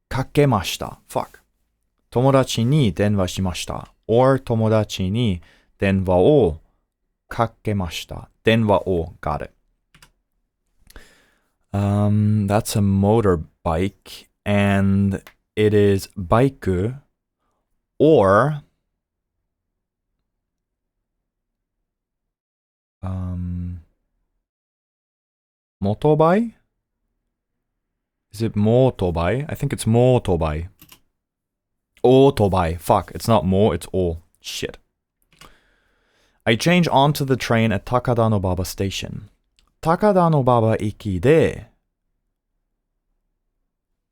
Kakemashita. Fuck. Tomodachi ni denwa shimashita. Or tomodachi ni denwa o kakemashita. Denwa o. Got it. That's a motorbike, and it is bike or motorbike? Is it motorbike? I think it's motorbike. Otobai. Fuck, it's not mo, it's o. Shit. I change onto the train at Takada no Baba Station. Takada no Baba Iki de.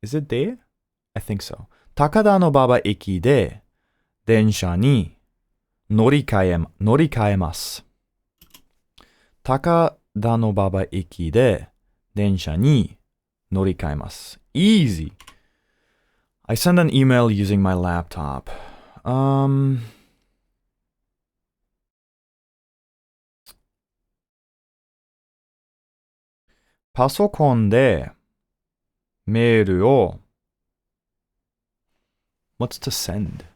Is it de? I think so. Takada no Baba Iki de densha ni norikaemasu. Takada no Baba Iki de densha ni norikaemasu. Easy. I send an email using my laptop. パソコンでメールを What's to send?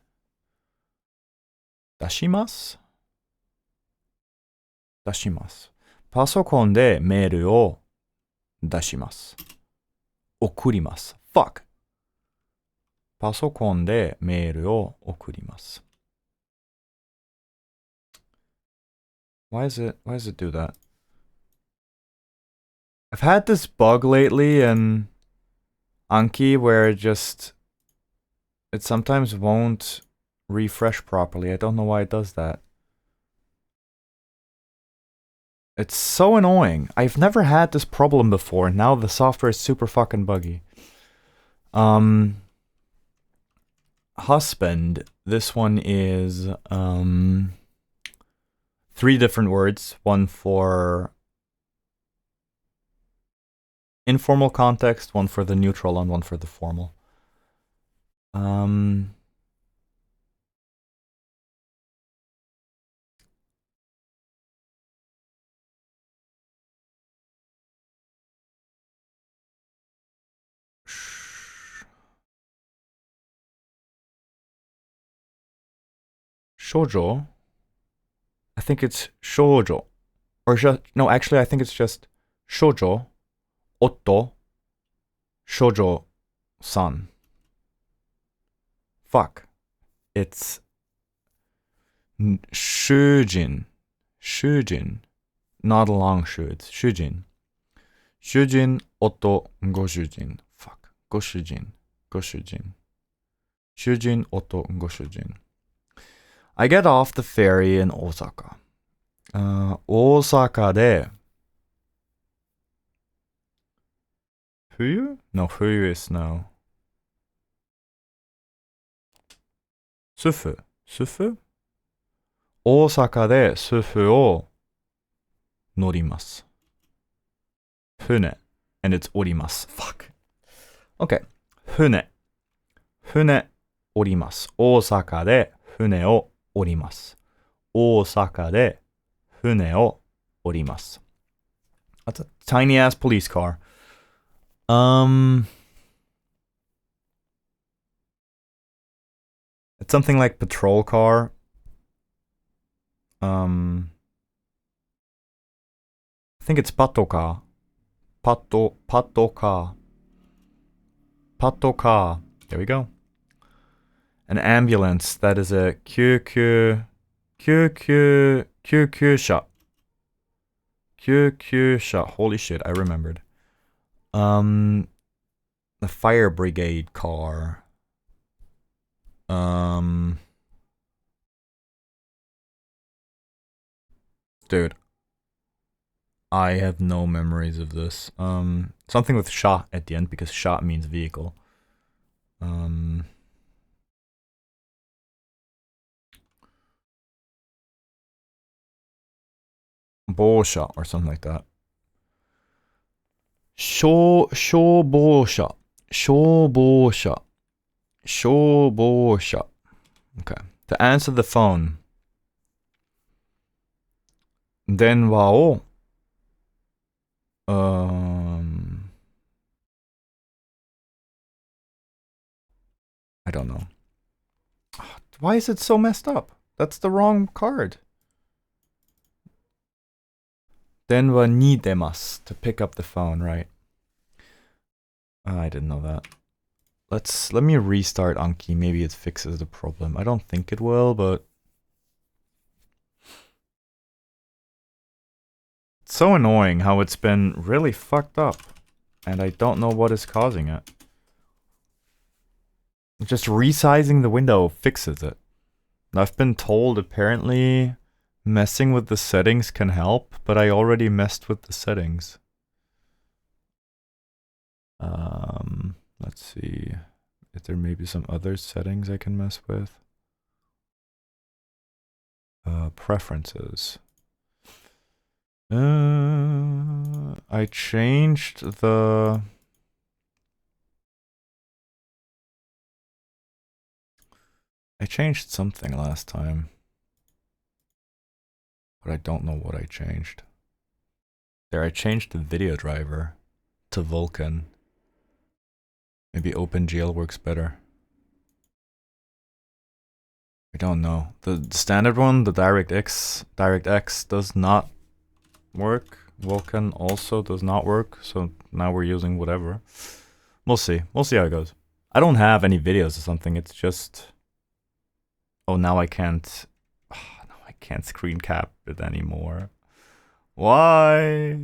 出します。パソコンでメールを出します。送ります。Fuck. パソコンでメールを送ります。Why does it do that? I've had this bug lately in Anki where it sometimes won't refresh properly. I don't know why it does that. It's so annoying. I've never had this problem before. Now the software is super fucking buggy. Husband. This one is 3 different words. One for informal context, one for the neutral, and one for the formal. Shoujo. I think it's shoujo. Or no, actually I think it's just shoujo, otto, shoujo-san. Fuck. It's shujin. Shujin. Not a long shu, it's shujin. Shujin, otto, goshujin. Fuck. Goshujin. Shujin, otto, goshujin. I get off the ferry in Osaka. Osaka de. Fuyu? No, fuyu is snow. Sufu. Sufu? Osaka de sufu o norimasu. Fune. And it's orimasu. Fuck. Okay. Fune. Fune orimasu. Osaka de fune o orimasu. Osaka de fune o orimasu. That's a tiny ass police car. It's something like patrol car. I think it's patoka. Patoka. There we go. An ambulance. That is a kyūkyūsha. Kyūkyūsha. Holy shit, I remembered. The fire brigade car. Dude. I have no memories of this. Something with sha at the end because sha means vehicle. Bosha or something like that. Shōbosha. Okay. To answer the phone. Denwa o. I don't know. Why is it so messed up? That's the wrong card. Denwa ni demasu. To pick up the phone, right? I didn't know that. let me restart Anki. Maybe it fixes the problem. I don't think it will, but it's so annoying how it's been really fucked up, and I don't know what is causing it. Just resizing the window fixes it. I've been told apparently messing with the settings can help, but I already messed with the settings. Let's see. Is there maybe some other settings I can mess with? Preferences. I changed the... I changed something last time. But I don't know what I changed. There, I changed the video driver to Vulkan. Maybe OpenGL works better. I don't know. The standard one, the DirectX does not work. Vulkan also does not work. So now we're using whatever. We'll see. We'll see how it goes. I don't have any videos or something. It's just... Oh, now I can't... now I can't screen cap it anymore. Why?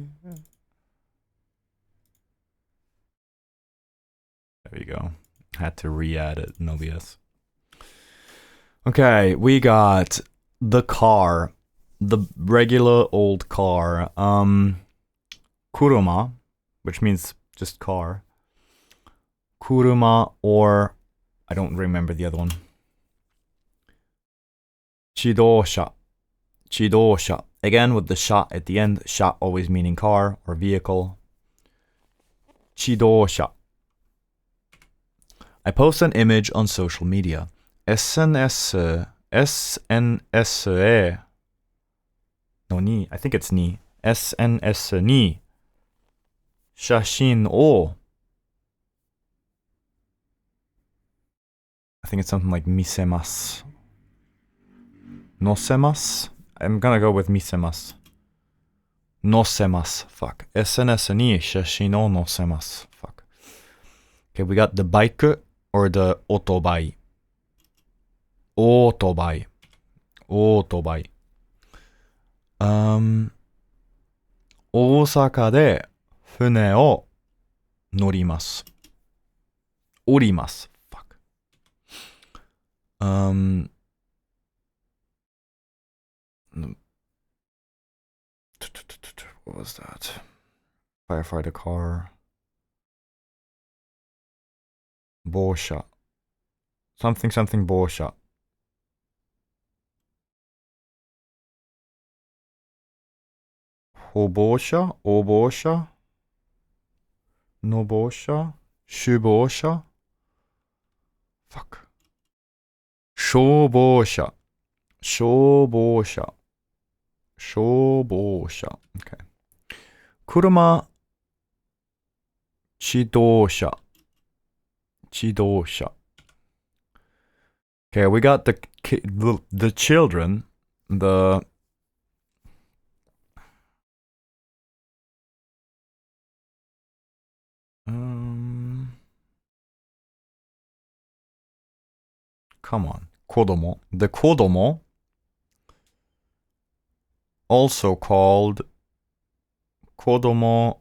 There you go. Had to re-add it in OBS. Okay, we got the car. The regular old car. Kuruma, which means just car. Kuruma, or I don't remember the other one. Chidosha. Chidosha. Again with the sha at the end. Sha always meaning car or vehicle. Chidosha. I post an image on social media. SNS no ni. I think it's ni. SNS ni. Shashin o. I think it's something like misemasu. Nosemasu? I'm gonna go with misemasu. Nosemasu. Fuck. SNS ni shashin o nosemasu. Fuck. Okay, we got the bike or the otobai. Otobai. Otobai. 大阪で船を乗ります。降ります。Fuck. What was that? Firefighter car. 防車. Something something 防車. Hobosha? Obosha? Nobosha? Shubosha? Fuck. Shobosha. Shobosha. Shobosha. Okay. Kuruma. Chidosha. Chidosha. Okay, we got the children. The... Come on. Kodomo. The kodomo, also called kodomo.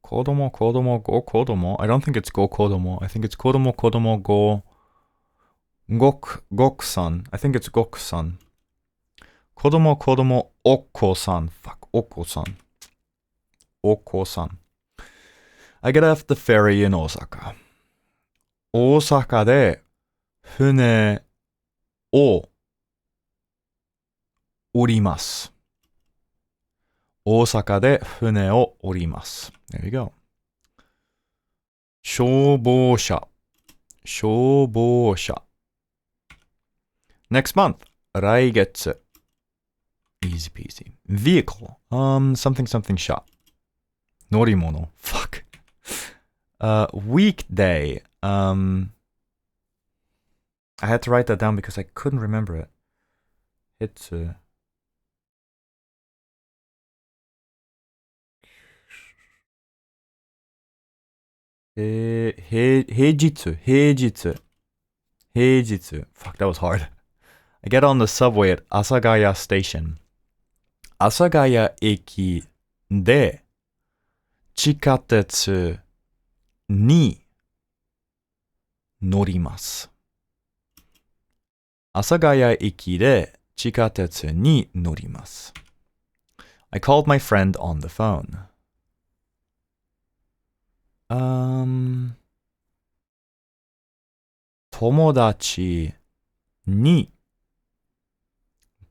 Kodomo, go kodomo. I don't think it's go kodomo. I think it's kodomo, go. Goksan. I think it's goksan. Kodomo, oko-san. Fuck, oko-san. Oko-san. I get off the ferry in Osaka. 大阪で船を降ります。大阪で船を降ります。There you go. 消防車。消防車。Next month. 来月。Easy peasy. Vehicle. Something something 車。乗り物。Fuck. Weekday. I had to write that down because I couldn't remember it. It's 平日. Fuck, that was hard. I get on the subway at Asagaya Station. Asagaya 駅で地下鉄に乗ります。阿佐ヶ谷駅で地下鉄に乗ります。I called my friend on the phone. 友達に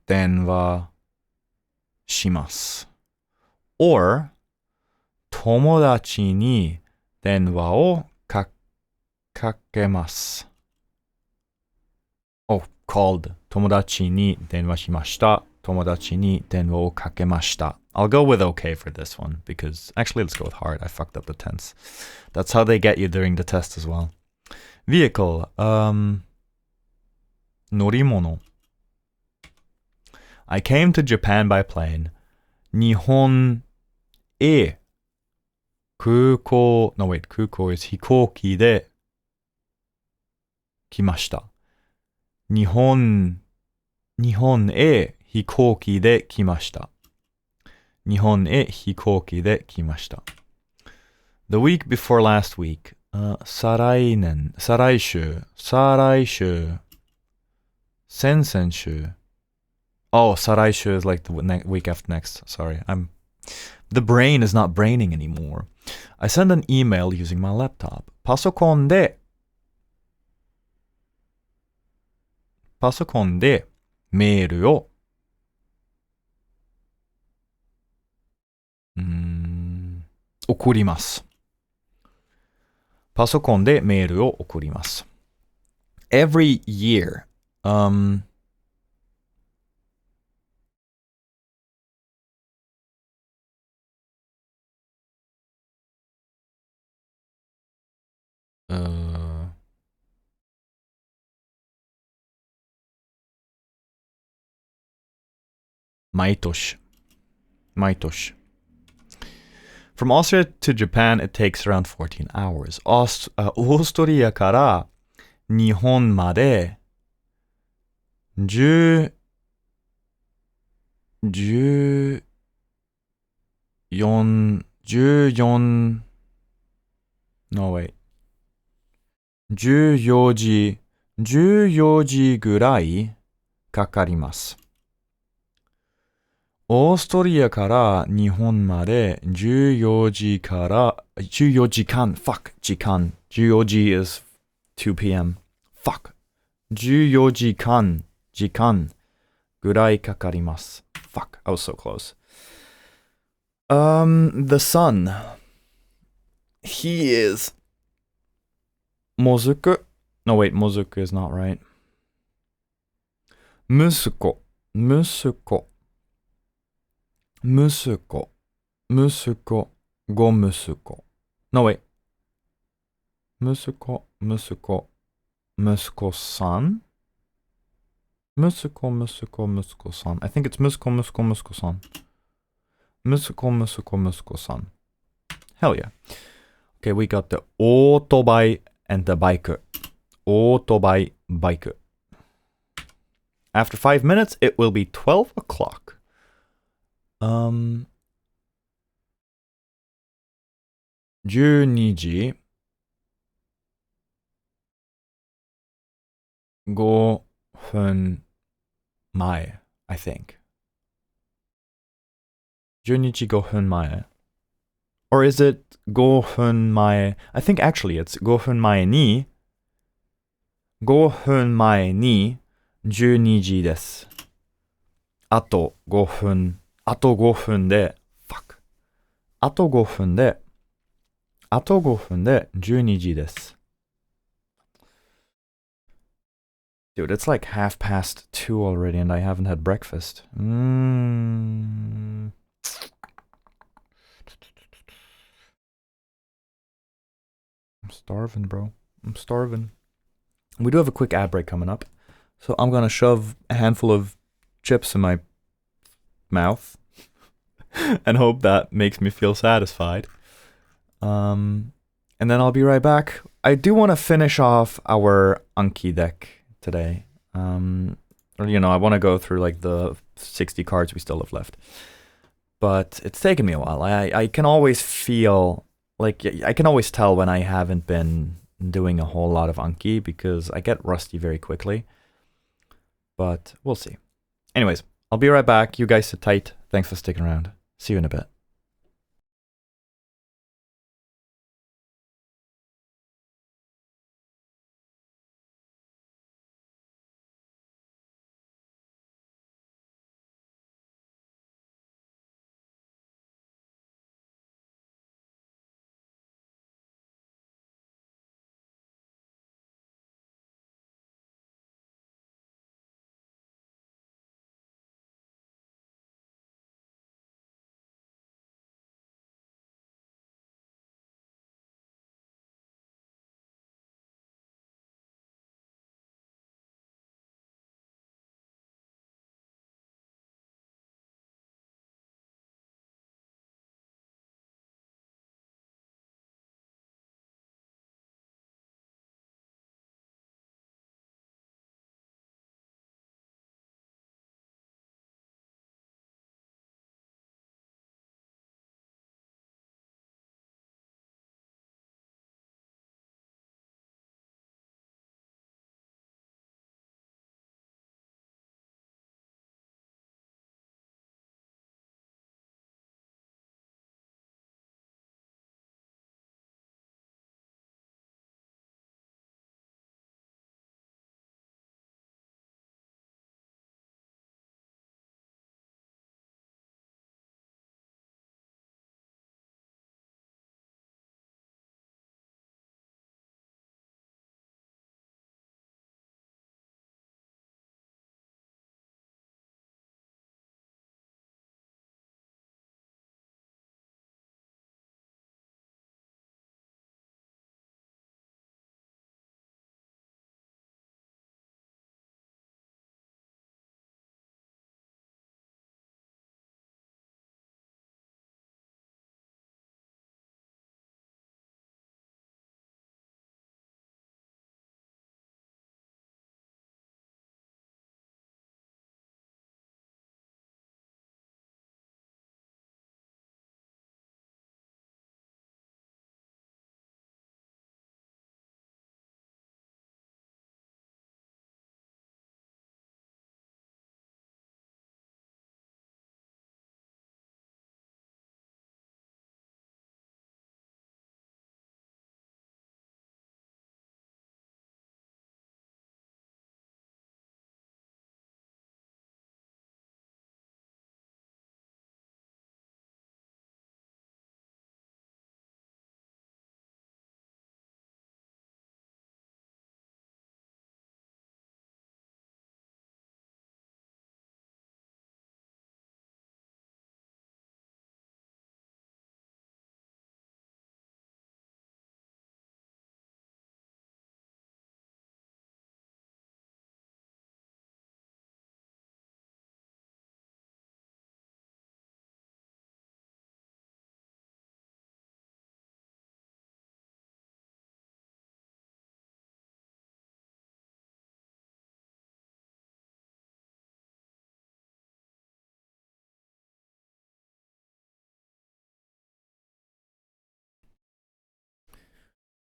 電話します。or 友達に電話をかけます。Oh, called 友達に電話しました。友達に電話をかけました。I'll go with okay for this one because actually let's go with hard. I fucked up the tense. That's how they get you during the test as well. Vehicle. 乗り物. I came to Japan by plane. 日本へ空港 No wait, 空港 is 飛行機で来ました。日本へ飛行機で来ました。日本へ飛行機で来ました。The week before last week. 再来週。先々週。Oh, 再来週 is like the week after next. Sorry, the brain is not braining anymore. I send an email using my laptop. パソコンでメールを送ります。パソコンでメールを送ります。Every year.毎年. From Austria to Japan, it takes around 14 hours. オーストリアから日本まで14 No wait. 14時ぐらいかかります。オーストリアから日本まで14時間 Fuck 時間14時 is 2 p.m. Fuck 14時間ぐらいかかります。Fuck, I was so close. The son. He is もずく No wait, もずく is not right. 息子ご息子 No wait 息子さん息子さん I think it's 息子さん息子さん Hell yeah. Okay, we got the オートバイ and the bike. オートバイ bike. After 5 minutes, it will be 12 o'clock. 12時5分前 I think 12時5分前 Or is it 5分前 I think actually it's 5分前に12時です。あと5分で Fuck あと5分で12時です。Dude, it's like 2:30 already and I haven't had breakfast. I'm starving, bro. I'm starving. We do have a quick ad break coming up. So I'm going to shove a handful of chips in my mouth and hope that makes me feel satisfied. And and then I'll be right back. I do want to finish off our Anki deck today. I want to go through like the 60 cards we still have left. But it's taken me a while. I can always feel, like, I can always tell when I haven't been doing a whole lot of Anki because I get rusty very quickly. But we'll see. Anyways, I'll be right back. You guys sit tight. Thanks for sticking around. See you in a bit.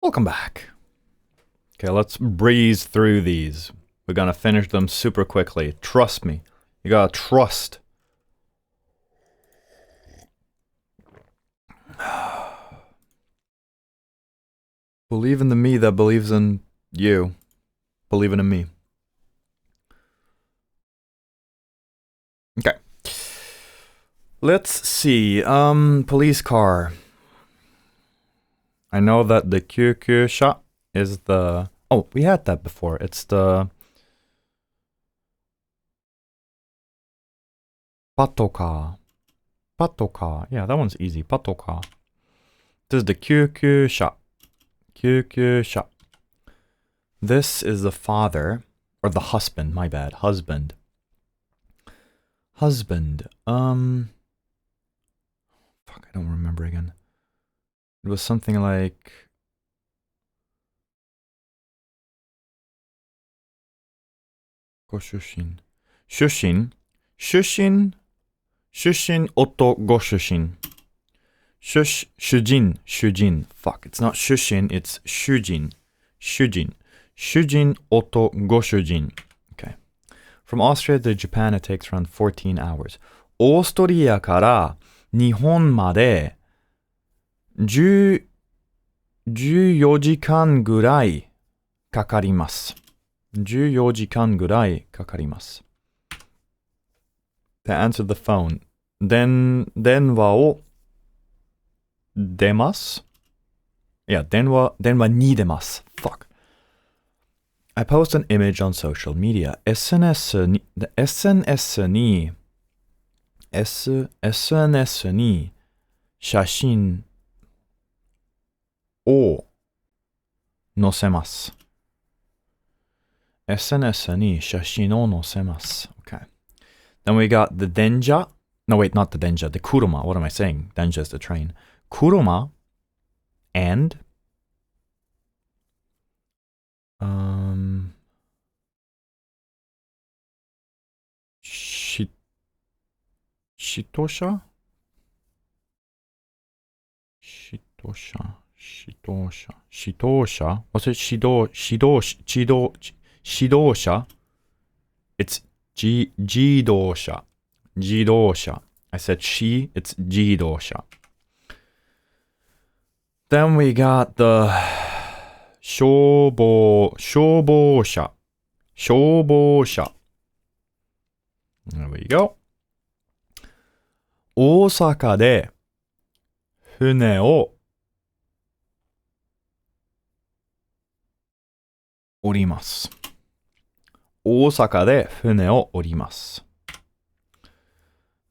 Welcome back. Okay, let's breeze through these. We're gonna finish them super quickly. Trust me. You gotta trust. Believe in the me that believes in you. Believing in me. Okay. Let's see. Police car. I know that the QQ shot is the... Oh, we had that before. It's the... Patoka. Patoka. Yeah, that one's easy. Patoka. This is the QQ shot. QQ shot. This is the father. Or the husband, my bad. Husband. Husband. Fuck, I don't remember again. It was something like ご出身。出身。出身。出身。夫ご出身。主人。主人。Fuck. It's not 出身. It's 主人。主人。主人。夫ご主人。Okay. From Austria to Japan, it takes around 14 hours. オーストリアから日本まで14時間ぐらいかかります。14時間ぐらいかかります。To answer the phone. 電話を出ます。いや、電話に出ます。Fuck. I post an image on social media. SNS に写真を載せます。SNS に写真を載せます。Okay. Then we got the denja. No, wait, not the denja. The kuruma. What am I saying? Denja is the train. Kuruma and shitosha? Shitosha? What's it? Shidosha? It's jidosha. Jidosha. I said she, it's jidosha. Then we got the 消防車. There we go. 大阪で船を降ります。大阪で船を降ります。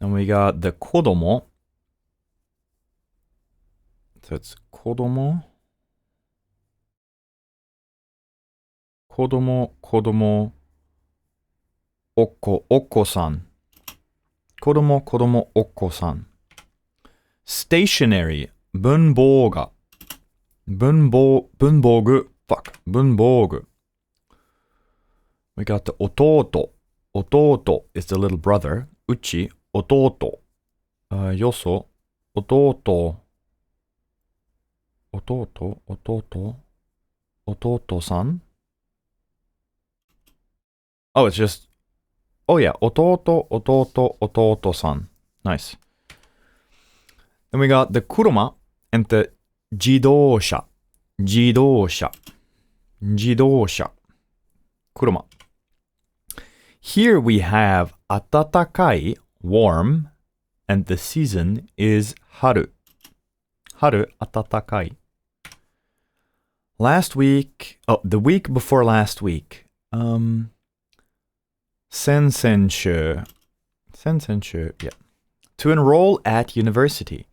Then we got the 子供. So it's 子供お子さん。子供お子さん。stationary 文房具。文房具。Fuck. 文房具。We got the 弟 is the little brother. うち弟。よそ弟さん Oh, it's just Oh yeah, 弟さん Nice. Then we got the 車 and the 自動車 車 Here we have 暖かい warm and the season is 春暖かい Last week, the week before last week, 先々週 yeah. To enroll at university,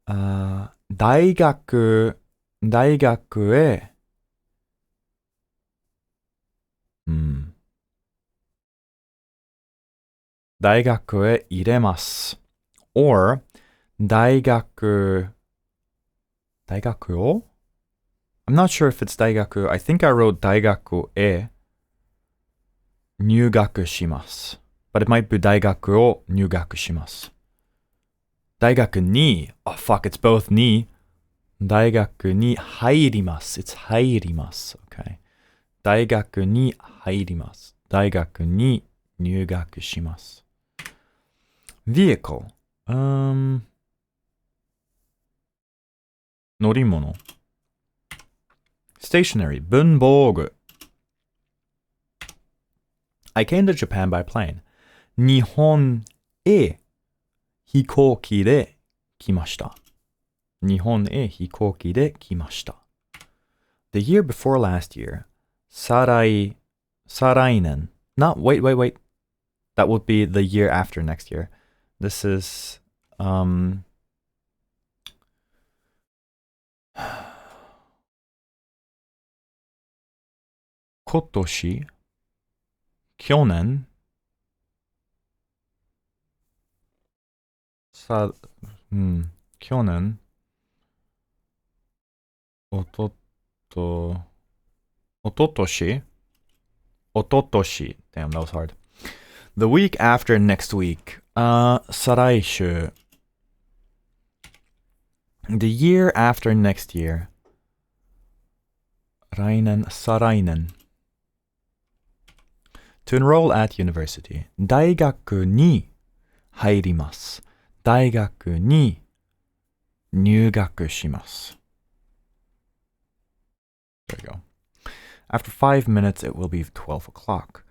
大学へ大学へ入れます or 大学を I'm not sure if it's 大学 I think I wrote 大学へ入学します but it might be 大学を入学します大学に oh fuck it's both に大学に入ります it's 入ります okay 大学に入ります大学に入学します vehicle 乗り物 stationary 文房具 I came to Japan by plane 日本へ飛行機で来ました日本へ飛行機で来ました The year before last year 再来年 Not wait That would be the year after next year This is今年去年去年おととし ototoshi. Damn, that was hard. The week after next week. 再来週. The year after next year. 来年、再来年. To enroll at university. 大学に入ります。大学に入学します。There you go. After 5 minutes, it will be 12 o'clock.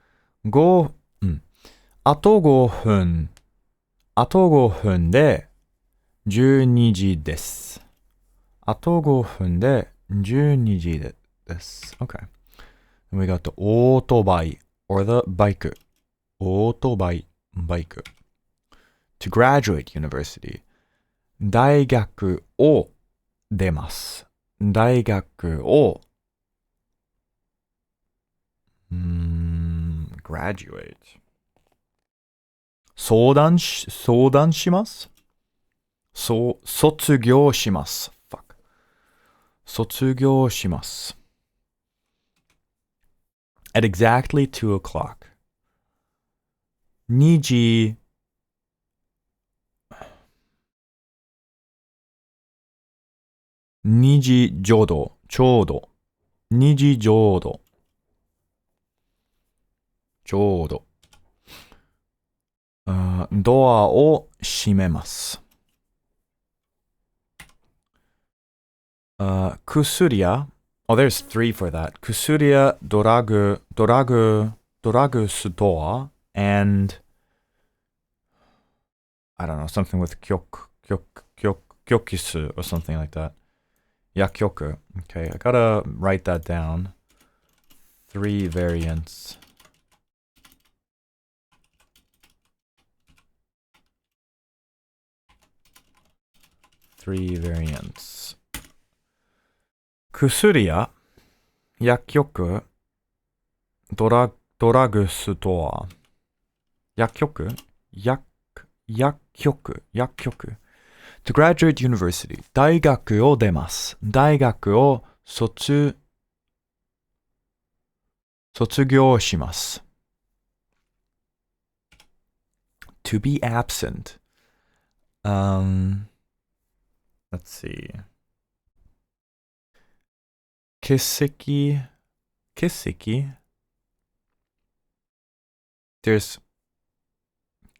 あと5分で12時です。あと5分で12時です。Okay. Then we got the オートバイ or the bike. オートバイ bike. To graduate university. 大学を出ます。大学をgraduate. 相談します。卒業します。Fuck. 卒業します。At exactly 2 o'clock. 2時ちょうど。2時ちょうど。ドアを閉めます。薬や Oh, there's 3 for that. 薬やドラッグストア and I don't know, something with 局数 or something like that. 薬局. Okay, I gotta write that down. 3 variants. Three variants. 薬や薬局ドラッグストア薬局 To graduate university 大学を出ます大学を卒業します To be absent Let's see. 欠席 There's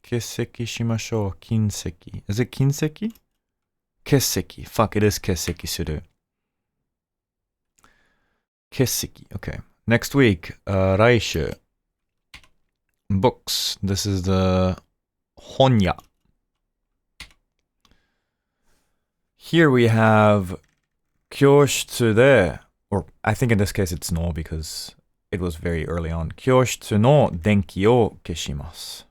欠席しましょう勤席 Is it 勤席欠席 Fuck, it is 欠席する欠席 Okay. Next week, 来週 Books. This is the 本屋 Here we have 教室で or I think in this case it's no because it was very early on 教室の電気を消します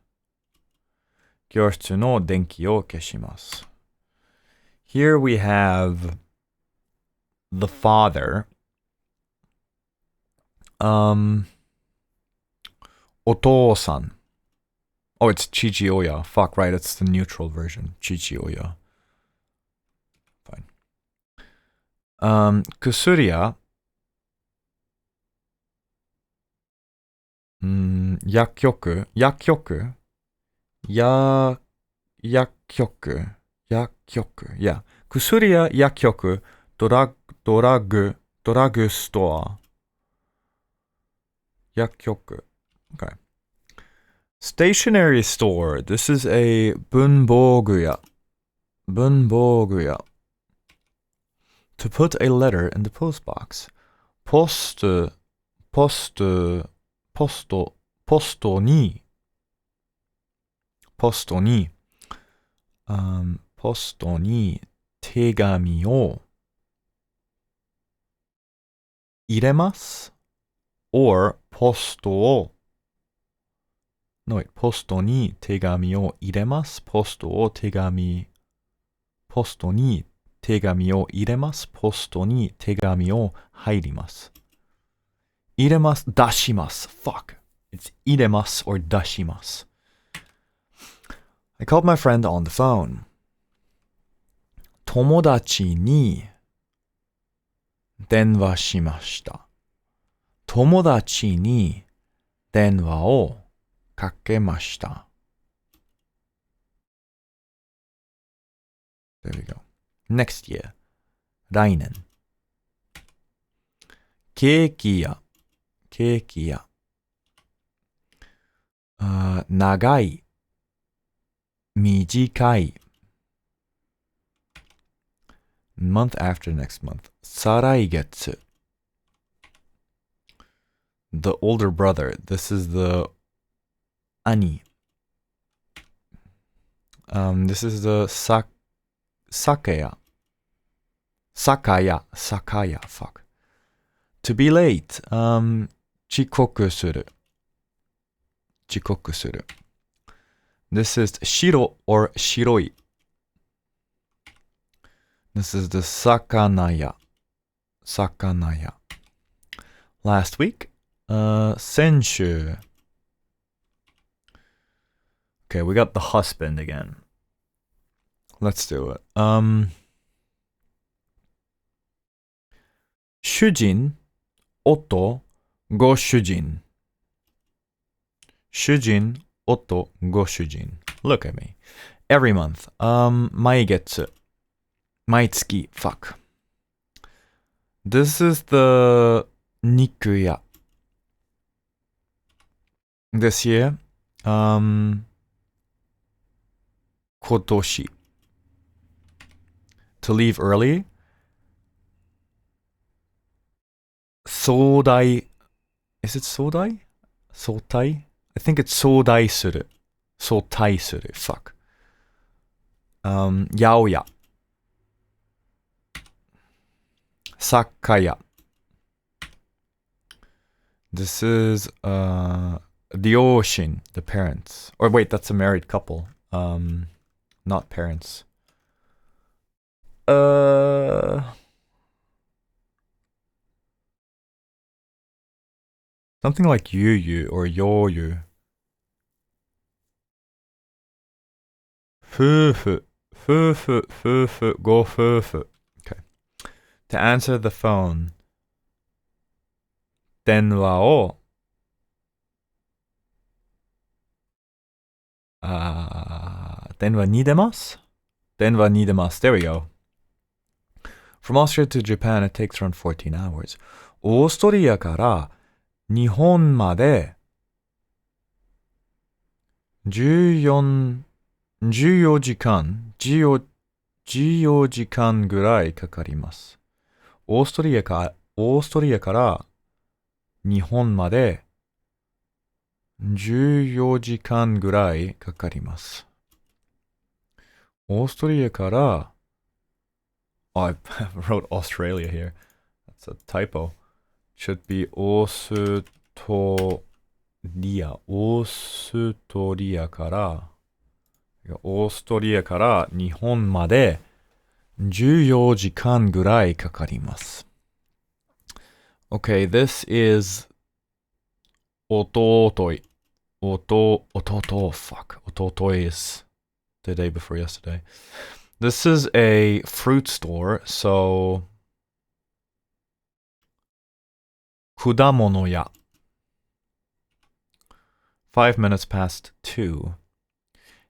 教室の電気を消します Here we have the father お父さん Oh, it's 父親 Fuck, right, it's the neutral version 父親薬や薬局 Yeah. 薬や薬局ドラッグストア薬局 Okay. Stationery store. This is a 文房具屋 To put a letter in the post box. ポストに手紙を入れます or ポストに手紙を入れますポストに手紙を入れますポストに手紙を入ります入れます出します Fuck It's 入れます or 出します I called my friend on the phone 友達に電話しました友達に電話をかけました。There we go. Next year. 来年。ケーキ屋。長い。短い。month after next month. 再来月。The older brother. This is the 兄。This is the 酒屋。fuck. To be late. 遅刻する。This is 白 or 白い。This is the 魚屋。Last week. 先週。Okay, we got the husband again. Let's do it. 主人、夫、ご主人。主人、夫、ご主人。Look at me. Every month. 毎月。毎月。Fuck. This is the 肉屋。This year. 今年。To leave early. 早退。Is it 早退? 早退? I think it's 早退する。Fuck. 八百屋。酒屋。This is the ocean, the parents. Or wait, that's a married couple. Not parents. Something like you or you. 夫婦、ご夫婦。Okay. To answer the phone. 電話を電話に出ます。There we go. From Austria to Japan, it takes around 14 hours. オーストリアから日本まで14時間ぐらいかかります。オーストリアから日本まで14時間ぐらいかかります。オーストリアから、I wrote Australia here. That's a typo. Should be オーストリアから日本まで14時間ぐらいかかります。Okay, this is 弟い is the day before yesterday. This is a fruit store, so 果物屋 5 minutes past 2.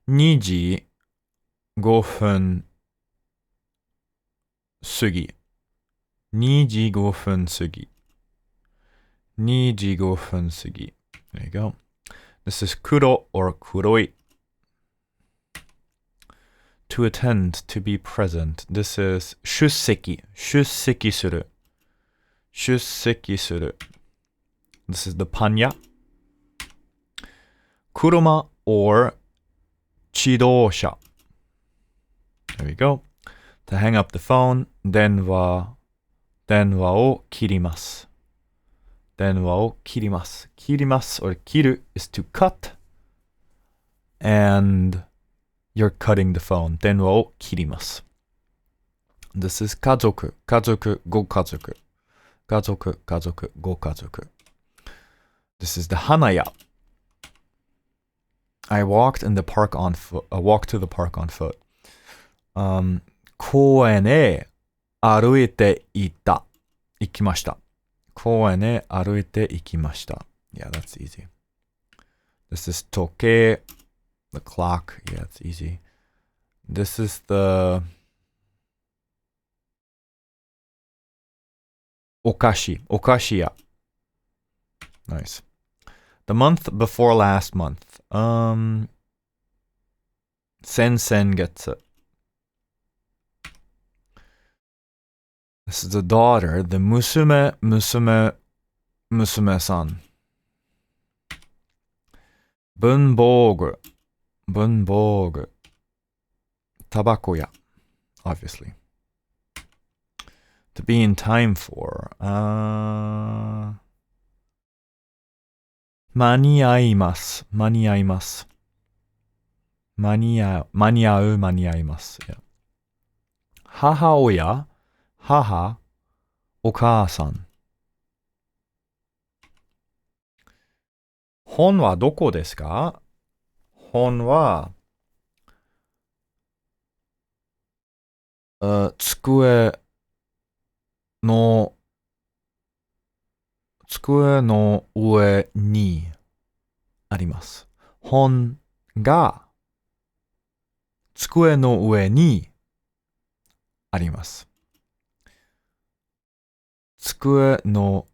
2時5分過ぎ 2時5分過ぎ There you go. This is 黒 or 黒い To attend, to be present. This is 出席する This is the パン屋 車 or 自動車 There we go. To hang up the phone, 電話を切ります。切ります or 切る is to cut. And you're cutting the phone. 電話を切ります。This is 家族、ご家族。ご家族。This is the 花屋。I walked to the park on foot. 公園へ歩いて行きました。公園へ歩いて行きました。Yeah, that's easy. This is 時計, the clock. Yeah, it's easy. This is the お菓子屋. Nice. The month before last month. 先々月. This is the daughter, the 娘さん. 文房具. Tabako ya, obviously. To be in time for. 間に合います。間に合います。間に合う。間に合います。Yeah. 母親、母、お母さん。本はどこですか？本は、机の上にあります。本が机の上にあります。机の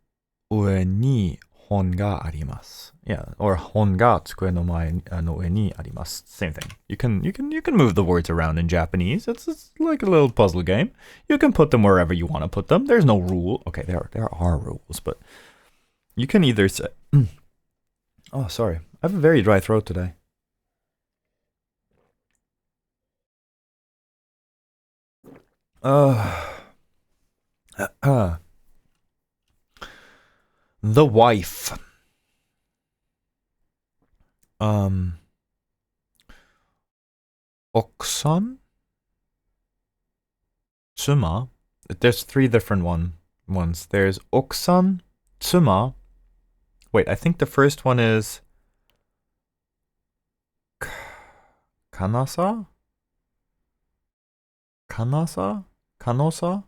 上に本があります。Yeah, or 本が机の上にあります。Same thing. You can move the words around in Japanese. It's like a little puzzle game. You can put them wherever you want to put them. There's no rule. Okay, there are rules, but you can either say... Oh, sorry. I have a very dry throat today. The wife. 奥さん? 妻? There's three different ones. There's 奥さん, 妻. Wait, I think the first one is かなさ? かなさ? かのさ?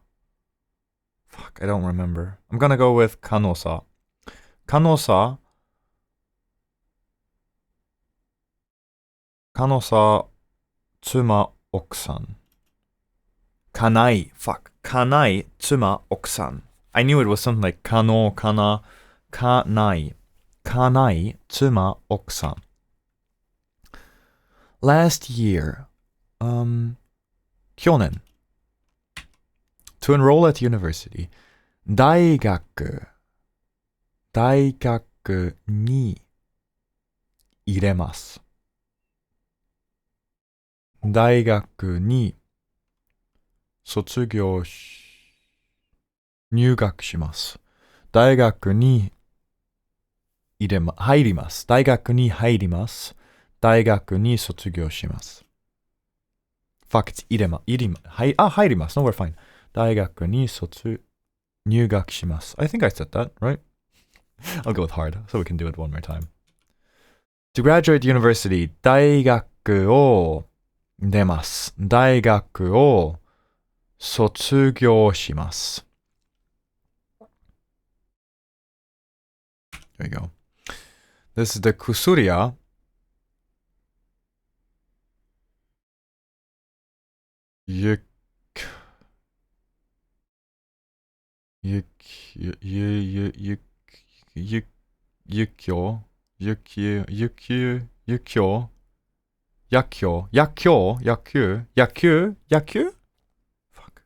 Fuck, I don't remember. I'm gonna go with かのさ. かのさ, かのさ, 妻、奥さん。かない。Fuck. かない、妻、奥さん。I knew it was something like かの、かな、かない。かない、妻、奥さん。Last year. 去年。To enroll at university. 大学に入れます。大学に入学します。大学に入ります。大学に入ります。大学に卒業します。Fuck, it's 入ります。No, we're fine. 大学に入学します。I think I said that, right? I'll go with hard, so we can do it one more time. To graduate university, 大学を出ます。大学を卒業します。There you go. This is the 薬やゆきょ薬球Fuck.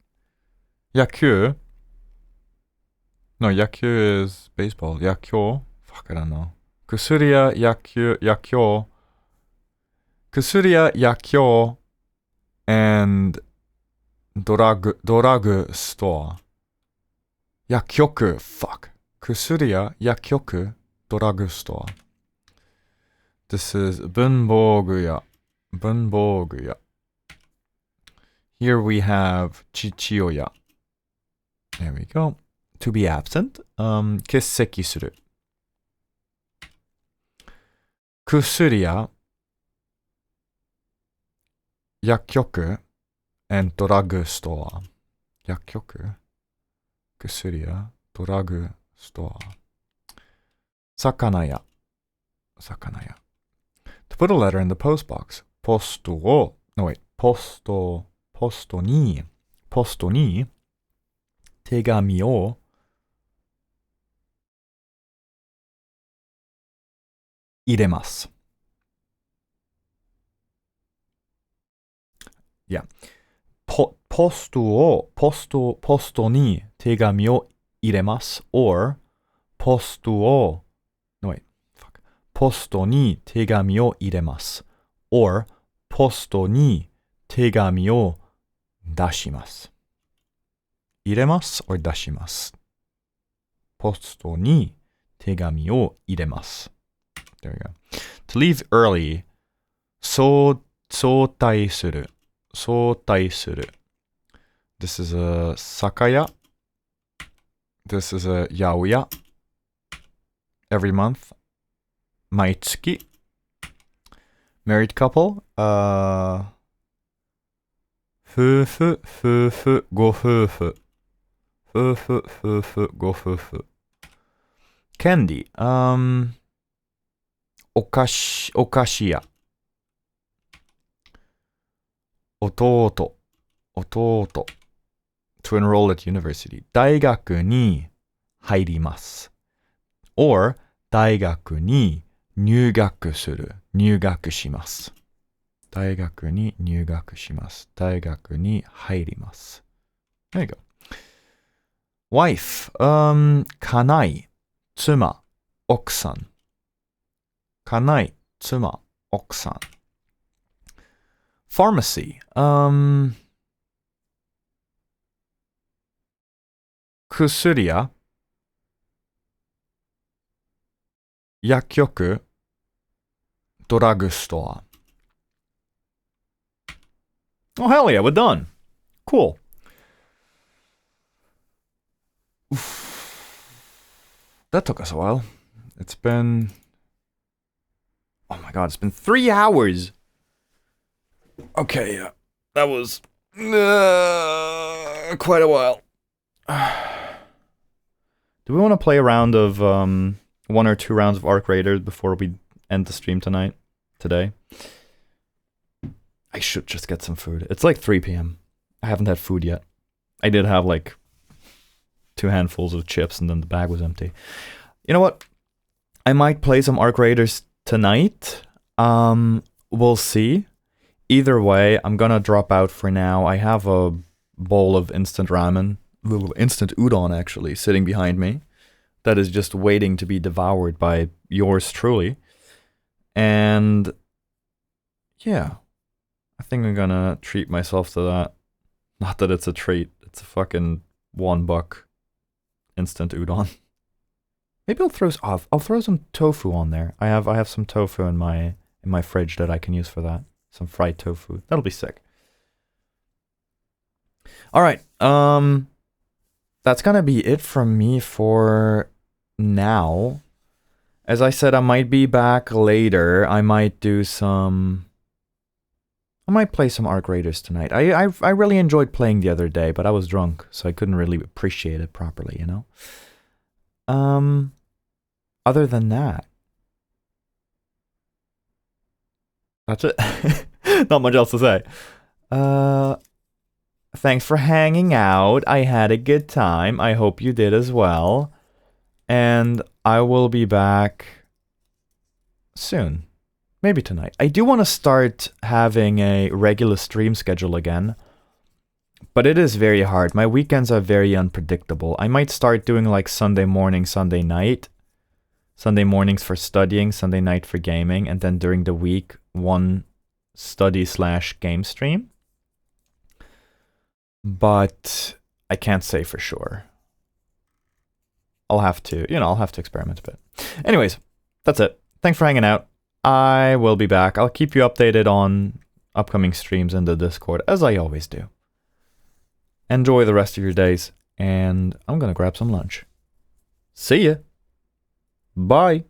野球 No, 野球 is baseball. 野球 Fuck, I don't know. 薬や野球薬や野球 and ドラッグストア。薬局 Fuck. 薬や薬局ドラッグストア。This is 文房具屋。Here we have 父親。There we go. To be absent. 欠席する。薬や薬局 and ドラッグストア。薬局薬やドラッグストア。魚屋。To put a letter in the post box. ポストに手紙を入れます。Yeah. ポストに手紙を入れます。or ポストに手紙を入れます。or ポストに手紙を出します。入れます or 出します。ポストに手紙を入れます。There we go. To leave early. 早退する。This is a 酒屋。This is a 八百屋。Every month. 毎月。Married couple. 夫婦、ご夫婦。ご夫婦。Candy. お菓子屋。弟。To enroll at university. 大学に入ります。or 大学に入学する。入学します。大学に入学します。大学に入ります。There you go. Wife. 家内。妻。奥さん。家内。妻。奥さん。Pharmacy. 薬屋。薬局。ドラッグストア。Oh, hell yeah, we're done. Cool. That took us a while. It's been... Oh my god, it's been 3 hours. Okay, yeah. That was... quite a while. Do we want to play a round of 1 or 2 rounds of Arc Raiders before we end the stream today? I should just get some food. It's like 3 p.m. I haven't had food yet. I did have like 2 handfuls of chips and then the bag was empty. You know what? I might play some Arc Raiders tonight. We'll see. Either way, I'm gonna drop out for now. I have a bowl of instant ramen, instant udon actually, sitting behind me. That is just waiting to be devoured by yours truly. And yeah, I think I'm gonna treat myself to that. Not that it's a treat. It's a fucking $1 instant udon. Maybe I'll throw some tofu on there. I have some tofu in my fridge that I can use for that. Some fried tofu. That'll be sick. All right. That's gonna be it from me for now. As I said, I might be back later. I might play some Arc Raiders tonight. I really enjoyed playing the other day, but I was drunk, so I couldn't really appreciate it properly, you know? Other than that, that's it. Not much else to say. Thanks for hanging out. I had a good time. I hope you did as well. And I will be back soon. Maybe tonight. I do want to start having a regular stream schedule again. But it is very hard. My weekends are very unpredictable. I might start doing like Sunday morning, Sunday night. Sunday mornings for studying, Sunday night for gaming. And then during the week, one study/game stream. But I can't say for sure. I'll have to experiment a bit. Anyways, that's it. Thanks for hanging out. I will be back. I'll keep you updated on upcoming streams in the Discord, as I always do. Enjoy the rest of your days, and I'm gonna grab some lunch. See ya. Bye.